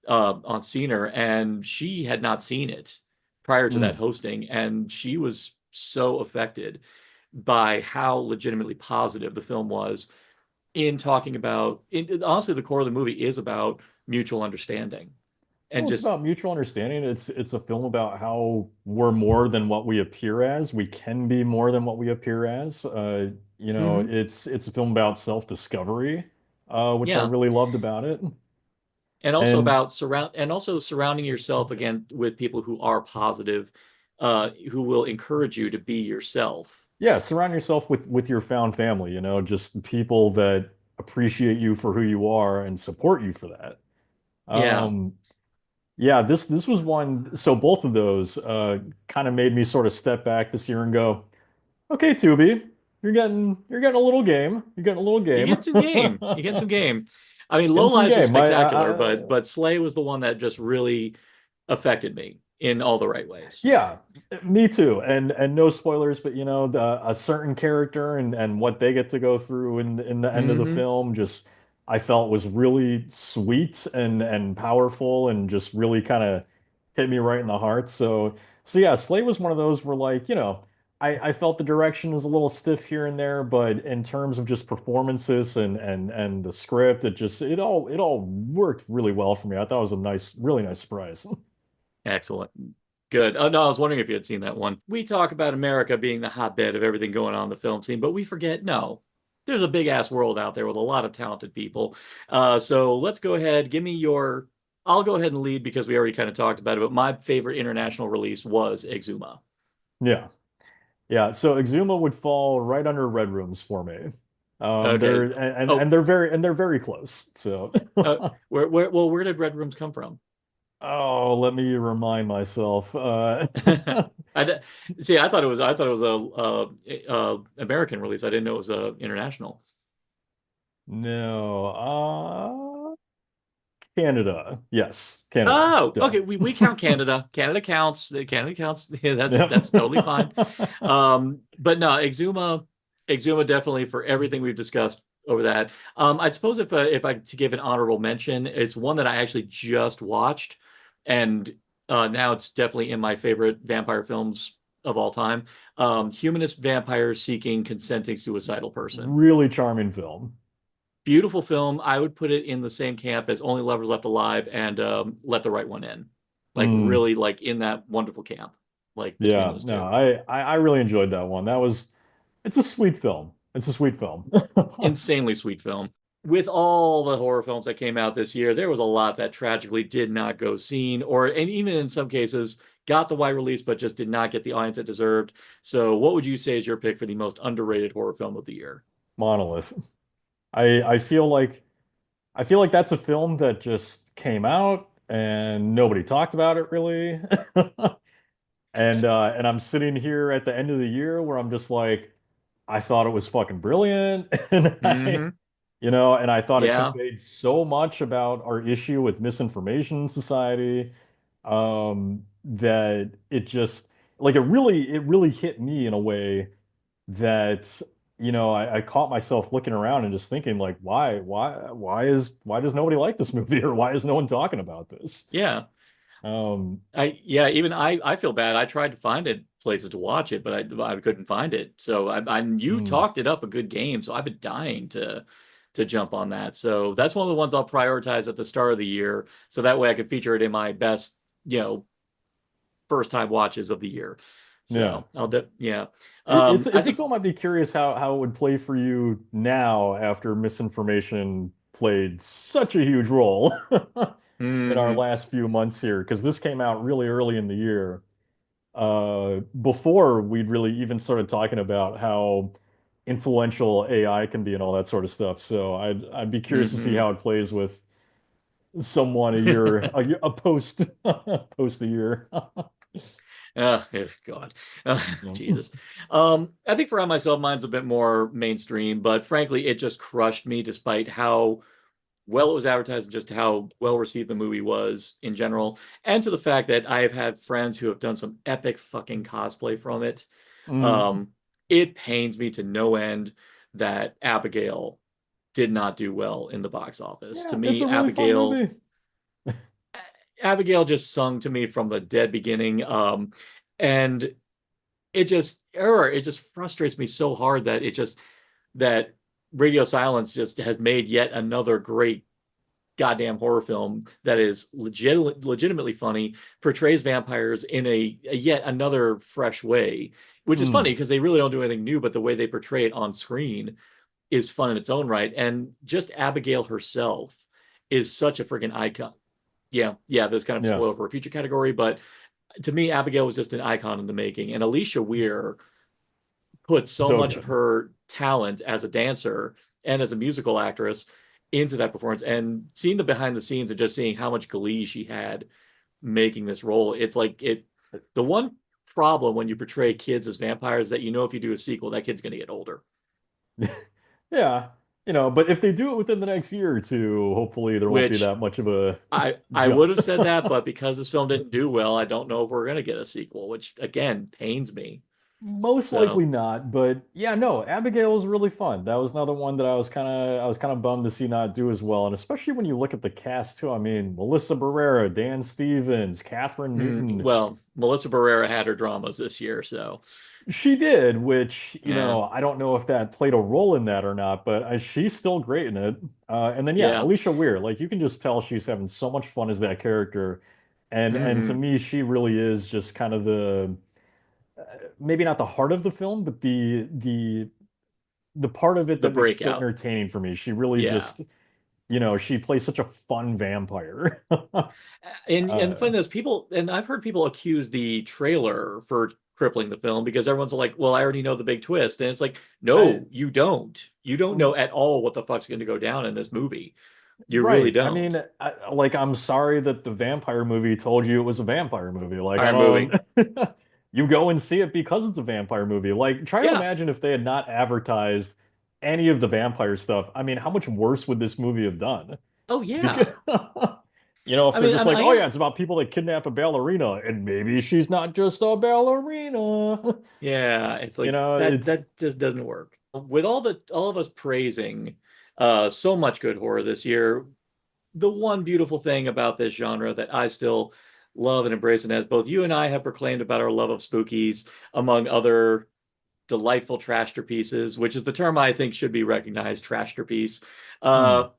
on Scener, and she had not seen it prior to that Mm. hosting, and she was so affected by how legitimately positive the film was in talking about honestly the core of the movie is about mutual understanding and Well, it's just about mutual understanding. It's a film about how we're more than what we appear as. We can be more than what we appear as. mhm. It's a film about self-discovery, which I Yeah, really loved about it. and also And about surrounding yourself again with people who are positive, who will encourage you to be yourself. yeah, surround yourself with your found family, just people that appreciate you for who you are and support you for that. Yeah, Um, yeah, this was one. So both of those kind of made me sort of step back this year and go, okay, Tubi, you're getting a little game. You're getting a little you game. get some game, you get some game. I mean, Low Getting some Lives is game. spectacular, but Slay was the one that just really affected me in all the right ways. Yeah, me too. And no spoilers, but a certain character and what they get to go through in the end of the Hmm. film just I felt was really sweet and powerful and just really kind of hit me right in the heart. So yeah, Slay was one of those where like, I felt the direction was a little stiff here and there, but in terms of just performances and the script, it all worked really well for me. I thought it was a really nice surprise. Excellent. Good. Oh no, I was wondering if you had seen that one. We talk about America being the hotbed of everything going on in the film scene, but we forget no. There's a big ass world out there with a lot of talented people. So let's go ahead. Give me your. I'll go ahead and lead because we already kind of talked about it. But my favorite international release was Exuma. Yeah. Yeah, so Exuma would fall right under Red Rooms for me. They're Okay. and Oh, they're very close. So where did Red Rooms come from? oh, let me remind myself. I d- See. I thought it was a American release. I didn't know it was a international. No, Canada. Yes, Canada. Oh, Duh. okay. We count Canada. Canada counts. Canada counts. Yeah, Yep. that's totally fine. But no, Exuma definitely for everything we've discussed over that. I suppose if I to give an honorable mention, it's one that I actually just watched, and now it's definitely in my favorite vampire films of all time. Humanist vampire seeking consenting suicidal person. Really charming film. Beautiful film. I would put it in the same camp as Only Lovers Left Alive and Let the Right One In. Like Mm, really like in that wonderful camp, like between yeah, those no, two. I really enjoyed that one. It's a sweet film. It's a sweet film. Insanely sweet film. With all the horror films that came out this year, there was a lot that tragically did not go seen, or and even in some cases got the wide release but just did not get the audience it deserved. So, what would you say is your pick for the most underrated horror film of the year? Monolith. I I feel like that's a film that just came out and nobody talked about it really. And I'm sitting here at the end of the year where I'm just like, I thought it was fucking brilliant. And Hmm. and I thought it Yeah. conveyed so much about our issue with misinformation in society, that it just like it really hit me in a way that I caught myself looking around and just thinking like why does nobody like this movie or why is no one talking about this? Yeah. Um Even I feel bad. I tried to find it places to watch it, but I couldn't find it. So you mm, talked it up a good game, so I've been dying to jump on that. So that's one of the ones I'll prioritize at the start of the year, so that way I can feature it in my best, first time watches of the year. yeah. So yeah. I It's a think. film I'd be curious how it would play for you now after misinformation played such a huge role in our Mhm. last few months here because this came out really early in the year. Before we'd really even started talking about how influential AI can be and all that sort of stuff. So I'd be curious to see Mhm. how it plays with someone a post post a year. God. Jesus. I think for myself, mine's a bit more mainstream, but frankly, it just crushed me despite how well it was advertised and just how well received the movie was in general. And to the fact that I've had friends who have done some epic fucking cosplay from it. Mm. Um, it pains me to no end that Abigail did not do well in the box office. To Yeah, it's me, a really fun Abigail movie. Abigail just sung to me from the dead beginning. And it just frustrates me so hard that that Radio Silence just has made yet another great goddamn horror film that is legitimately funny, portrays vampires in a yet another fresh way, which is funny Mm. because they really don't do anything new, but the way they portray it on screen is fun in its own right. And just Abigail herself is such a freaking icon. Yeah, yeah, this kind of Yeah, spoil for a future category, but to me, Abigail was just an icon in the making. And Alicia Weir put so so much of good. her talent as a dancer and as a musical actress into that performance, and seeing the behind the scenes and just seeing how much glee she had making this role. It's like the one problem when you portray kids as vampires that if you do a sequel, that kid's going to get older. Yeah, but if they do it within the next year or two, hopefully there won't be Which that much of a I would jump. have said that, but because this film didn't do well, I don't know if we're going to get a sequel, which again pains me. Most likely So, not, but yeah, no, Abigail was really fun. That was another one that I was kind of bummed to see not do as well, and especially when you look at the cast too. I mean, Melissa Barrera, Dan Stevens, Catherine Newton. well, Melissa Barrera had her dramas this year, so She did, which, yeah, I don't know if that played a role in that or not, but she's still great in it. And then, yeah, yeah. Alicia Weir, like you can just tell she's having so much fun as that character. And to Hmm. me, she really is just kind of the maybe not the heart of the film, but the part of it The that makes it so breakout. entertaining for me. She really Yeah. just, she plays such a fun vampire. And the Uh, thing is, people, and I've heard people accuse the trailer for crippling the film because everyone's like, well, I already know the big twist. And it's like, I no, you don't. You don't know at all what the fuck's going to go down in this movie. You really Right. I don't. mean, I'm sorry that the vampire movie told you it was a vampire movie. Like, All I right, movie. don't, you go and see it because it's a vampire movie. Like, try to Yeah. imagine if they had not advertised any of the vampire stuff. I mean, how much worse would this movie have done? Oh, Because, yeah. if I they're mean, just like, I oh am. yeah, it's about people that kidnap a ballerina, and maybe she's not just a ballerina. Yeah, it's like that. It's, That just doesn't work. With all of us praising so much good horror this year, the one beautiful thing about this genre that I still love and embrace, and as both you and I have proclaimed about our love of spookies, among other delightful trashterpieces, which is the term I think should be recognized, trashterpiece. hmm. Uh,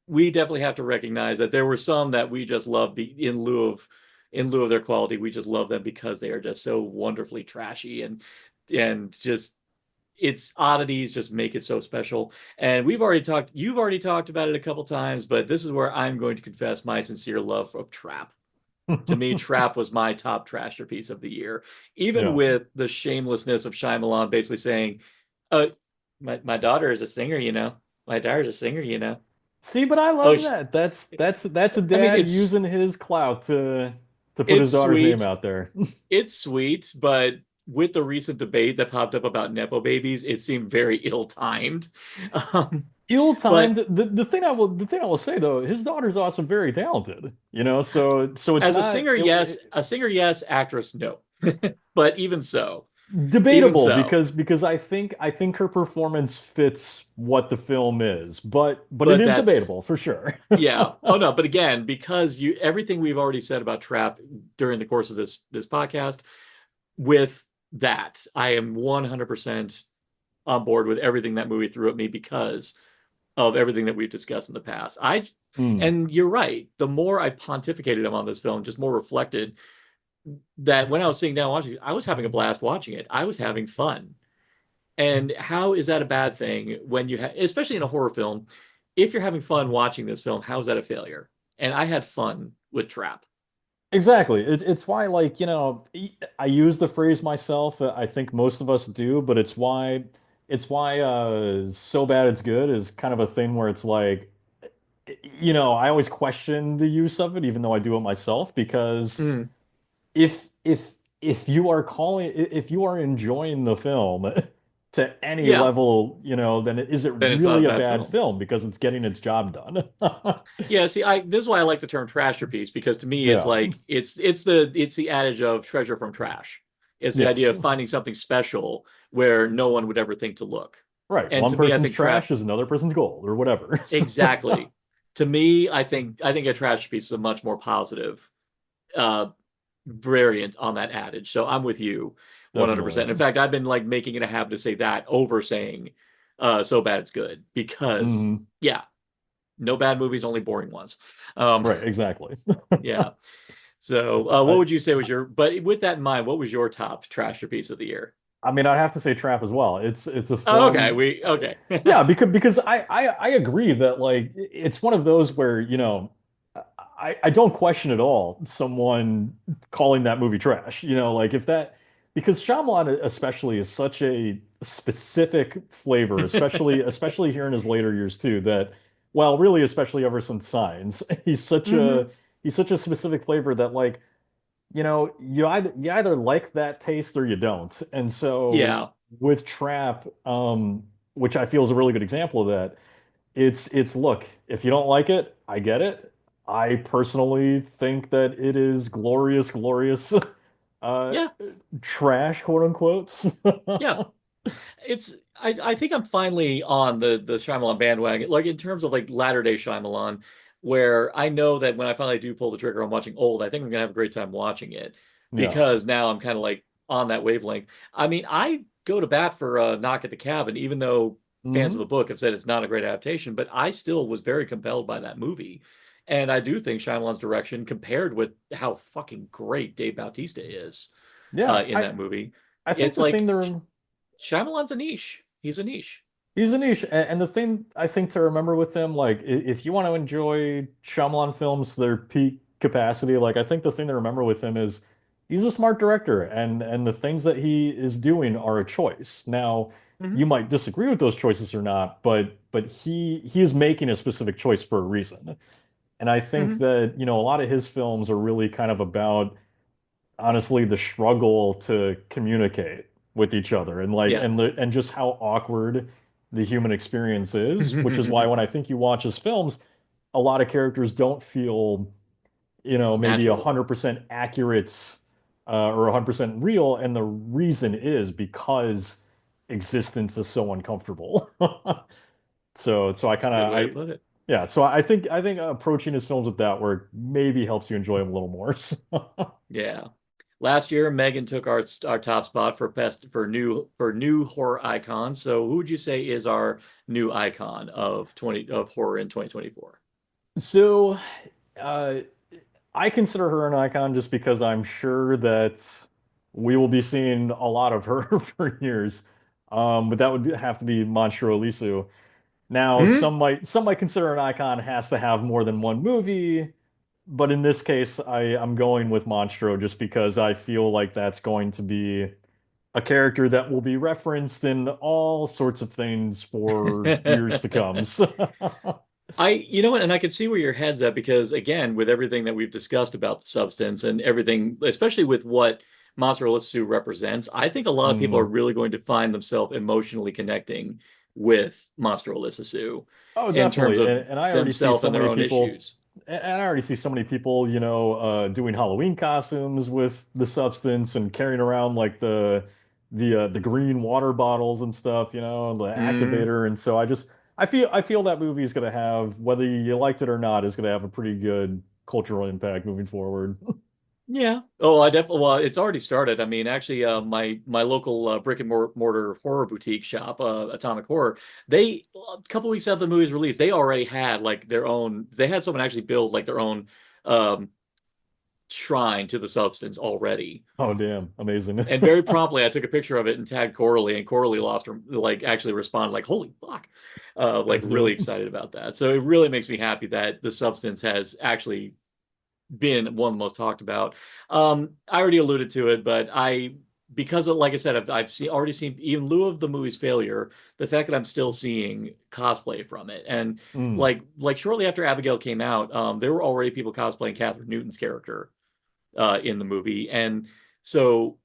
we definitely have to recognize that there were some that we just love in lieu of their quality. We just love them because they are just so wonderfully trashy and just its oddities just make it so special. And you've already talked about it a couple times, but this is where I'm going to confess my sincere love of Trap. To me, Trap was my top trasher piece of the year, even Yeah. with the shamelessness of Shyamalan basically saying, uh, my daughter is a singer, you know. My daughter's a singer, you know. See, but I Oh, love that. That's a I mean, dad using his clout to put his it's daughter's name sweet. out there. It's sweet, but with the recent debate that popped up about Nepo babies, it seemed very ill-timed. Um, Ill-timed. but The thing I will say though, his daughter's also very talented. So it's as a not singer, yes. it, A singer, yes. Actress, no. But even debatable so, because I think her performance fits what the film is, but it but is that's debatable for sure. yeah. Oh no, but again, because you everything we've already said about Trap during the course of this podcast, with that, I am 100% on board with everything that movie threw at me because of everything that we've discussed in the past. Hmm. And you're right. The more I pontificated on this film, just more reflected that when I was sitting down watching it, I was having a blast watching it. I was having fun. And how is that a bad thing when especially in a horror film, if you're having fun watching this film, how is that a failure? And I had fun with Trap. Exactly. It's why, like, I use the phrase myself. I think most of us do, but it's why so bad it's good is kind of a thing where it's like, I always question the use of it, even though I do it myself, because Mm, if you are enjoying the film to any yeah, level, then is it then it's not a really a bad bad film. film because it's getting its job done? Yeah, see, I this is why I like the term trasher piece because to me it's Yeah. like it's the adage of treasure from trash. It's the idea Yes. of finding something special where no one would ever think to look. Right. And One to me, I person's think Trap trash is another person's gold or whatever. exactly. To me, I think a trash piece is a much more positive uh variant on that adage. So I'm with you 100%. In Definitely. fact, I've been like making it a habit to say that over saying so bad it's good because Hmm. yeah, no bad movies, only boring ones. Right, exactly. Yeah. So, what I, would you say was but with that in mind, what was your top trasher piece of the year? I mean, I'd have to say Trap as well. It's a Oh, okay. film. Okay. Yeah, because I agree that like it's one of those where, I don't question at all someone calling that movie trash. Like if that because Shyamalan especially is such a specific flavor, especially here in his later years too, that well, really especially ever since Signs, Hmm. he's such a specific flavor that like you either like that taste or you don't. And so Yeah. with Trap, which I feel is a really good example of that, it's look, if you don't like it, I get it. I personally think that it is glorious, glorious uh Yeah. trash, quote unquote. Yeah. I think I'm finally on the Shyamalan bandwagon, like in terms of like latter day Shyamalan, where I know that when I finally do pull the trigger on watching Old, I think I'm gonna have a great time watching it Yeah. because now I'm kind of like on that wavelength. I mean, I go to bat for Knock at the Cabin, even though fans of Hmm. the book have said it's not a great adaptation, but I still was very compelled by that movie. And I do think Shyamalan's direction, compared with how fucking great Dave Bautista is Yeah, in that movie, I think it's the thing like they're Shyamalan's a niche. He's a niche. He's a niche, and the thing I think to remember with him, like if you want to enjoy Shyamalan films to their peak capacity, like I think the thing to remember with him is he's a smart director, and the things that he is doing are a choice. Now, Hmm. you might disagree with those choices or not, but he is making a specific choice for a reason. And I think Hmm. that, a lot of his films are really kind of about honestly the struggle to communicate with each other and like Yeah. and just how awkward the human experience is, which is why when I think you watch his films, a lot of characters don't feel, maybe Natural. 100% accurate or 100% real, and the reason is because existence is so uncomfortable. So I It's a kind good of way to I put it. yeah, so I think approaching his films with that work maybe helps you enjoy him a little more. Yeah. Last year, Megan took our top spot for best for new horror icons. So who would you say is our new icon of 20 of horror in 2024? So, uh, I consider her an icon just because I'm sure that we will be seeing a lot of her for years. But that would have to be Monstro Elisu. Now, Hmm. some might consider an icon has to have more than one movie, but in this case, I'm going with Monstro just because I feel like that's going to be a character that will be referenced in all sorts of things for years to come. So, You know what, and I can see where your head's at because again, with everything that we've discussed about the substance and everything, especially with what mozzarella stew represents, I think a lot of people are mm. really going to find themselves emotionally connecting with mozzarella stew Oh, in terms definitely. of And I already see themselves so and their many own people, issues. and I already see so many people, doing Halloween costumes with the substance and carrying around like the green water bottles and stuff, the Mm, activator. And so I feel that movie is gonna have, whether you liked it or not, is gonna have a pretty good cultural impact moving forward. yeah. Oh, I definitely. Well, it's already started. I mean, actually, my local brick and mortar horror boutique shop, Atomic Horror, they a couple weeks after the movie's release, they already had like their own. They had someone actually build like their own um, shrine to the substance already. Oh, damn. Amazing. And very promptly, I took a picture of it and tagged Coralie, and Coralie lost her, like actually responded like, "Holy fuck!" Like That's really dope. excited about that. So it really makes me happy that the substance has actually been one of the most talked about. I already alluded to it, but because of, like I said, I've already seen, even in lieu of the movie's failure, the fact that I'm still seeing cosplay from it. And Mm, like shortly after Abigail came out, there were already people cosplaying Catherine Newton's character in the movie. And so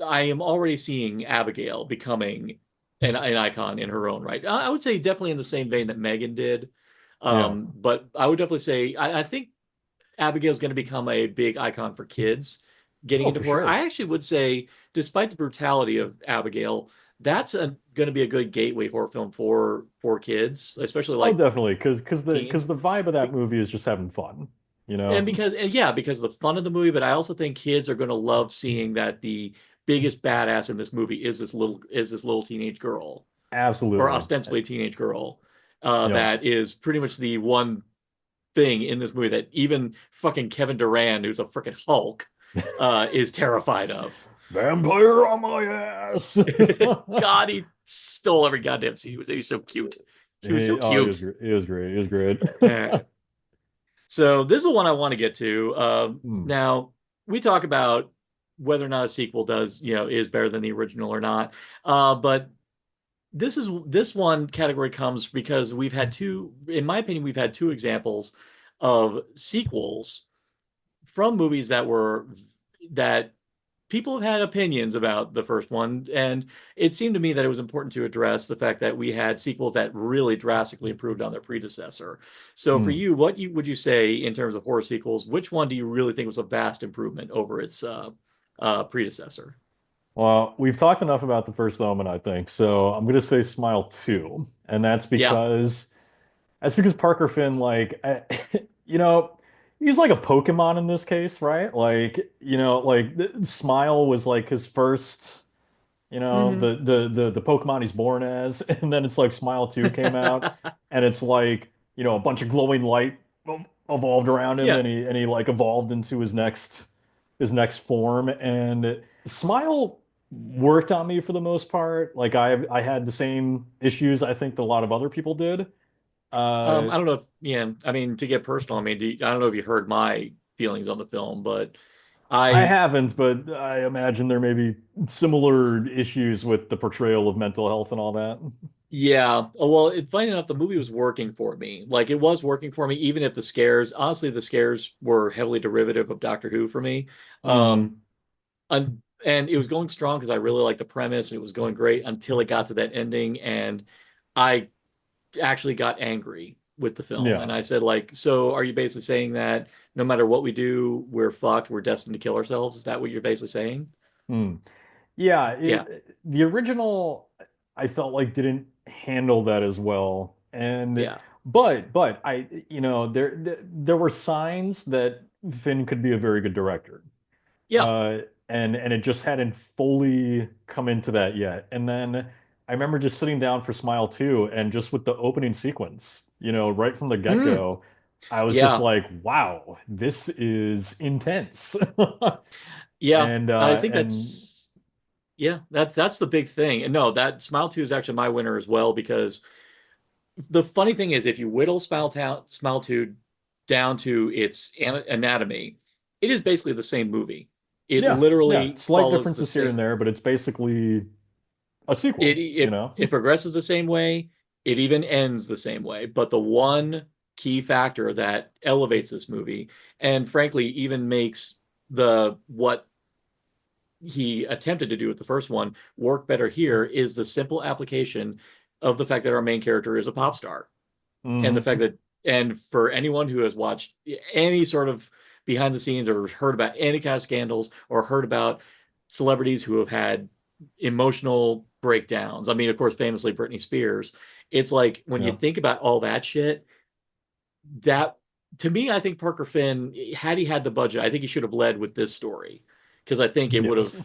I am already seeing Abigail becoming an icon in her own right. I would say definitely in the same vein that Megan did. yeah. But I would definitely say I think Abigail's going to become a big icon for kids getting Oh, into for horror. sure. I actually would say, despite the brutality of Abigail, that's going to be a good gateway horror film for kids, especially Oh, like definitely. Because teens. the vibe of that Be- movie is just having fun, you And know? because and yeah, because of the fun of the movie, but I also think kids are going to love seeing that the biggest badass in this movie is this little teenage girl or Absolutely. ostensibly a teenage girl Yep. that is pretty much the one thing in this movie that even fucking Kevin Durant, who's a freaking Hulk, is terrified of. Vampire on my ass. God, he stole every goddamn scene. He was so cute. He was so Oh, he was cute. great. He was great. He was great. Uh, so this is the one I want to get to. Hmm. Now we talk about whether or not a sequel is better than the original or not. But this one category comes because we've had two, in my opinion, we've had two examples of sequels from movies that people have had opinions about the first one, and it seemed to me that it was important to address the fact that we had sequels that really drastically improved on their predecessor. So for Hmm. you, what would you say in terms of horror sequels? Which one do you really think was a vast improvement over its predecessor? Well, we've talked enough about the first Omen, I think. So I'm gonna say Smile 2. And Yeah. that's because Parker Finn, like, you know, he's like a Pokemon in this case, right? Like, Smile was like his first, Hmm. the Pokemon he's born as, and then it's like Smile 2 came out, and it's like, a bunch of glowing light. evolved around him, Yeah. and he like evolved into his next form. And Smile worked on me for the most part. Like I had the same issues I think that a lot of other people did. Uh, I don't know if, yeah, I mean, to get personal, I mean, I don't know if you heard my feelings on the film, but I I, haven't, but I imagine there may be similar issues with the portrayal of mental health and all that. yeah, oh, well, funny enough, the movie was working for me. Like, it was working for me, even if the scares, honestly, the scares were heavily derivative of Doctor Who for me. Mm, And it was going strong because I really liked the premise. It was going great until it got to that ending, and I actually got angry with the film. And yeah. I said, like, so are you basically saying that no matter what we do, we're fucked, we're destined to kill ourselves? Is that what you're basically saying? Mm. Yeah, Yeah, the original I felt like didn't handle that as well. And yeah, but there were signs that Finn could be a very good director. yeah. And it just hadn't fully come into that yet. And then I remember just sitting down for Smile 2 and just with the opening sequence, right from the Mm, get-go, I was just yeah, like, wow, this is intense. yeah. I think And that's the big thing. And no, that Smile 2 is actually my winner as well because the funny thing is, if you whittle Smile 2 down to its anatomy, it is basically the same movie. It yeah, literally slight follows the differences here and same. there, but it's basically a It sequel, you it know? it progresses the same way. It even ends the same way. But the one key factor that elevates this movie, and frankly, even makes the what he attempted to do with the first one work better here, is the simple application of the fact that our main character is a pop star. And the fact Hmm. that, and for anyone who has watched any sort of behind the scenes or heard about any kind of scandals or heard about celebrities who have had emotional breakdowns, I mean, of course, famously Britney Spears, it's like when you Yeah. think about all that shit, that to me, I think Parker Finn, had he had the budget, I think he should have led with this story because I think Yes.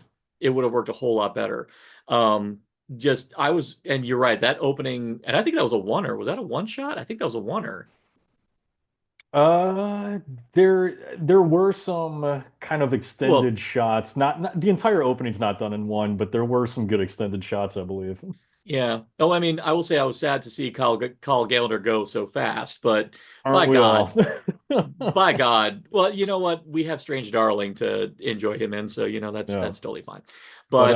it would have worked a whole lot better. Um, just I was, and you're right, that opening, and I think that was a oneer. Was that a one shot? I think that was a oneer. Uh, there were some kind of Well, extended shots. Not the entire opening's not done in one, but there were some good extended shots, I believe. yeah. Oh, I mean, I will say I was sad to see Kyle Gallagher go so fast, but by Aren't we all? God, by God. Well, you know what? We have Strange Darling to enjoy him in, so Yeah. that's totally fine. But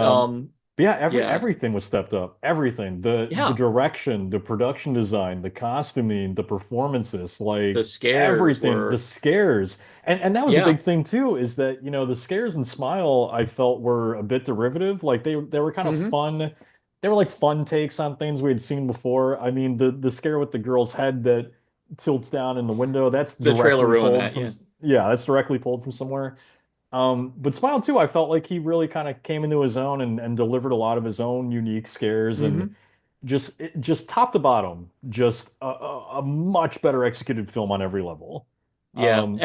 But yeah, yeah, everything was stepped up. Everything. The yeah. direction, the production design, the costuming, the performances, The like scares everything, the were, scares. And that was a yeah. big thing too, is that, the scares in Smile I felt were a bit derivative. Like they were kind of Hmm. fun. They were like fun takes on things we had seen before. I mean, the scare with the girl's head that tilts down in the window, that's The trailer directly ruined pulled that, from yeah. yeah, that's directly pulled from somewhere. But Smile 2, I felt like he really kind of came into his own and delivered a lot of his own unique scares and Hmm. just top to bottom, just a much better executed film on every level. Yeah. Um,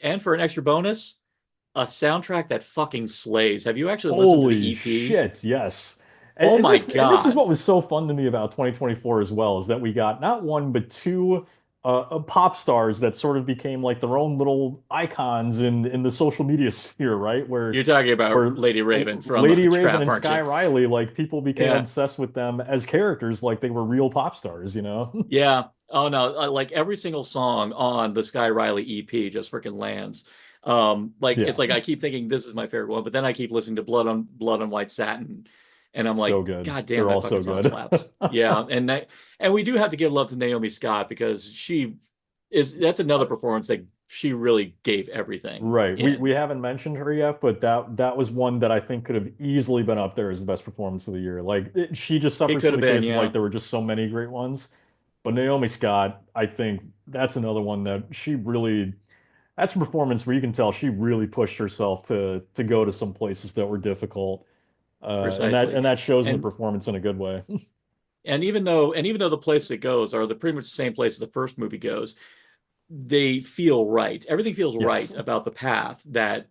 And for an extra bonus, a soundtrack that fucking slays. Have you actually listened to the Holy EP? shit, yes. Oh my And this is God. what was so fun to me about 2024 as well, is that we got not one but two pop stars that sort of became like their own little icons in the social media sphere, right? You're talking about Where Lady Raven from Lady Raven Trap, and aren't Sky you? Riley, like people became Yeah. obsessed with them as characters like they were real pop stars, you know? Yeah. Oh no, like every single song on the Sky Riley EP just freaking lands. Like it's Yeah, like I keep thinking this is my favorite one, but then I keep listening to Blood on White Satin, and I'm so like, good. God damn, They're all that fucking so song good. slaps. Yeah, and we do have to give love to Naomi Scott because that's another performance that she really gave everything Right. We in. haven't mentioned her yet, but that was one that I think could have easily been up there as the best performance of the year. Like she just It suffers could from have the been, case of like yeah, there were just so many great ones. But Naomi Scott, I think that's another one that she really that's a performance where you can tell she really pushed herself to go to some places that were difficult. precisely. And that shows in the And performance in a good way. even though the place it goes are the pretty much the same place the first movie goes, they feel right. Everything feels right Yes. about the path that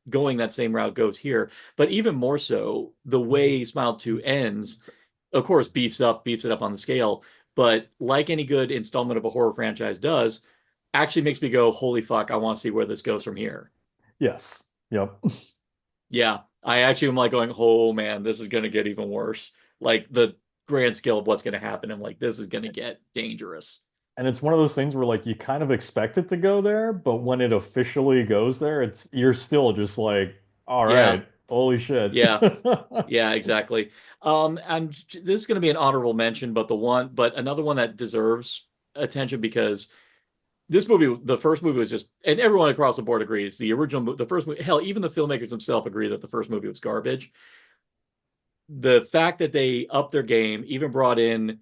going that same route goes here. But even more so, the way Smile 2 ends, of course, beefs it up on the scale. But like any good installment of a horror franchise does, actually makes me go, holy fuck, I want to see where this goes from here. Yes. Yep. Yeah, I actually am like going, oh man, this is going to get even worse. Like the grand scale of what's going to happen. I'm like, this is going to get dangerous. And it's one of those things where like you kind of expect it to go there, but when it officially goes there, it's you're still just like, all Yeah, right, holy shit. yeah, yeah, exactly. And this is going to be an honorable mention, but another one that deserves attention because this movie, the first movie was just, and everyone across the board agrees, the first movie, hell, even the filmmakers themselves agree that the first movie was garbage. The fact that they upped their game, even brought in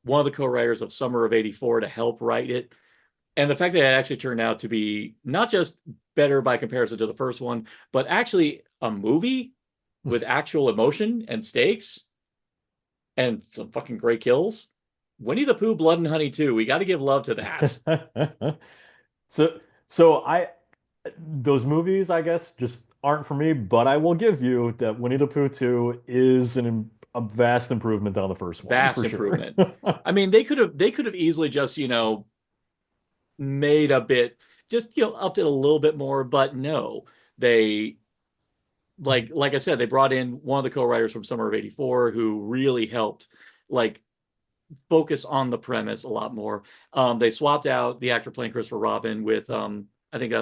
one of the co-writers of Summer of '84 to help write it, and the fact that it actually turned out to be not just better by comparison to the first one, but actually a movie with actual emotion and stakes and some fucking great kills. Winnie the Pooh, Blood and Honey 2. We got to give love to that. So so I those movies, I guess, just aren't for me, but I will give you that Winnie the Pooh 2 is a vast improvement on the first one, Vast for sure. improvement. I mean, they could have easily just, made a bit, just, upped it a little bit more, but no. They like I said, they brought in one of the co-writers from Summer of '84 who really helped like focus on the premise a lot more. They swapped out the actor playing Christopher Robin with I think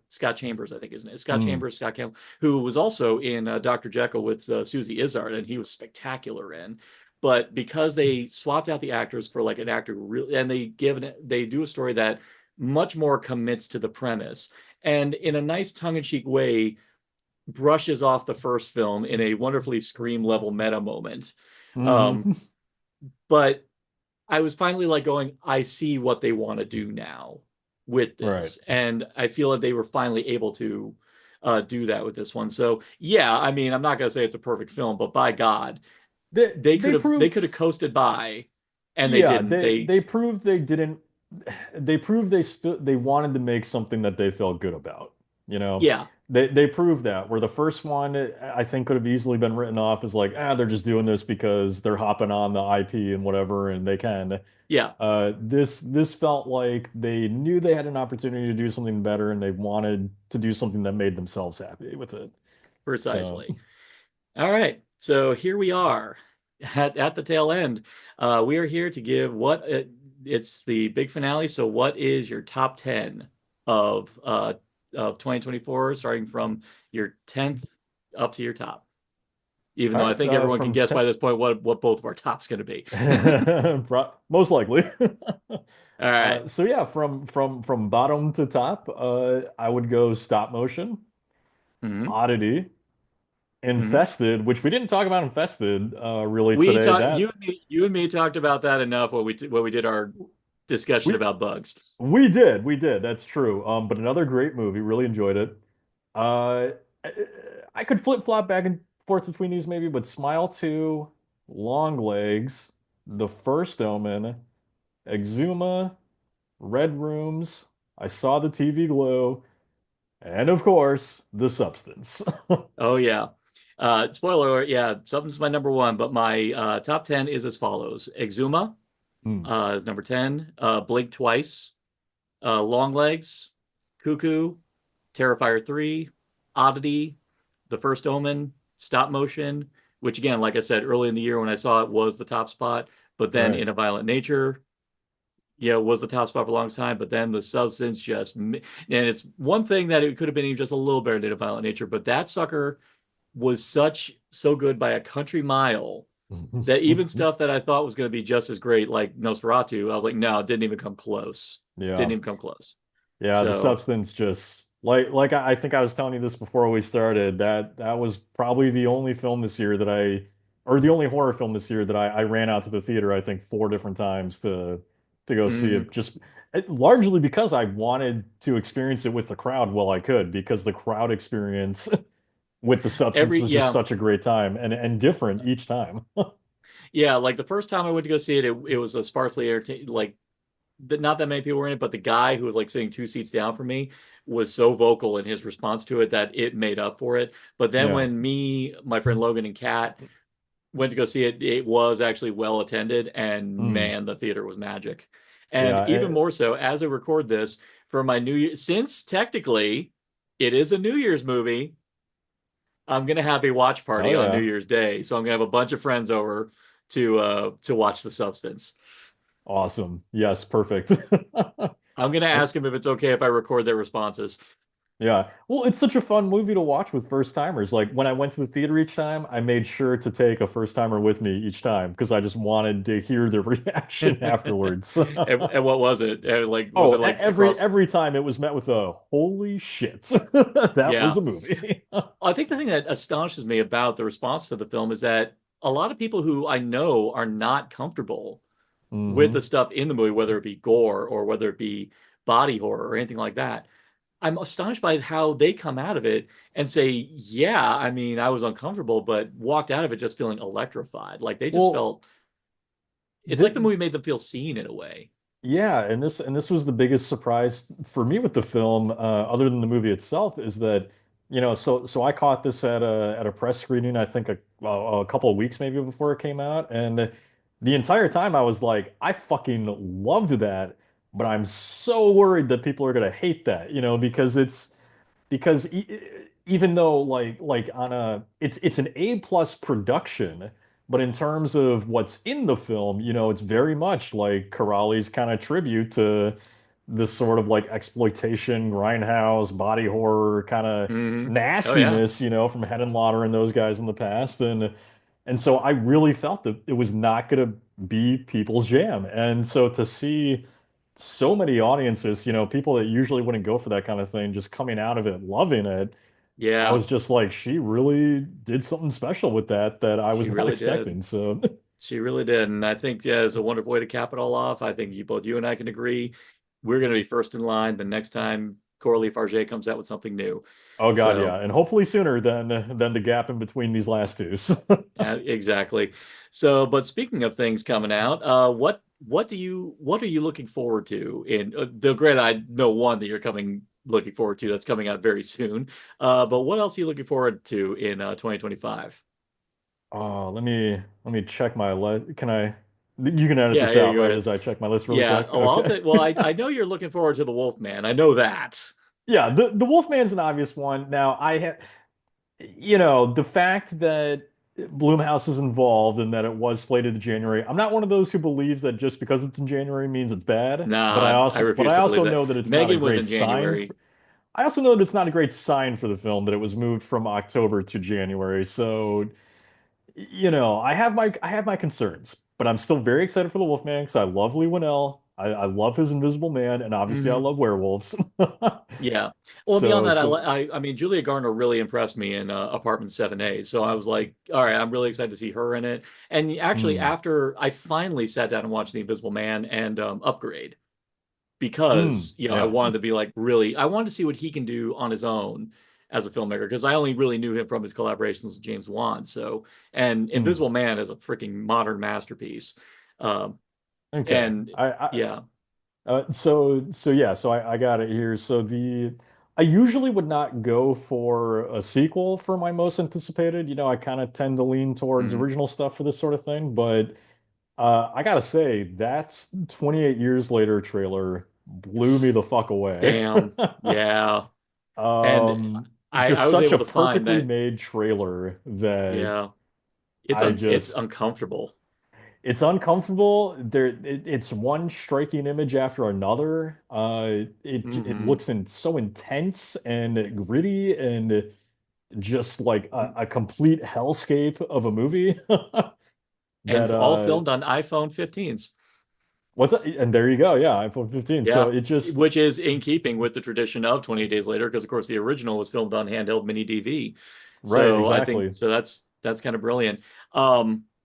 Scott Chambers, I think his name is Scott Mm. Chambers, Scott Campbell, who was also in Dr. Jekyll with Susie Izzard, and he was spectacular in. But because they swapped out the actors for like an actor who really, and they do a story that much more commits to the premise, and in a nice tongue-in-cheek way brushes off the first film in a wonderfully Scream level meta moment. Um, Hmm. but I was finally like going, I see what they want to do now with Right. this. And I feel that they were finally able to do that with this one. So yeah, I mean, I'm not gonna say it's a perfect film, but by God, they could They have they proved, could have coasted by and they yeah, didn't. they proved they didn't. They proved they wanted to make something that they felt good about. You know, Yeah, they proved that. Where the first one, I think, could have easily been written off as like, they're just doing this because they're hopping on the IP and whatever, and they can. yeah, This felt like they knew they had an opportunity to do something better, and they wanted to do something that made themselves happy with it. So, precisely. All right. So here we are at the tail end. We are here to give it's the big finale. So what is your top 10 of uh of 2024, starting from your 10th up to your top? Even all though I right, think everyone can from guess 10, by this point what both of our tops going to be. most likely. All right. So yeah, from bottom to top, I would go stop motion, Hmm. oddity, Hmm. infested, which we didn't talk about infested really We today. talked That you and me talked about that enough when we did our discussion we about bugs. we did. That's true. But another great movie. Really enjoyed it. Uh, I could flip flop back and forth between these maybe, but Smile 2, Long Legs, The First Omen, Exuma, Red Rooms, I Saw the TV Glow, and of course, The Substance. Oh yeah. Spoiler alert, yeah, something's my number one, but my top 10 is as follows. Exuma Hmm. is number 10, Blink Twice, Long Legs, Cuckoo, Terrifier 3, Oddity, The First Omen, Stop Motion, which again, like I said, early in the year when I saw it was the top spot, but then Right. In a Violent Nature, yeah, was the top spot for a long time, but then the substance and it's one thing that it could have been even just a little better than a Violent Nature, but that sucker was so good by a country mile that even stuff that I thought was going to be just as great, like Nosferatu, I was like, no, it didn't even come close. Didn't Yeah. even come close. Yeah, The So, Substance just like I think I was telling you this before we started, that was probably the only film this year that or the only horror film this year that I ran out to the theater, I think, four different times to go see mm, it. Largely because I wanted to experience it with the crowd while I could, because the crowd experience with The Substance was just yeah, such a great time and different each time. yeah. Like the first time I went to go see it, it was a sparsely entertained, like not that many people were in it, but the guy who was like sitting two seats down from me was so vocal in his response to it that it made up for it. But then Yeah. when me, my friend Logan, and Kat went to go see it, it was actually well attended, and Mm. man, the theater was magic. And Yeah. even more so, as I record this, for my New Year, since technically it is a New Year's movie, I'm gonna have a watch Oh party on New yeah. Year's Day. So I'm gonna have a bunch of friends over to watch The Substance. Awesome. Yes, perfect. I'm gonna ask them if it's okay if I record their responses. Yeah. Well, it's such a fun movie to watch with first timers. Like when I went to the theater each time, I made sure to take a first timer with me each time because I just wanted to hear their reaction afterwards. And what was it? Like, was Oh, it like every across? every time it was met with a holy shit. That was Yeah. a movie. I think the thing that astonishes me about the response to the film is that a lot of people who I know are not comfortable with the Hmm. stuff in the movie, whether it be gore or whether it be body horror or anything like that. I'm astonished by how they come out of it and say, yeah, I mean, I was uncomfortable, but walked out of it just feeling electrified. Like they just Well, felt, it's like the th movie made them feel seen in a way. yeah, and this was the biggest surprise for me with the film, other than the movie itself, is that, so I caught this at a press screening, I think a couple of weeks maybe before it came out, and the entire time I was like, I fucking loved that, but I'm so worried that people are gonna hate that, because even though like on a it's an A plus production, but in terms of what's in the film, it's very much like Corrali's kind of tribute to this sort of like exploitation, grindhouse, body horror kind of Hmm. Oh yeah. nastiness, from Head and Lauder and those guys in the past, and so I really felt that it was not going to be people's jam, and so to see so many audiences, people that usually wouldn't go for that kind of thing, just coming out of it loving it. I Yeah, was just like, she really did something special with that I was she not really did. expecting. So, She really did. And I think, yeah, it's a wonderful way to cap it all off. I think both you and I can agree we're going to be first in line the next time Coralie Farge comes out with something new. oh God, yeah, So, and hopefully sooner than the gap in between these last two. yeah, exactly. So, but speaking of things coming out, what are you looking forward to in the great? I know one that you're coming looking forward to that's coming out very soon. But what else are you looking forward to in 2025? Oh, let me check my list. Can I? You can edit Yeah, this yeah, out, go right? ahead. As I check my list really Yeah. quick. Oh, I'll Okay. take. Well, I know you're looking forward to the Wolfman. I know that. Yeah, the Wolfman's an obvious one. Now, the fact that Bloomhouse is involved and that it was slated to January. I'm not one of those who believes that just because it's in January means it's bad, but I Nah, I also but refuse I to also believe that. know that it's not a Megan was great in sign January. I also know that it's not a great sign for the film that it was moved from October to January. So, I have my concerns, but I'm still very excited for the Wolfman because I love Lee Winnell. I love his Invisible Man, and obviously I Hmm. love werewolves. Yeah. Well, beyond So that, so I mean, Julia Garner really impressed me in Apartment 7A. So I was like, all right, I'm really excited to see her in it. And actually, mm, after I finally sat down and watched The Invisible Man and Upgrade, because I yeah. wanted to be like really, I wanted to see what he can do on his own as a filmmaker because I only really knew him from his collaborations with James Wan. So, and Mm, Invisible Man is a freaking modern masterpiece. Um, okay. and I yeah. so yeah, so I got it here. I usually would not go for a sequel for my most anticipated. I kind of tend to lean towards Mhm. original stuff for this sort of thing, but I gotta say that 28 years later trailer blew me the fuck away. Damn. Yeah. And I Just was such able a to find perfectly that, made trailer that yeah, I it's just uncomfortable. it's uncomfortable. It's one striking image after another. It Hmm. looks so intense and gritty and just like a complete hellscape of a movie And that all filmed on iPhone 15s. what's that? And there you go. Yeah, iPhone 15. So Yeah, it just which is in keeping with the tradition of 28 Days Later, because of course the original was filmed on handheld mini DV. right, So I think exactly. so that's kind of brilliant.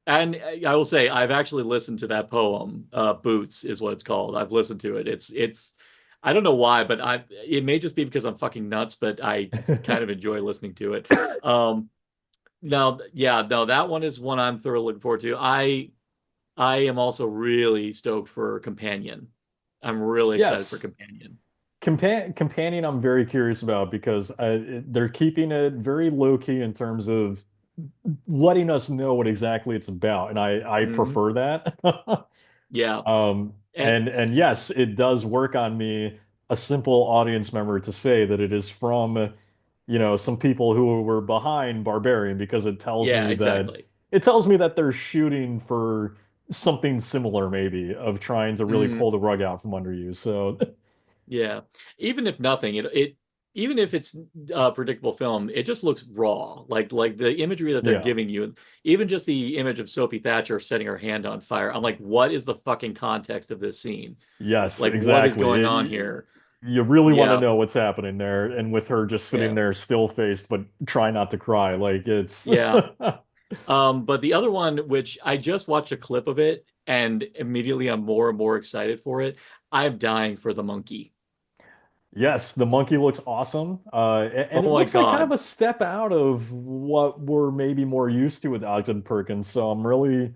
And I will say I've actually listened to that poem, Boots is what it's called. I've listened to it. It's I don't know why, but it may just be because I'm fucking nuts, but I kind of enjoy listening to it. Now, yeah, no, that one is one I'm thoroughly looking forward to. I am also really stoked for Companion. I'm really excited for Yes. Companion. Companion, I'm very curious about because they're keeping it very low key in terms of letting us know what exactly it's about, and I Hmm. prefer that. Yeah. Um, And and yes, it does work on me. a simple audience member to say that it is from, some people who were behind Barbarian because Yeah, exactly. it tells me that they're shooting for something similar, maybe, of trying to really Mm, pull the rug out from under you. So, yeah. Even if nothing, it even if it's a predictable film, it just looks raw. Like the imagery that they're yeah. giving you, even just the image of Sophie Thatcher setting her hand on fire. I'm like, what is the fucking context of this scene? Yes, Like, what is exactly. going on here? You really want to Yeah. know what's happening there, and with her just sitting Yeah. there still faced, but try not to cry. Like it's Yeah. But the other one, which I just watched a clip of it, and immediately I'm more and more excited for it. I'm dying for the monkey. Yes, the monkey looks awesome. And it Oh my looks like kind of God. a step out of what we're maybe more used to with Ogden Perkins. So I'm really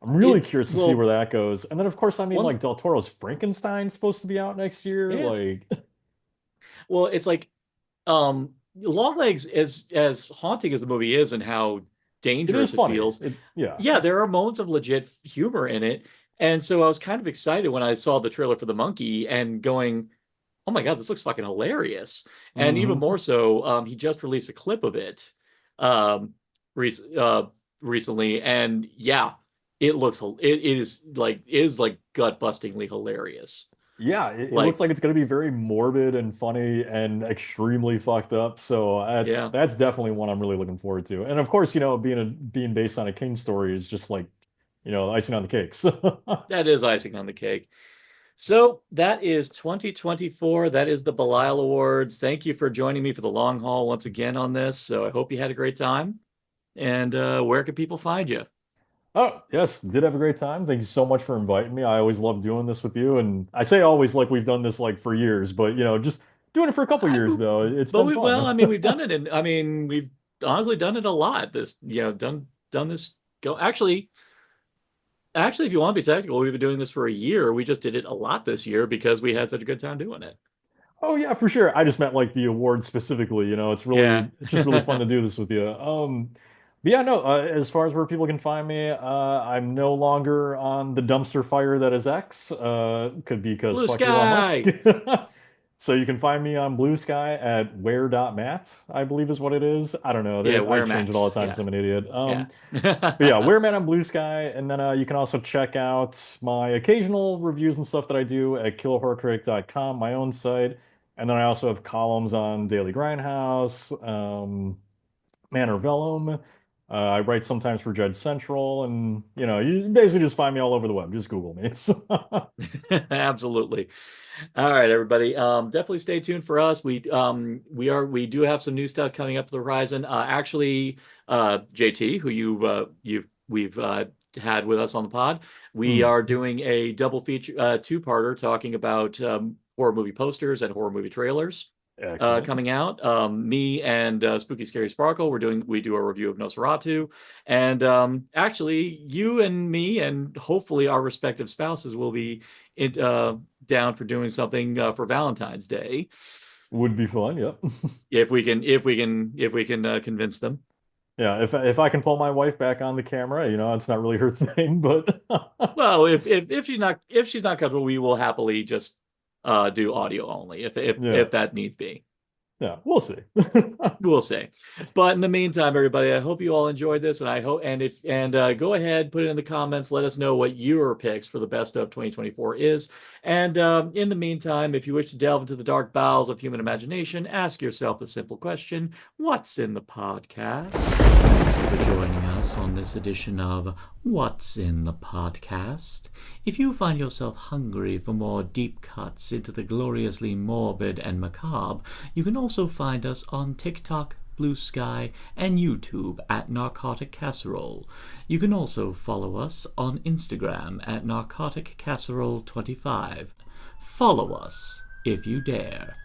It curious to see where well, that goes. And then of course, I mean one like Del Toro's Frankenstein's supposed to be out next year. yeah. Like Well, it's like Longlegs, as haunting as the movie is and how it is dangerous it funny. feels, Yeah. yeah, there are moments of legit humor in it. And so I was kind of excited when I saw the trailer for the monkey and going, oh my God, this looks fucking hilarious. And even Hmm. more so, he just released a clip of it um, rec recently. And yeah, it is like gut-bustingly hilarious. Yeah, it looks Like, like it's going to be very morbid and funny and extremely fucked up. So yeah, that's definitely one I'm really looking forward to. And of course, being based on a King story is just like, icing on the cake. So that is icing on the cake. So that is 2024. That is the Belial Awards. Thank you for joining me for the long haul once again on this. So I hope you had a great time. And where can people find you? Oh, yes, did have a great time. Thank you so much for inviting me. I always love doing this with you. And I say always like we've done this like for years, but just doing it for a couple I, years though. It's but been we, well, fun. I mean, we've done it, and I mean, we've honestly done it a lot. Done this. Go actually, if you want to be technical, we've been doing this for a year. We just did it a lot this year because we had such a good time doing it. Oh yeah, for sure. I just meant like the award specifically. Yeah. It's just really fun to do this with you. But yeah, no. As far as where people can find me, I'm no longer on the dumpster fire that is X. Could be because Blue fuck Elon Musk. sky. So you can find me on Blue Sky at where.mat, I believe is what it is. I don't know. Yeah, I where change it Matt. all the time because Yeah. I'm an idiot. Yeah. But yeah, Wearman on Blue Sky, and then you can also check out my occasional reviews and stuff that I do at killhorrorcritic.com, my own site. And then I also have columns on Daily Grindhouse, Manor Vellum. I write sometimes for Judge Central, and you basically just find me all over the web. Just Google me. Absolutely. All right, everybody. Definitely stay tuned for us. We do have some new stuff coming up the horizon. Actually, JT, who we've had with us on the pod, we Hmm, are doing a double feature, two-parter talking about horror movie posters and horror movie trailers excellent. coming out. Me and Spooky Scary Sparkle, we do a review of Nosferatu, and actually, you and me, and hopefully our respective spouses will be down for doing something for Valentine's Day, Would be fun. Yep. if we can convince them. Yeah, if I can pull my wife back on the camera, it's not really her thing, but Well, if she's not comfortable, we will happily just do audio only yeah, if that needs be. yeah, we'll see. We'll see. But in the meantime, everybody, I hope you all enjoyed this, and I hope and go ahead, put it in the comments, let us know what your picks for the best of 2024 is. And in the meantime, if you wish to delve into the dark bowels of human imagination, ask yourself the simple question: what's in the podcast? Thank you for joining us on this edition of What's in the Podcast. If you find yourself hungry for more deep cuts into the gloriously morbid and macabre, you can also find us on TikTok, Blue Sky, and YouTube at Narcotic Casserole. You can also follow us on Instagram at Narcotic Casserole 25. Follow us if you dare.